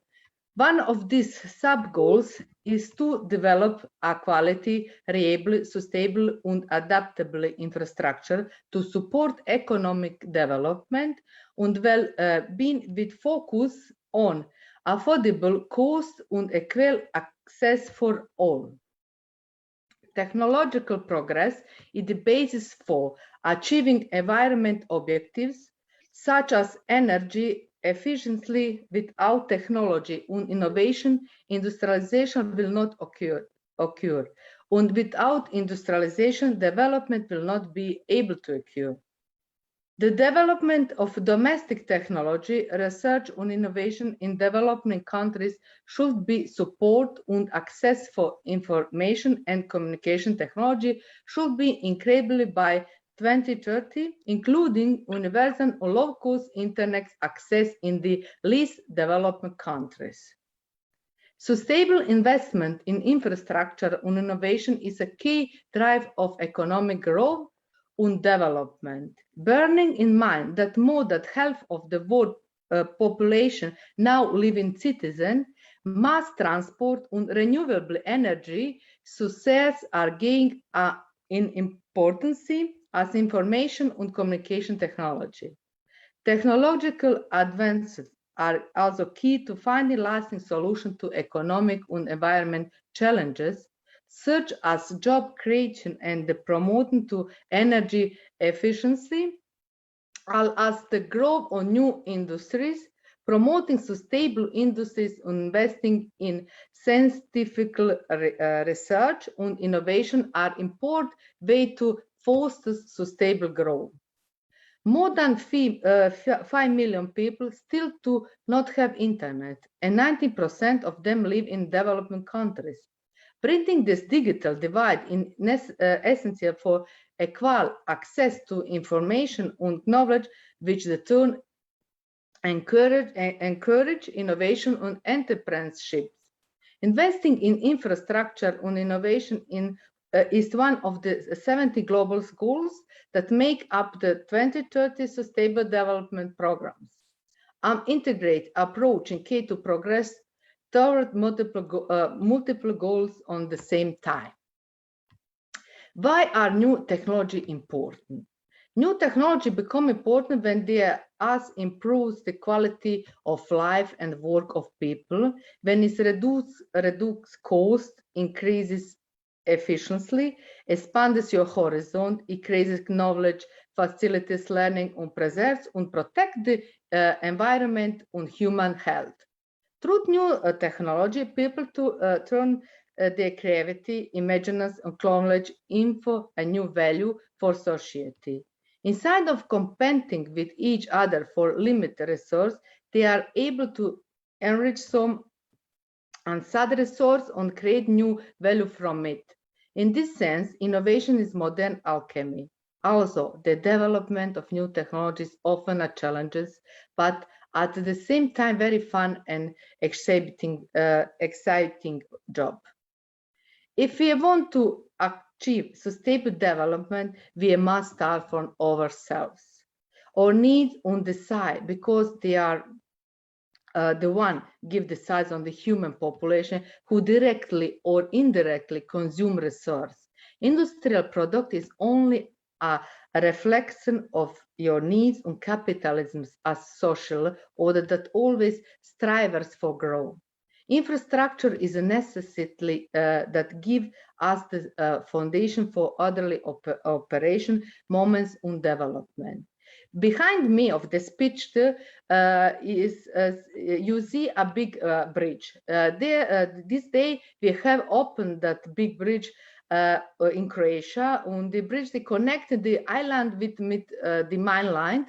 [SPEAKER 16] One of these sub-goals is to develop a quality, reliable, sustainable, and adaptable infrastructure to support economic development and well-being with focus on affordable cost and equal access for all. Technological progress is the basis for achieving environment objectives such as energy efficiency. Without technology and innovation, industrialization will not occur. And without industrialization, development will not be able to occur. The development of domestic technology, research and innovation in developing countries should be supported, and access for information and communication technology should be increased by 2030, including universal or low-cost internet access in the least developed countries. Sustainable investment in infrastructure and innovation is a key driver of economic growth and development. Bearing in mind that more than half of the world population now live in cities, mass transport and renewable energy sources are gaining in importance as information and communication technology. Technological advances are also key to finding lasting solutions to economic and environment challenges, such as job creation and the promoting to energy efficiency, as the growth of new industries. Promoting sustainable industries and investing in scientific research and innovation are important ways to foster sustainable growth. More than 5 million people still do not have internet, and 90% of them live in developing countries. Bridging this digital divide is essential for equal access to information and knowledge, which in turn encourage innovation and entrepreneurship. Investing in infrastructure and innovation is one of the 70 global goals that make up the 2030 Sustainable Development Programs. An integrated approach is key to progress toward multiple goals on the same time. Why are new technology important? New technology become important when they improves the quality of life and work of people, when it reduces cost, increases efficiency, expands your horizon, increases knowledge, facilitates learning, and preserves and protects the environment and human health. Through new technology, people turn their creativity, imagination, and knowledge into a new value for society. Instead of competing with each other for limited resources, they are able to enrich some and other resource and create new value from it. In this sense, innovation is modern alchemy. Also, the development of new technologies often are challenges, but at the same time very fun and exciting job. If we want to achieve sustainable development, we must start from ourselves. Our needs on the side, because they are the one give the size on the human population who directly or indirectly consume resource. Industrial product is only a reflection of your needs on capitalism as social order that always strives for growth. Infrastructure is a necessity that gives us the foundation for orderly operation, moments and development. Behind me of the speech you see a big bridge. This day we have opened that big bridge in Croatia, and the bridge they connected the island with the mainland.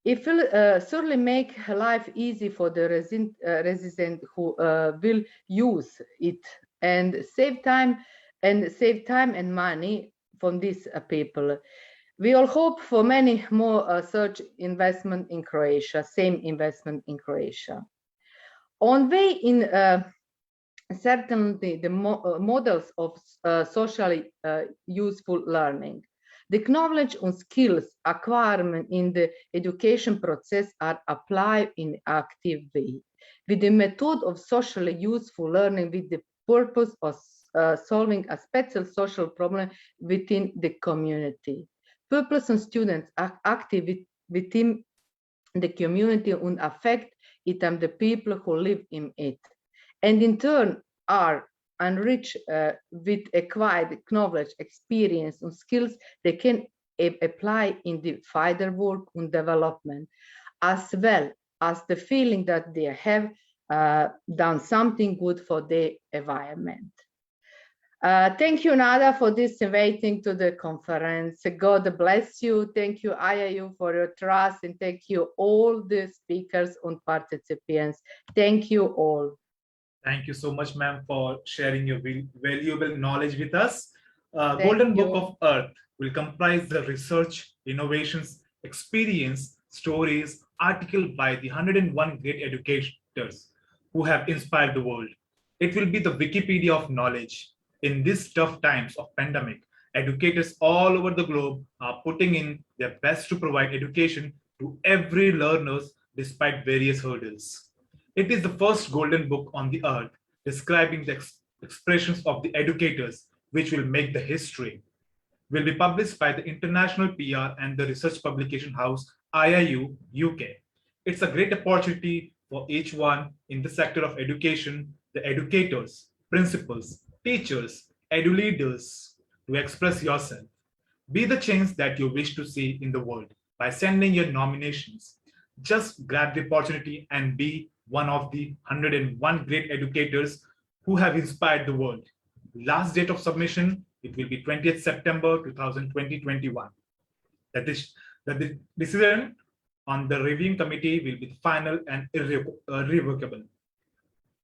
[SPEAKER 16] It will certainly make life easy for the resident who will use it and save time and money from these people. We all hope for many more such investment in Croatia, same investment in Croatia. On way in certainly the models of socially useful learning. The knowledge and skills acquirement in the education process are applied in active way, with the method of socially useful learning with the purpose of solving a special social problem within the community. Pupils and students are active within the community and affect it and the people who live in it, and in turn are enriched with acquired knowledge, experience, and skills they can apply in the further work and development, as well as the feeling that they have done something good for the environment. Thank you, Nada, for this inviting to the conference. God bless you. Thank you, IIU, for your trust, and thank you all the speakers and participants. Thank you all.
[SPEAKER 4] Thank you so much, ma'am, for sharing your valuable knowledge with us. Golden Book of Earth will comprise the research, innovations, experience, stories, article by the 101 great educators who have inspired the world. It will be the Wikipedia of knowledge. In these tough times of pandemic, educators all over the globe are putting in their best to provide education to every learner despite various hurdles. It is the first golden book on the earth describing the expressions of the educators, which will make the history. Will be published by the International PR and the Research Publication House, IIU, UK. It's a great opportunity for each one in the sector of education, the educators, principals, teachers, edu leaders, to express yourself. Be the change that you wish to see in the world by sending your nominations. Just grab the opportunity and be one of the 101 great educators who have inspired the world. Last date of submission, it will be 20th September 2021. The decision on the reviewing committee will be final and irrevocable.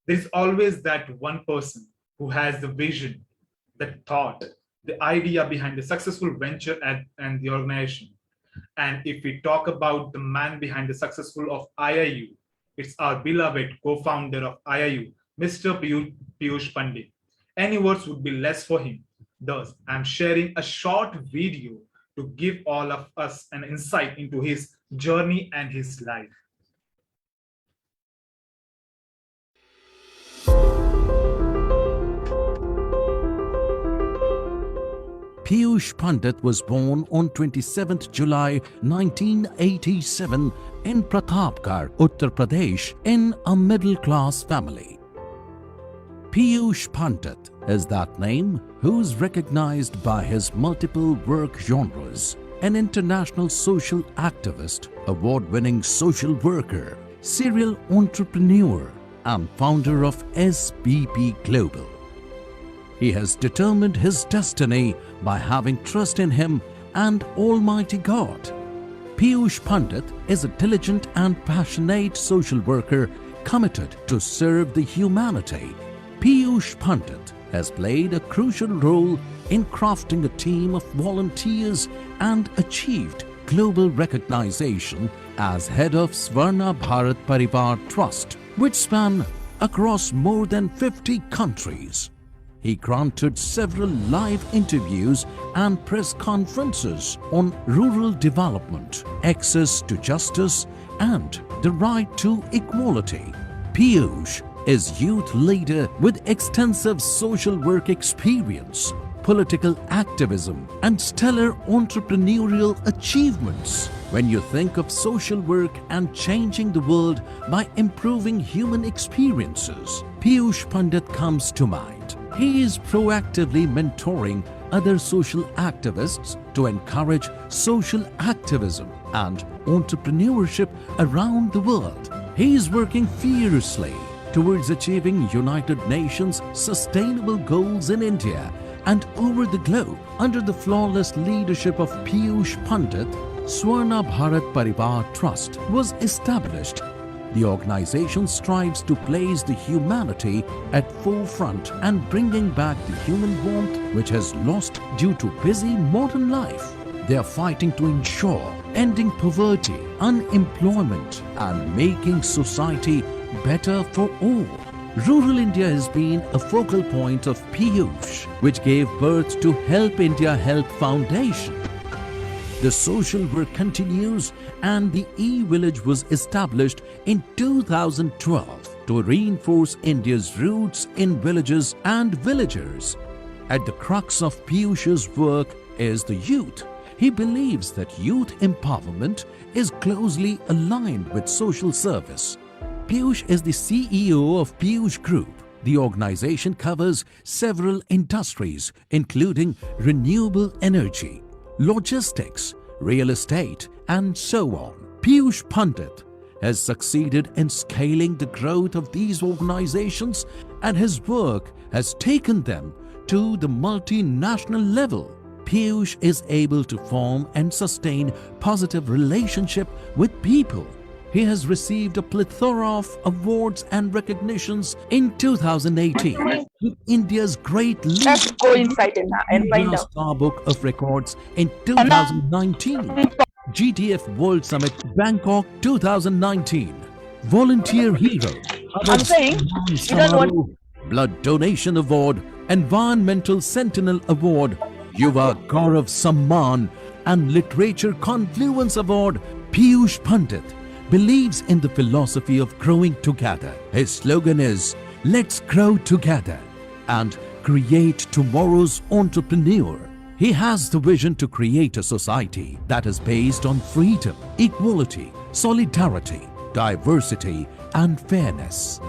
[SPEAKER 4] There is always that one person who has the vision, the thought, the idea behind the successful venture and the organization. And if we talk about the man behind the successful of IIU, it's our beloved co-founder of IIU, Mr. Piyush Pandit. Any words would be less for him. Thus, I'm sharing a short video to give all of us an insight into his journey and his life.
[SPEAKER 17] Piyush Pandit was born on 27th July 1987 in Pratapgarh, Uttar Pradesh, in a middle-class family. Piyush Pandit is that name who is recognized by his multiple work genres: an international social activist, award-winning social worker, serial entrepreneur, and founder of SBP Global. He has determined his destiny by having trust in him and Almighty God. Piyush Pandit is a diligent and passionate social worker committed to serve the humanity. Piyush Pandit has played a crucial role in crafting a team of volunteers and achieved global recognition as head of Swarna Bharat Parivar Trust, which span across more than 50 countries. He granted several live interviews and press conferences on rural development, access to justice, and the right to equality. Piyush is youth leader with extensive social work experience. political activism, and stellar entrepreneurial achievements. When you think of social work and changing the world by improving human experiences, Piyush Pandit comes to mind. He is proactively mentoring other social activists to encourage social activism and entrepreneurship around the world. He is working fiercely towards achieving United Nations sustainable goals in India and over the globe. Under the flawless leadership of Piyush Pandit, Swarna Bharat Parivar Trust was established. The organization strives to place the humanity at forefront and bringing back the human warmth which has lost due to busy modern life. They are fighting to ensure ending poverty, unemployment, and making society better for all. Rural India has been a focal point of Piyush, which gave birth to Help India Health Foundation. The social work continues and the e-village was established in 2012 to reinforce India's roots in villages and villagers. At the crux of Piyush's work is the youth. He believes that youth empowerment is closely aligned with social service. Piyush is the CEO of Piyush Group. The organization covers several industries, including renewable energy, logistics, real estate, and so on. Piyush Pandit has succeeded in scaling the growth of these organizations, and his work has taken them to the multinational level. Piyush is able to form and sustain positive relationship with people. He has received a plethora of awards and recognitions in 2018. India's Great Leap,
[SPEAKER 18] Just go inside and find
[SPEAKER 17] Guinness
[SPEAKER 18] out.
[SPEAKER 17] Star Book of Records in 2019. GTF World Summit Bangkok 2019. Volunteer Hero.
[SPEAKER 18] I'm saying, you don't want-
[SPEAKER 17] Blood Donation Award, Environmental Sentinel Award, Yuva Gaurav Samman, and Literature Confluence Award. Piyush Pandit believes in the philosophy of growing together. His slogan is, "Let's grow together and create tomorrow's entrepreneur." He has the vision to create a society that is based on freedom, equality, solidarity, diversity, and fairness.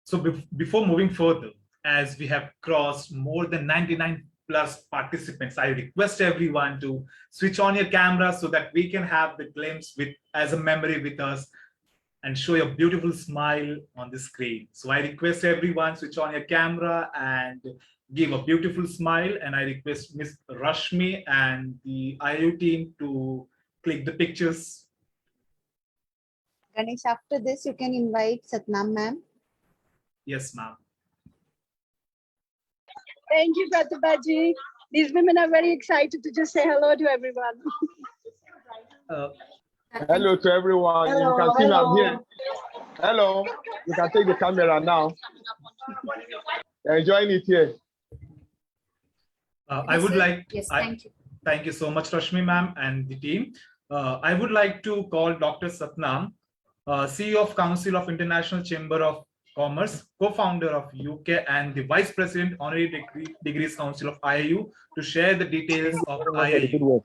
[SPEAKER 4] So before moving further, as we have crossed more than 99 plus participants, I request everyone to switch on your camera so that we can have the glimpse with as a memory with us and show your beautiful smile on the screen. So I request everyone switch on your camera and give a beautiful smile. And I request Ms. Rashmi and the IU team to click the pictures.
[SPEAKER 15] Ganesh, after this, you can invite Satnam ma'am.
[SPEAKER 4] Yes, ma'am.
[SPEAKER 19] Thank you, Pratibhaji. These women are very excited to just say hello to everyone.
[SPEAKER 20] Hello to everyone.
[SPEAKER 19] Hello,
[SPEAKER 20] you can see me I'm
[SPEAKER 19] hello.
[SPEAKER 20] here. Hello. You can take the camera now. Enjoying it here.
[SPEAKER 4] I would like.
[SPEAKER 9] Yes,
[SPEAKER 4] I-
[SPEAKER 9] thank you.
[SPEAKER 4] Thank you so much, Rashmi ma'am and the team. I would like to call Dr. Satnam, CEO of Council of International Chamber of Commerce, co-founder of UK and the Vice President Honorary Degrees Council of IIU, to share the details of IIU.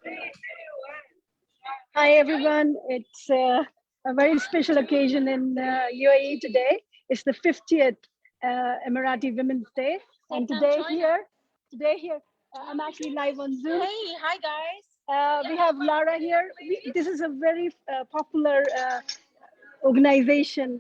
[SPEAKER 19] Hi, everyone. It's a very special occasion in UAE today. It's the 50th Emirati Women's Day. And today here, I'm actually live on Zoom.
[SPEAKER 21] Hey, hi guys.
[SPEAKER 19] We have Lara here. This is a very popular organization,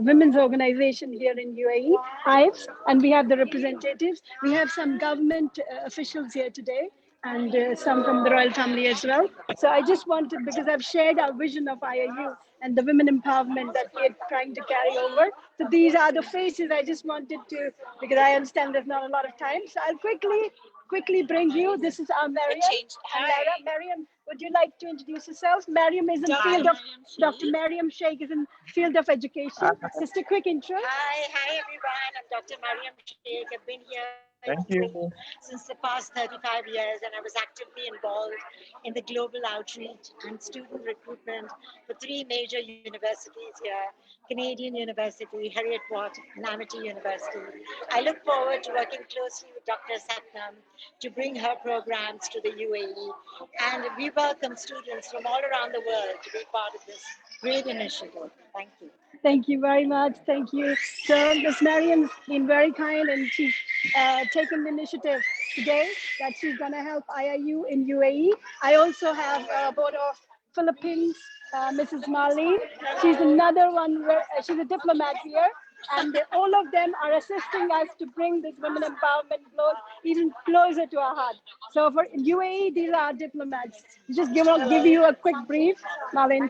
[SPEAKER 19] women's organization here in UAE, IVES, and we have the representatives. We have some government officials here today and some from the royal family as well. So I just wanted, because I've shared our vision of IIU and the women empowerment that we're trying to carry over. So these are the faces I just wanted to, because I understand there's not a lot of time. So I'll quickly bring you. This is our Mariam. And Lara. Mariam, would you like to introduce yourself? Mariam is in field of, Dr. Mariam Sheikh is in field of education. Just a quick intro.
[SPEAKER 21] Hi everyone. I'm Dr. Mariam Sheikh. I've been here
[SPEAKER 20] Thank you.
[SPEAKER 2] Since the past 35 years, and I was actively involved in the global outreach and student recruitment for 3 major universities here, Canadian University, Heriot-Watt, and Amity University. I look forward to working closely with Dr. Satnam to bring her programs to the UAE, and we welcome students from all around the world to be part of this great initiative. Thank you.
[SPEAKER 19] Thank you very much. Thank you. So Ms. Mariam's been very kind, and she's taken the initiative today that she's going to help IIU in UAE. I also have a board of Philippines, Mrs. Marlene. She's another one, she's a diplomat here. And all of them are assisting us to bring this women empowerment even closer to our heart. So for UAE, these are diplomats. Just give you a quick brief, Marlene.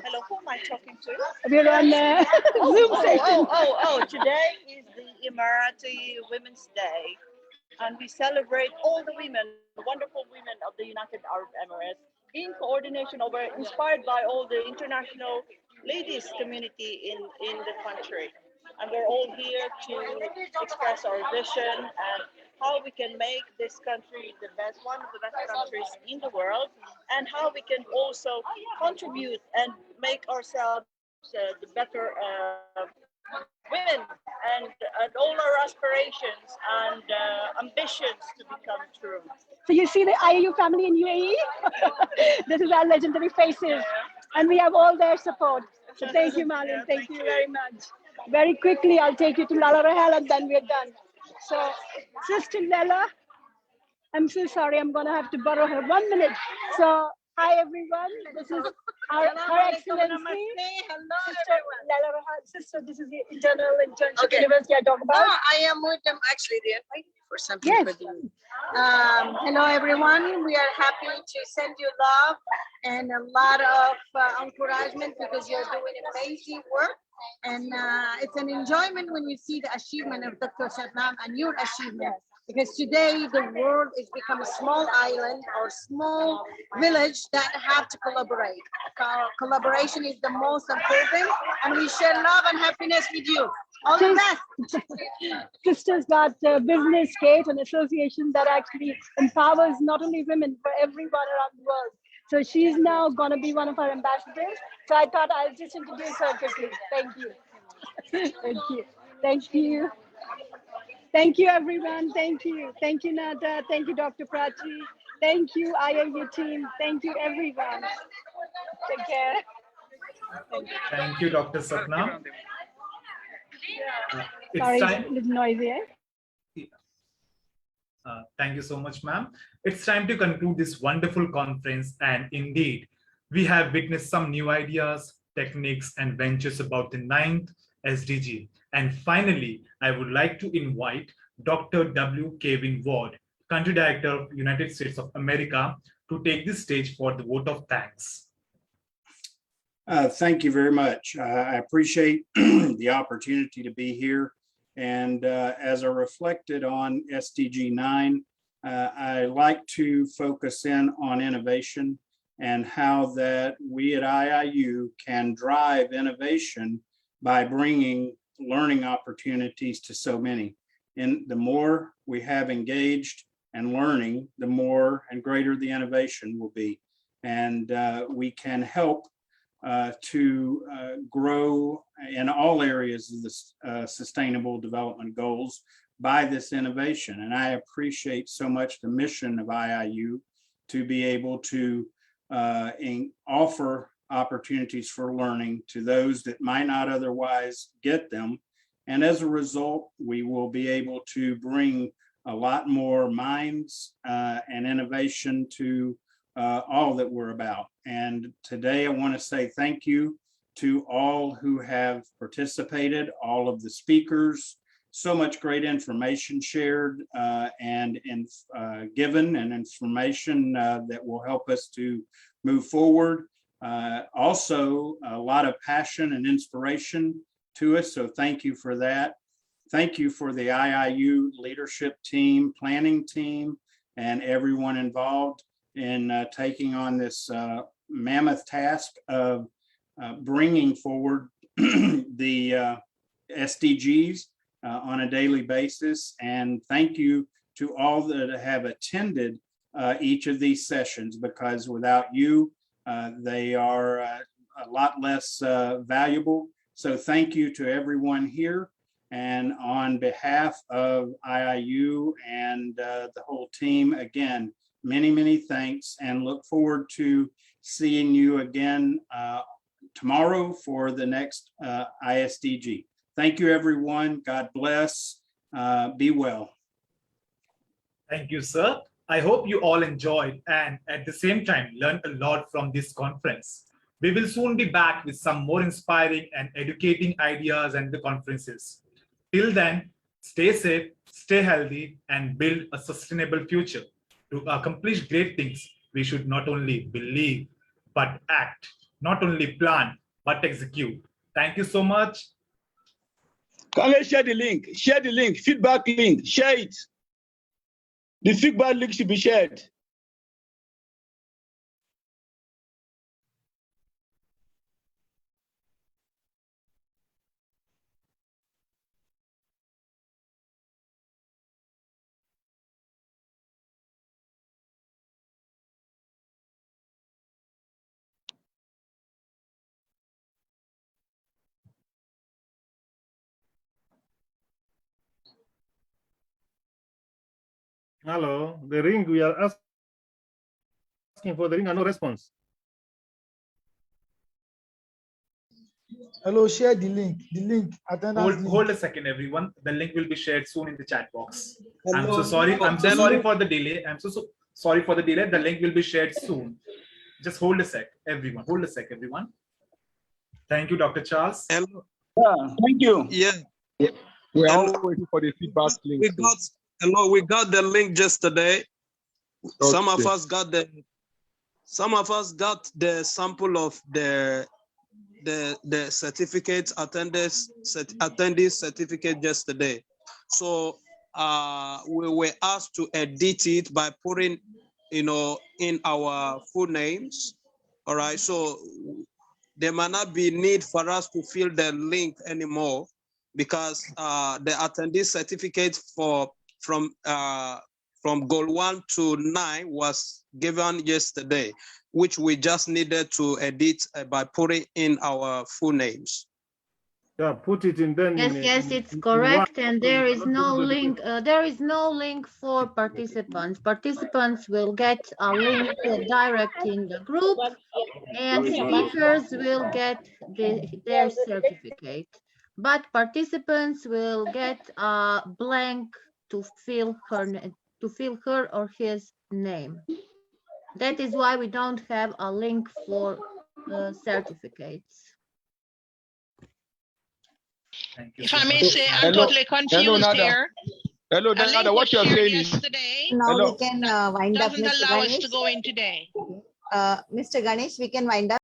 [SPEAKER 22] Hello, who am I talking to?
[SPEAKER 19] We're on Zoom session.
[SPEAKER 22] Today is the Emirati Women's Day, and we celebrate all the women, the wonderful women of the United Arab Emirates, in coordination inspired by all the international ladies community in the country. And we're all here to express our vision and how we can make this country one of the best countries in the world, and how we can also contribute and make ourselves the better women, and all our aspirations and ambitions to become true.
[SPEAKER 19] So you see the IIU family in UAE? This is our legendary faces, and we have all their support. So thank you, Marlene. Thank you very much. Very quickly, I'll take you to Lala Rahel, and then we're done. So, Sister Nella, I'm so sorry, I'm going to have to borrow her 1 minute. So, hi everyone, this is Her Excellency, Sister Nella Rahel. Sister, this is the internal internship university I talk about.
[SPEAKER 22] I am with them actually. They invited me for something.
[SPEAKER 19] Yes.
[SPEAKER 22] Hello everyone. We are happy to send you love and a lot of encouragement, because you're doing amazing work. And it's an enjoyment when you see the achievement of Dr. Satnam and your achievement, because today the world is become a small island or small village that have to collaborate. Collaboration is the most important, and we share love and happiness with you. All the best.
[SPEAKER 19] Sisters got Business Gate, an association that actually empowers not only women, but everyone around the world. So she's now going to be one of our ambassadors. So I thought I'll just introduce her quickly. Thank you. Thank you. Thank you. Thank you, everyone. Thank you. Thank you, Nada. Thank you, Dr. Prachi. Thank you, IIU team. Thank you, everyone. Take care.
[SPEAKER 4] Thank you, Dr. Satnam.
[SPEAKER 19] Sorry, it's a little noisy, eh?
[SPEAKER 4] Thank you so much, ma'am. It's time to conclude this wonderful conference, and indeed, we have witnessed some new ideas, techniques, and ventures about the 9th SDG. And finally, I would like to invite Dr. W. Kevin Ward, Country Director of United States of America, to take the stage for the vote of thanks.
[SPEAKER 23] Thank you very much. I appreciate the opportunity to be here. And as I reflected on SDG 9, I like to focus in on innovation and how that we at IIU can drive innovation by bringing learning opportunities to so many. And the more we have engaged and learning, the more and greater the innovation will be. And we can help to grow in all areas of the Sustainable Development Goals by this innovation. And I appreciate so much the mission of IIU to be able to offer opportunities for learning to those that might not otherwise get them. And as a result, we will be able to bring a lot more minds and innovation to all that we're about. And today I want to say thank you to all who have participated, all of the speakers, so much great information shared and given, and information that will help us to move forward. Also, a lot of passion and inspiration to us, so thank you for that. Thank you for the IIU leadership team, planning team, and everyone involved in taking on this mammoth task of bringing forward the SDGs on a daily basis. And thank you to all that have attended each of these sessions, because without you, they are a lot less valuable. So thank you to everyone here. And on behalf of IIU and the whole team, again, many, many thanks, and look forward to seeing you again tomorrow for the next ISDG. Thank you, everyone. God bless. Be well.
[SPEAKER 4] Thank you, sir. I hope you all enjoyed and at the same time learned a lot from this conference. We will soon be back with some more inspiring and educating ideas and the conferences. Till then, stay safe, stay healthy, and build a sustainable future. To accomplish great things, we should not only believe, but act, not only plan, but execute. Thank you so much.
[SPEAKER 5] Can I share the link? Share the link, feedback link, share it. The feedback link should be shared.
[SPEAKER 1] Hello, the ring, we are asking for the ring and no response.
[SPEAKER 3] Hello, share the link.
[SPEAKER 4] Hold a second, everyone. The link will be shared soon in the chat box. I'm
[SPEAKER 3] Hello.
[SPEAKER 4] so sorry. I'm so sorry for the delay. Sorry for the delay. The link will be shared soon. Just hold a sec, everyone. Hold a sec, everyone. Thank you, Dr. Charles.
[SPEAKER 5] Yeah, thank you.
[SPEAKER 20] Yeah. We're all waiting for the feedback link.
[SPEAKER 6] We got the link just today. Some of
[SPEAKER 20] Okay.
[SPEAKER 6] us got the sample of the certificate attendee certificate just today. So we were asked to edit it by putting, in our full names. All right. So there might not be need for us to fill the link anymore, because the attendee certificate from goal 1 to 9 was given yesterday, which we just needed to edit by putting in our full names.
[SPEAKER 1] Yeah, put it in then.
[SPEAKER 24] Yes, it's correct, and there is no link. There is no link for participants. Participants will get a link direct in the group, and speakers will get their certificate. But participants will get a blank to fill her or his name. That is why we don't have a link for certificates.
[SPEAKER 25] If I may say, I'm totally confused here.
[SPEAKER 20] Hello,
[SPEAKER 25] A link
[SPEAKER 20] Nada,
[SPEAKER 25] was
[SPEAKER 20] what you're
[SPEAKER 25] shared
[SPEAKER 20] saying is.
[SPEAKER 25] yesterday.
[SPEAKER 15] Now we can wind up,
[SPEAKER 25] Doesn't
[SPEAKER 15] Mr.
[SPEAKER 25] allow us
[SPEAKER 15] Ganesh.
[SPEAKER 25] to go in today.
[SPEAKER 15] Mr. Ganesh, we can wind up.